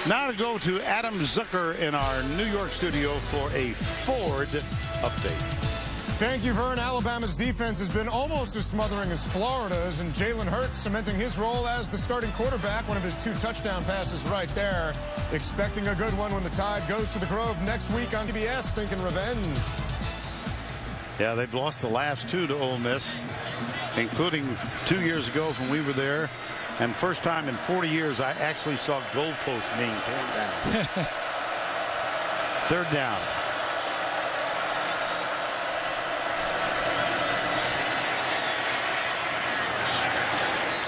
Now to go to Adam Zucker in our New York studio for a Ford update.
Thank you, Vern. Alabama's defense has been almost as smothering as Florida's, and Jalen Hurts cementing his role as the starting quarterback. One of his 2 touchdown passes right there. Expecting a good one when the Tide goes to the Grove next week on CBS, thinking revenge.
Yeah, they've lost the last 2 to Ole Miss, including 2 years ago when we were there. And first time in 40 years I actually saw goalposts being torn down. 3rd down.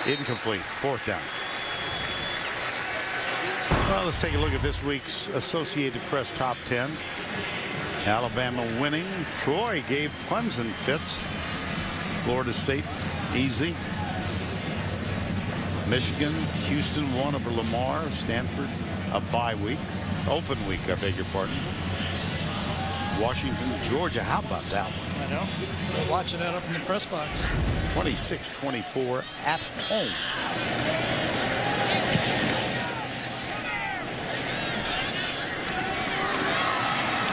Incomplete. 4th down. Well, let's take a look at this week's Associated Press top 10. Alabama winning. Troy gave Clemson fits. Florida State easy. Michigan, Houston won over Lamar. Stanford a bye week. Open week, I beg your pardon. Washington, Georgia. How about that one?
I know. We're watching that up in the press box.
26-24 at home.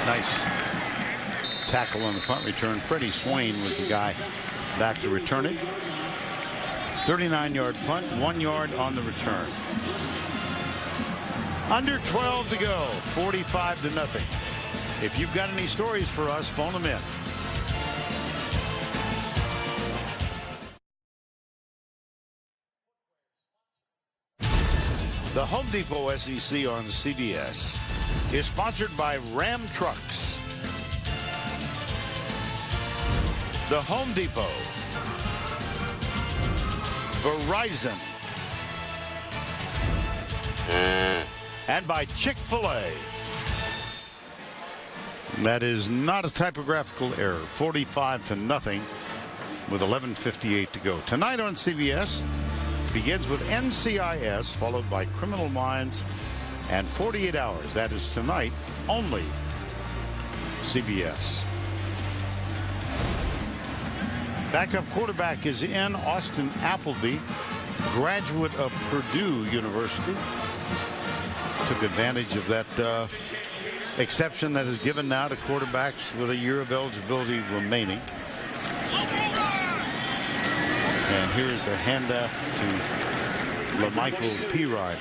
Nice tackle on the punt return. Freddie Swain was the guy back to return it. 39-yard punt, 1 yard on the return. Under 12 to go, 45-0. If you've got any stories for us, phone them in. The Home Depot SEC on CBS is sponsored by Ram Trucks. The Home Depot, Verizon, and by Chick-fil-A. That is not a typographical error. 45-0 with 11:58 to go. Tonight on CBS begins with NCIS, followed by Criminal Minds and 48 Hours. That is tonight only. CBS. Backup quarterback is in. Austin Appleby, graduate of Purdue University. Took advantage of that exception that is given now to quarterbacks with a year of eligibility remaining. And here's the handoff to LaMichael Pirine.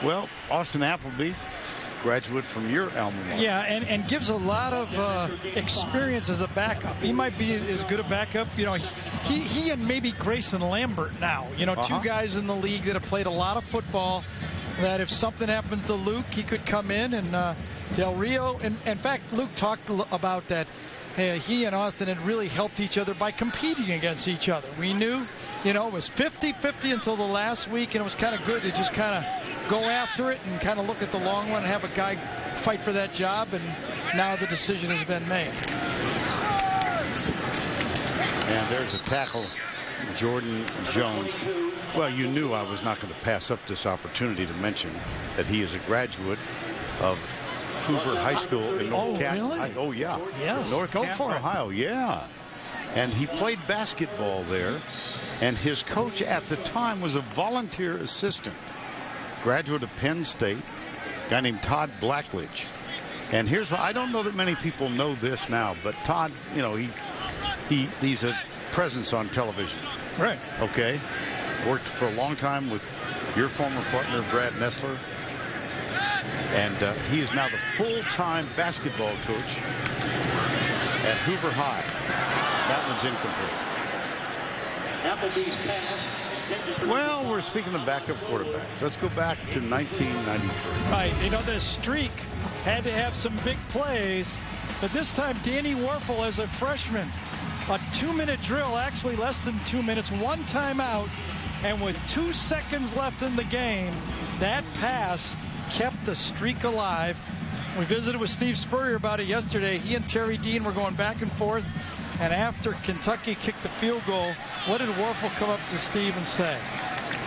Well, Austin Appleby, graduate from your alma mater.
Yeah, and gives a lot of experience as a backup. He might be as good a backup. You know, he and maybe Grayson Lambert now. You know, 2 guys in the league that have played a lot of football. That if something happens to Luke, he could come in. And Del Rio, and in fact, Luke talked about that. He and Austin had really helped each other by competing against each other. We knew, you know, it was 50-50 until the last week, and it was kind of good to just kind of go after it and kind of look at the long run and have a guy fight for that job, and now the decision has been made.
And there's a tackle, Jordan Jones. Well, you knew I was not going to pass up this opportunity to mention that he is a graduate of Hoover High School in North Canton.
Really?
Oh, yeah.
Yes,
North
go
Canton,
for it.
Ohio. Yeah. And he played basketball there. And his coach at the time was a volunteer assistant. Graduate of Penn State. A guy named Todd Blackledge. And here's what I don't know that many people know this now, but Todd, you know, he's a presence on television.
Right.
Okay. Worked for a long time with your former partner, Brad Nessler. And he is now the full-time basketball coach at Hoover High. That one's incomplete. Well, we're speaking of backup quarterbacks. Let's go back to 1993.
Right. You know, the streak had to have some big plays, but this time Danny Warfel as a freshman, a 2-minute drill, actually less than 2 minutes, one timeout, and with 2 seconds left in the game, that pass kept the streak alive. We visited with Steve Spurrier about it yesterday. He and Terry Dean were going back and forth, and after Kentucky kicked the field goal, what did Warfel come up to Steve and say?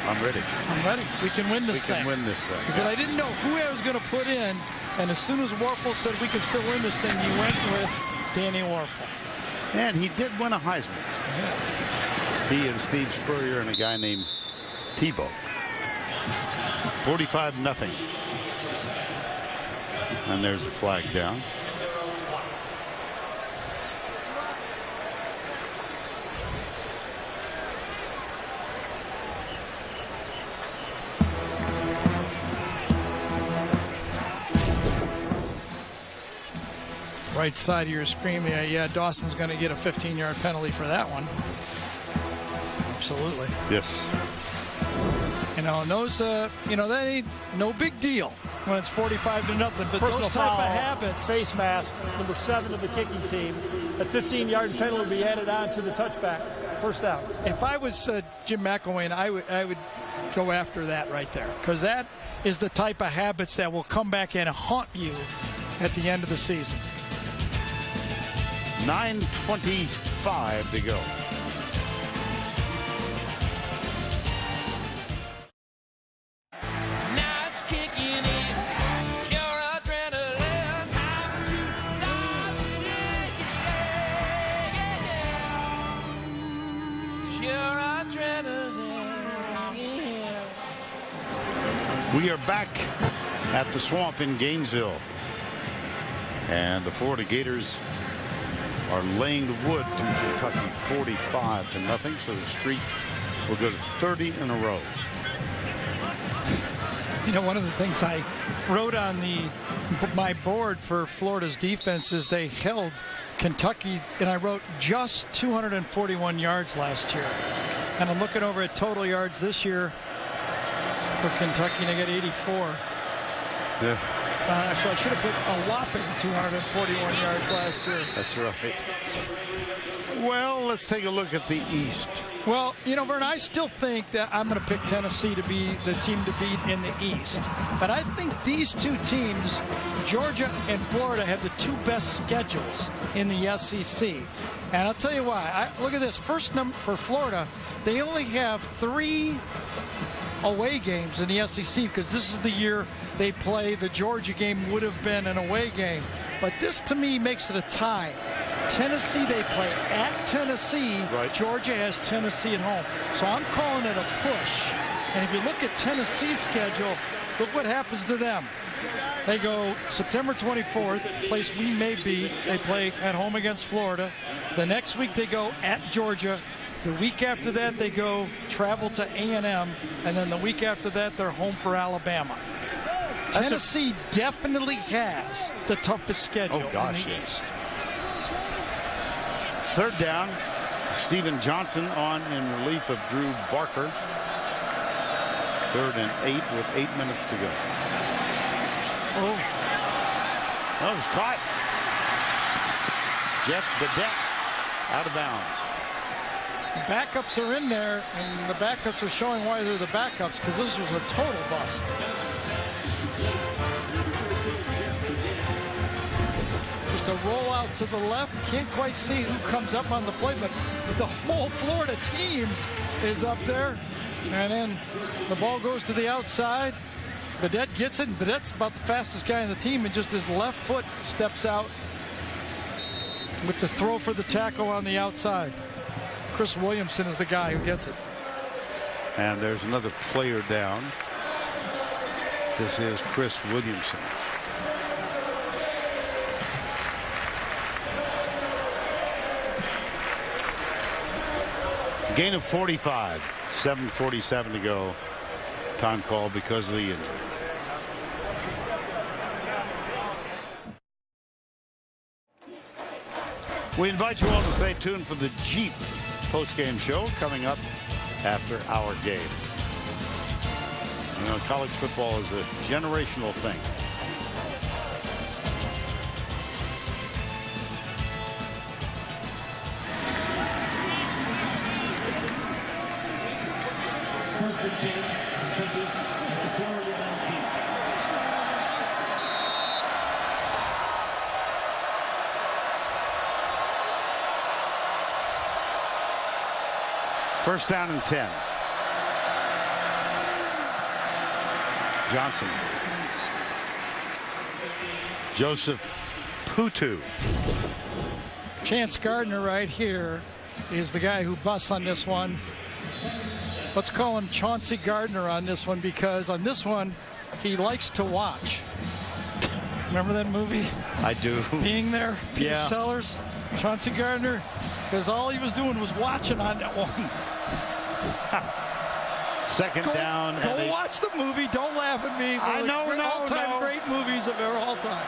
I'm ready.
I'm ready. We can win this thing.
We can win this thing.
He said, I didn't know who I was going to put in, and as soon as Warfel said we can still win this thing, he went with Danny Warfel.
And he did win a Heisman. Yeah. He and Steve Spurrier and a guy named Tebow. 45-0. And there's the flag down.
Right side of your screen, yeah, Dawson's going to get a 15-yard penalty for that one. Absolutely.
Yes.
You know, and those, that ain't no big deal when it's 45-0. But
personal
those type
foul,
of habits.
Face mask, number 7 of the kicking team. A 15-yard penalty will be added on to the touchback. First down.
If I was Jim McElwain, I would go after that right there, because that is the type of habits that will come back and haunt you at the end of the season.
9:25 to go.
Now it's kicking in. Pure adrenaline. I'm too tired. Yeah. Pure adrenaline.
We are back at the Swamp in Gainesville. And the Florida Gators are laying the wood to Kentucky 45-0, so the streak will go to 30 in a row.
You know, one of the things I wrote on my board for Florida's defense is they held Kentucky, and I wrote just 241 yards last year. And I'm looking over at total yards this year for Kentucky, and they got 84.
Yeah.
So I should have put a whopping 241 yards last year.
That's right. Well, let's take a look at the East.
Well, Vern, I still think that I'm going to pick Tennessee to be the team to beat in the East. But I think these two teams, Georgia and Florida, have the two best schedules in the SEC. And I'll tell you why. Look at this. First number for Florida, they only have 3 away games in the SEC, because this is the year they play. The Georgia game would have been an away game, but this to me makes it a tie. Tennessee, they play at Tennessee.
Right.
Georgia has Tennessee at home, so I'm calling it a push. And if you look at Tennessee's schedule, look what happens to them. They go September 24th, place we may be. They play at home against Florida. The next week they go at Georgia. The week after that, they travel to A&M, and then the week after that, they're home for Alabama. Tennessee definitely has the toughest schedule in the East.
Third down, Steven Johnson on in relief of Drew Barker. 3rd and 8 with 8 minutes to go. Oh, that was caught. Jeff Bedett out of bounds.
Backups are in there, and the backups are showing why they're the backups, because this was a total bust. Just a roll out to the left. Can't quite see who comes up on the play, but the whole Florida team is up there. And then the ball goes to the outside. Bedett gets it, and Bedett's about the fastest guy in the team, and just his left foot steps out with the throw for the tackle on the outside. Chris Williamson is the guy who gets it.
And there's another player down. This is Chris Williamson. Gain of 45. 7:47 to go. Time call because of the injury. We invite you all to stay tuned for the Jeep post-game show coming up after our game. College football is a generational thing. First down and 10. Johnson. Joseph Putu.
Chance Gardner right here is the guy who busts on this one. Let's call him Chauncey Gardner on this one, because on this one he likes to watch. Remember that movie?
I do.
Being There? Peter
Yeah.
Sellers, Chauncey Gardner, because all he was doing was watching on that one.
Second down.
Go watch the movie. Don't laugh at me.
I know,
all-time great movies of all time.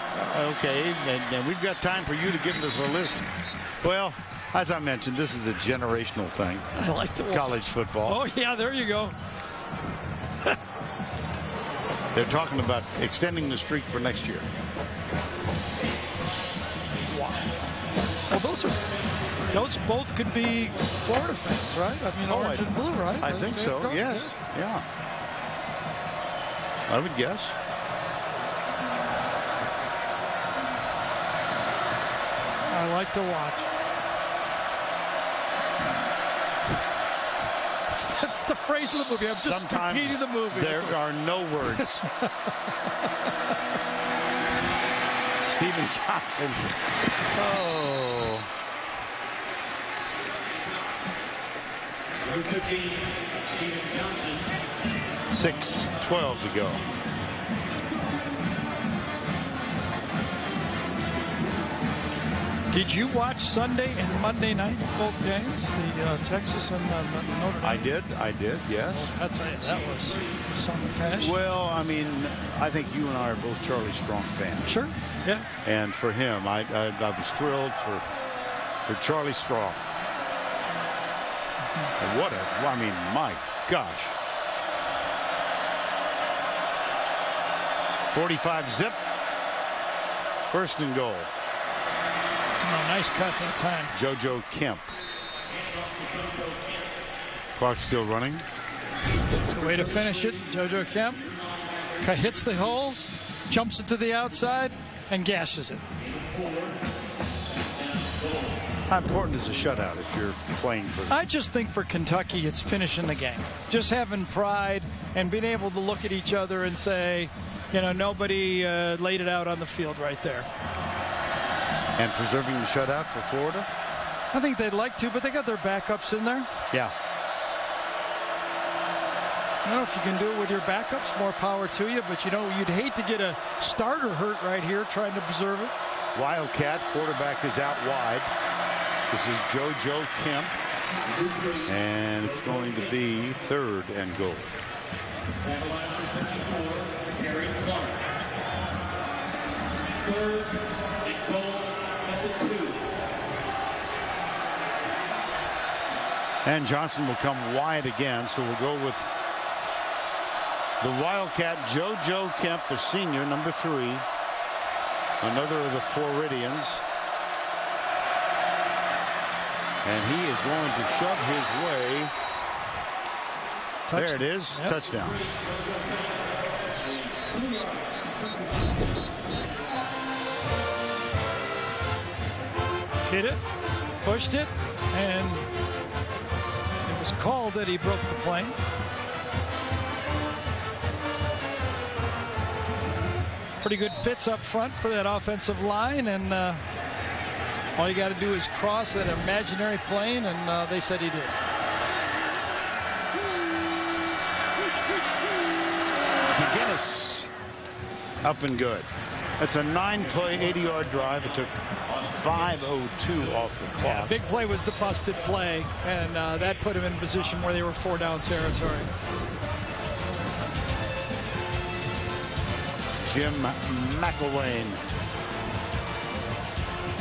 Okay, and we've got time for you to give us a list. Well, as I mentioned, this is a generational thing.
I like to watch
college football.
Oh, yeah, there you go.
They're talking about extending the streak for next year.
Wow. Well, those both could be Florida fans, right? I mean, orange and blue, right?
I think so, yes. Yeah. I would guess.
I like to watch. That's the phrase of the movie. I'm just
Sometimes
repeating the movie.
There are no words. Steven Johnson. Oh. 6:12 to go.
Did you watch Sunday and Monday night, both games, the Texas and Notre Dame?
I did, yes.
I'll tell you, that was something to finish.
Well, I mean, I think you and I are both Charlie Strong fans.
Sure, yeah.
And for him, I was thrilled for Charlie Strong. I mean, my gosh. 45 zip. First and goal.
Oh, nice cut that time.
JoJo Kemp. Clock still running.
It's a way to finish it. JoJo Kemp hits the hole, jumps it to the outside, and gashes it.
How important is a shutout if you're playing for?
I just think for Kentucky, it's finishing the game. Just having pride and being able to look at each other and say, you know, nobody laid it out on the field right there.
And preserving the shutout for Florida?
I think they'd like to, but they got their backups in there.
Yeah.
I don't know if you can do it with your backups, more power to you, but you know, you'd hate to get a starter hurt right here trying to preserve it.
Wildcat, quarterback is out wide. This is JoJo Kemp. And it's going to be third and goal.
Third and goal.
And Johnson will come wide again, so we'll go with the Wildcat, JoJo Kemp, the senior, number 3. Another of the Floridians. And he is going to shove his way. There it is. Yep. Touchdown.
Hit it, pushed it, and it was called that he broke the plane. Pretty good fits up front for that offensive line, and all you got to do is cross that imaginary plane, and they said he did.
McGinnis up and good. That's a 9-play, 80-yard drive. It took 5:02 off the clock.
Yeah, big play was the busted play, and that put him in a position where they were 4-down territory.
Jim McElwain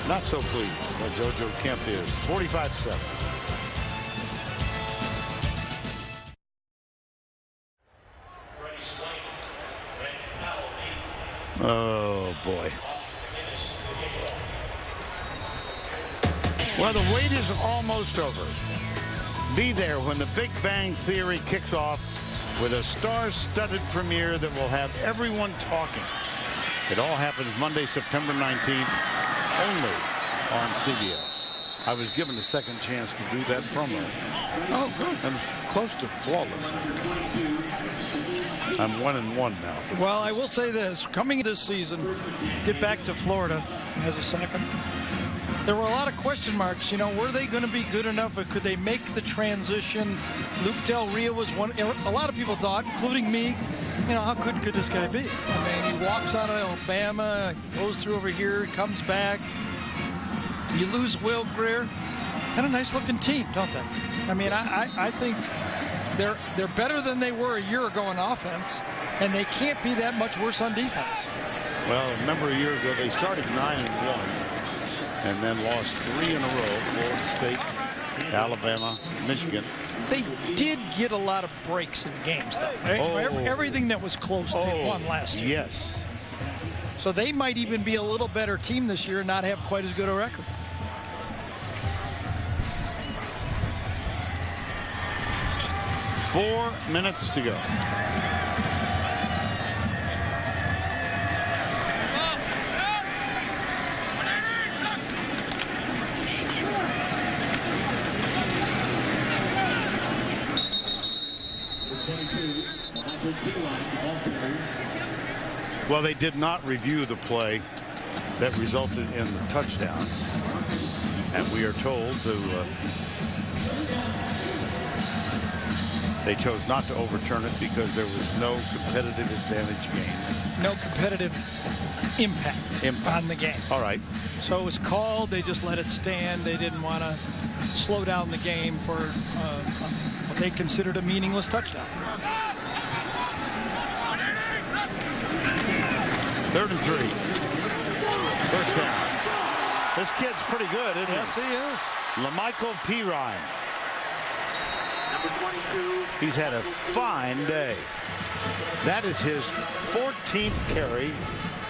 not so pleased what JoJo Kemp is. 45-7. Oh boy. Well, the wait is almost over. Be there when the Big Bang Theory kicks off with a star-studded premiere that will have everyone talking. It all happens Monday, September 19th, only on CBS. I was given a second chance to do that promo. Oh, good. I'm close to flawless. I'm 1-1 now.
Well, I will say this. Coming this season, get back to Florida as a second. There were a lot of question marks. You know, were they going to be good enough, or could they make the transition? Luke Del Rio was one. A lot of people thought, including me, you know, how good could this guy be? I mean, he walks out of Alabama, goes through over here, comes back. You lose Will Greer. Had a nice-looking team, don't they? I mean, I think they're better than they were a year ago on offense, and they can't be that much worse on defense.
Well, remember a year ago they started 9-1 and then lost 3 in a row. Florida State, Alabama, Michigan.
They did get a lot of breaks in games, though. Right?
Oh.
Everything that was close, they won last year.
Yes.
So they might even be a little better team this year and not have quite as good a record.
Four minutes to go. Well, they did not review the play that resulted in the touchdown, and we are told to they chose not to overturn it because there was no competitive advantage gained.
No competitive impact on the game.
All right.
So it was called. They just let it stand. They didn't want to slow down the game for what they considered a meaningless touchdown.
3rd and 3. First down. This kid's pretty good, isn't he?
Yes, he is.
LaMichael Pirine. He's had a fine day. That is his 14th carry,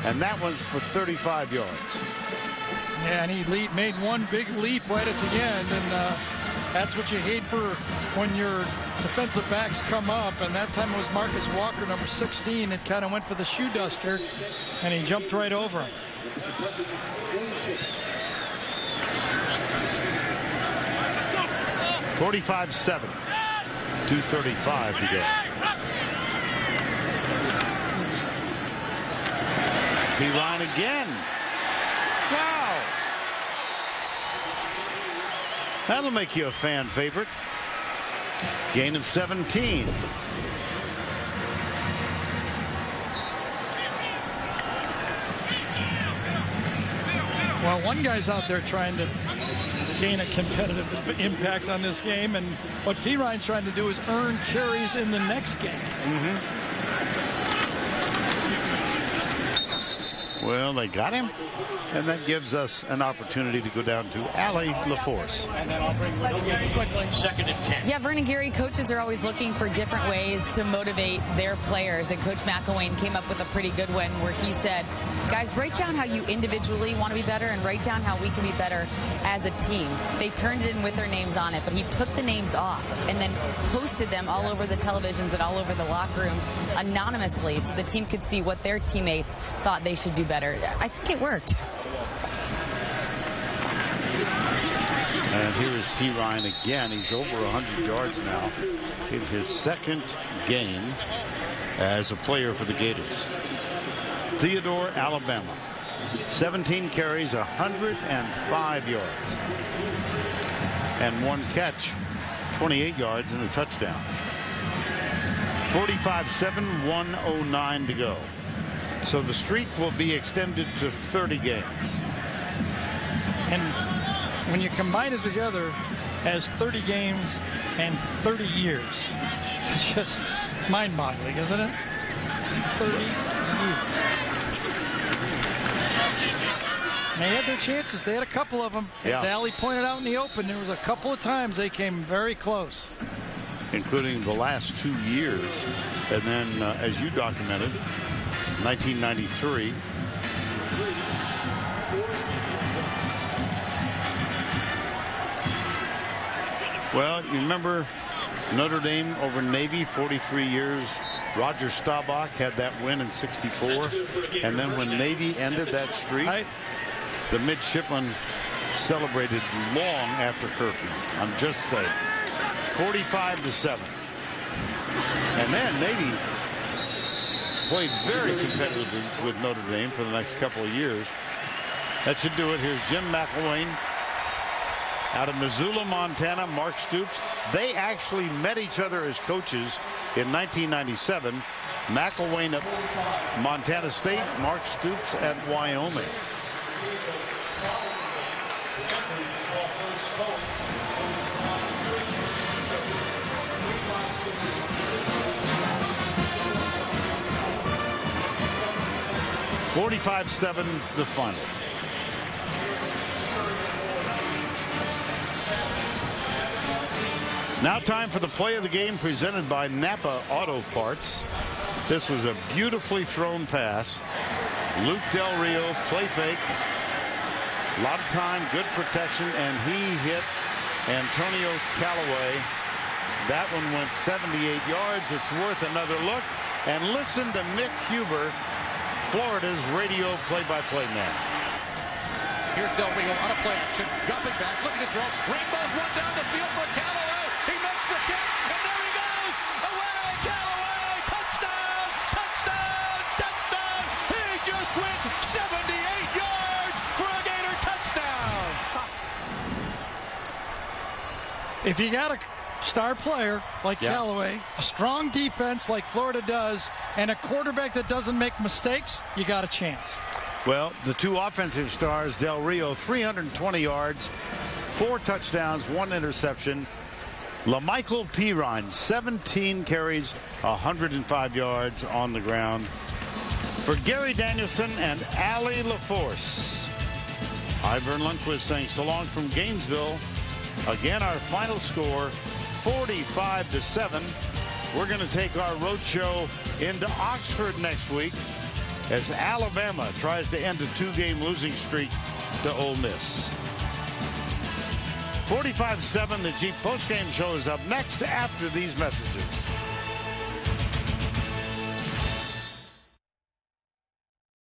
and that one's for 35 yards.
Yeah, and he made one big leap right at the end, and that's what you hate for when your defensive backs come up, and that time it was Marcus Walker, number 16, that kind of went for the shoe duster, and he jumped right over him.
$45-7. 2:35 to go. Pirine again. Wow. That'll make you a fan favorite. Gain of 17.
Well, one guy's out there trying to gain a competitive impact on this game, and what Pirine's trying to do is earn carries in the next game.
Well, they got him, and that gives us an opportunity to go down to Allie LaForce.
And then I'll bring it again quickly. 2nd and 10.
Yeah, Vernon Gary, coaches are always looking for different ways to motivate their players, and Coach McElwain came up with a pretty good one where he said, guys, write down how you individually want to be better and write down how we can be better as a team. They turned it in with their names on it, but he took the names off and then posted them all over the televisions and all over the locker room anonymously so the team could see what their teammates thought they should do better. I think it worked.
And here is Pirine again. He's over 100 yards now in his 2nd game as a player for the Gators. Theodore, Alabama. 17 carries, 105 yards. And 1 catch, 28 yards and a touchdown. 45-7, 1:09 to go. So the streak will be extended to 30 games.
And when you combine it together as 30 games and 30 years, it's just mind-boggling, isn't it? 30 years. And they had their chances. They had a couple of them.
Yeah.
Daly pointed out in the open, there was a couple of times they came very close.
Including the last 2 years. And then, as you documented, 1993. Well, you remember Notre Dame over Navy, 43 years. Roger Staubach had that win in '64. And then when Navy ended that streak, the midshipmen celebrated long after curfew. I'm just saying. 45-7. And then Navy played very competitively with Notre Dame for the next couple of years. That should do it. Here's Jim McElwain out of Missoula, Montana. Mark Stoops. They actually met each other as coaches in 1997. McElwain at Montana State, Mark Stoops at Wyoming. (45-7) the final. Now time for the play of the game presented by Napa Auto Parts. This was a beautifully thrown pass. Luke Del Rio, play fake. A lot of time, good protection, and he hit Antonio Callaway. That one went 78 yards. It's worth another look. And listen to Mick Huber, Florida's radio play-by-play man.
Here's Del Rio on a play action, dropping back, looking to throw. Rainbows one down the field for Callaway. He makes the catch, and there he goes. Away, Callaway! Touchdown! Touchdown! Touchdown! He just went 78 yards for a Gator touchdown.
If you got a star player like Callaway, a strong defense like Florida does, and a quarterback that doesn't make mistakes, you got a chance.
Well, the two offensive stars, Del Rio, 320 yards, 4 touchdowns, 1 interception. LaMichael Pirine, 17 carries, 105 yards on the ground. For Gary Danielson and Allie LaForce, I'm Vern Lundquist saying so long from Gainesville. Again, our final score, 45-7. We're going to take our road show into Oxford next week as Alabama tries to end a 2-game losing streak to Ole Miss. 45-7, the Jeep postgame show is up next after these messages.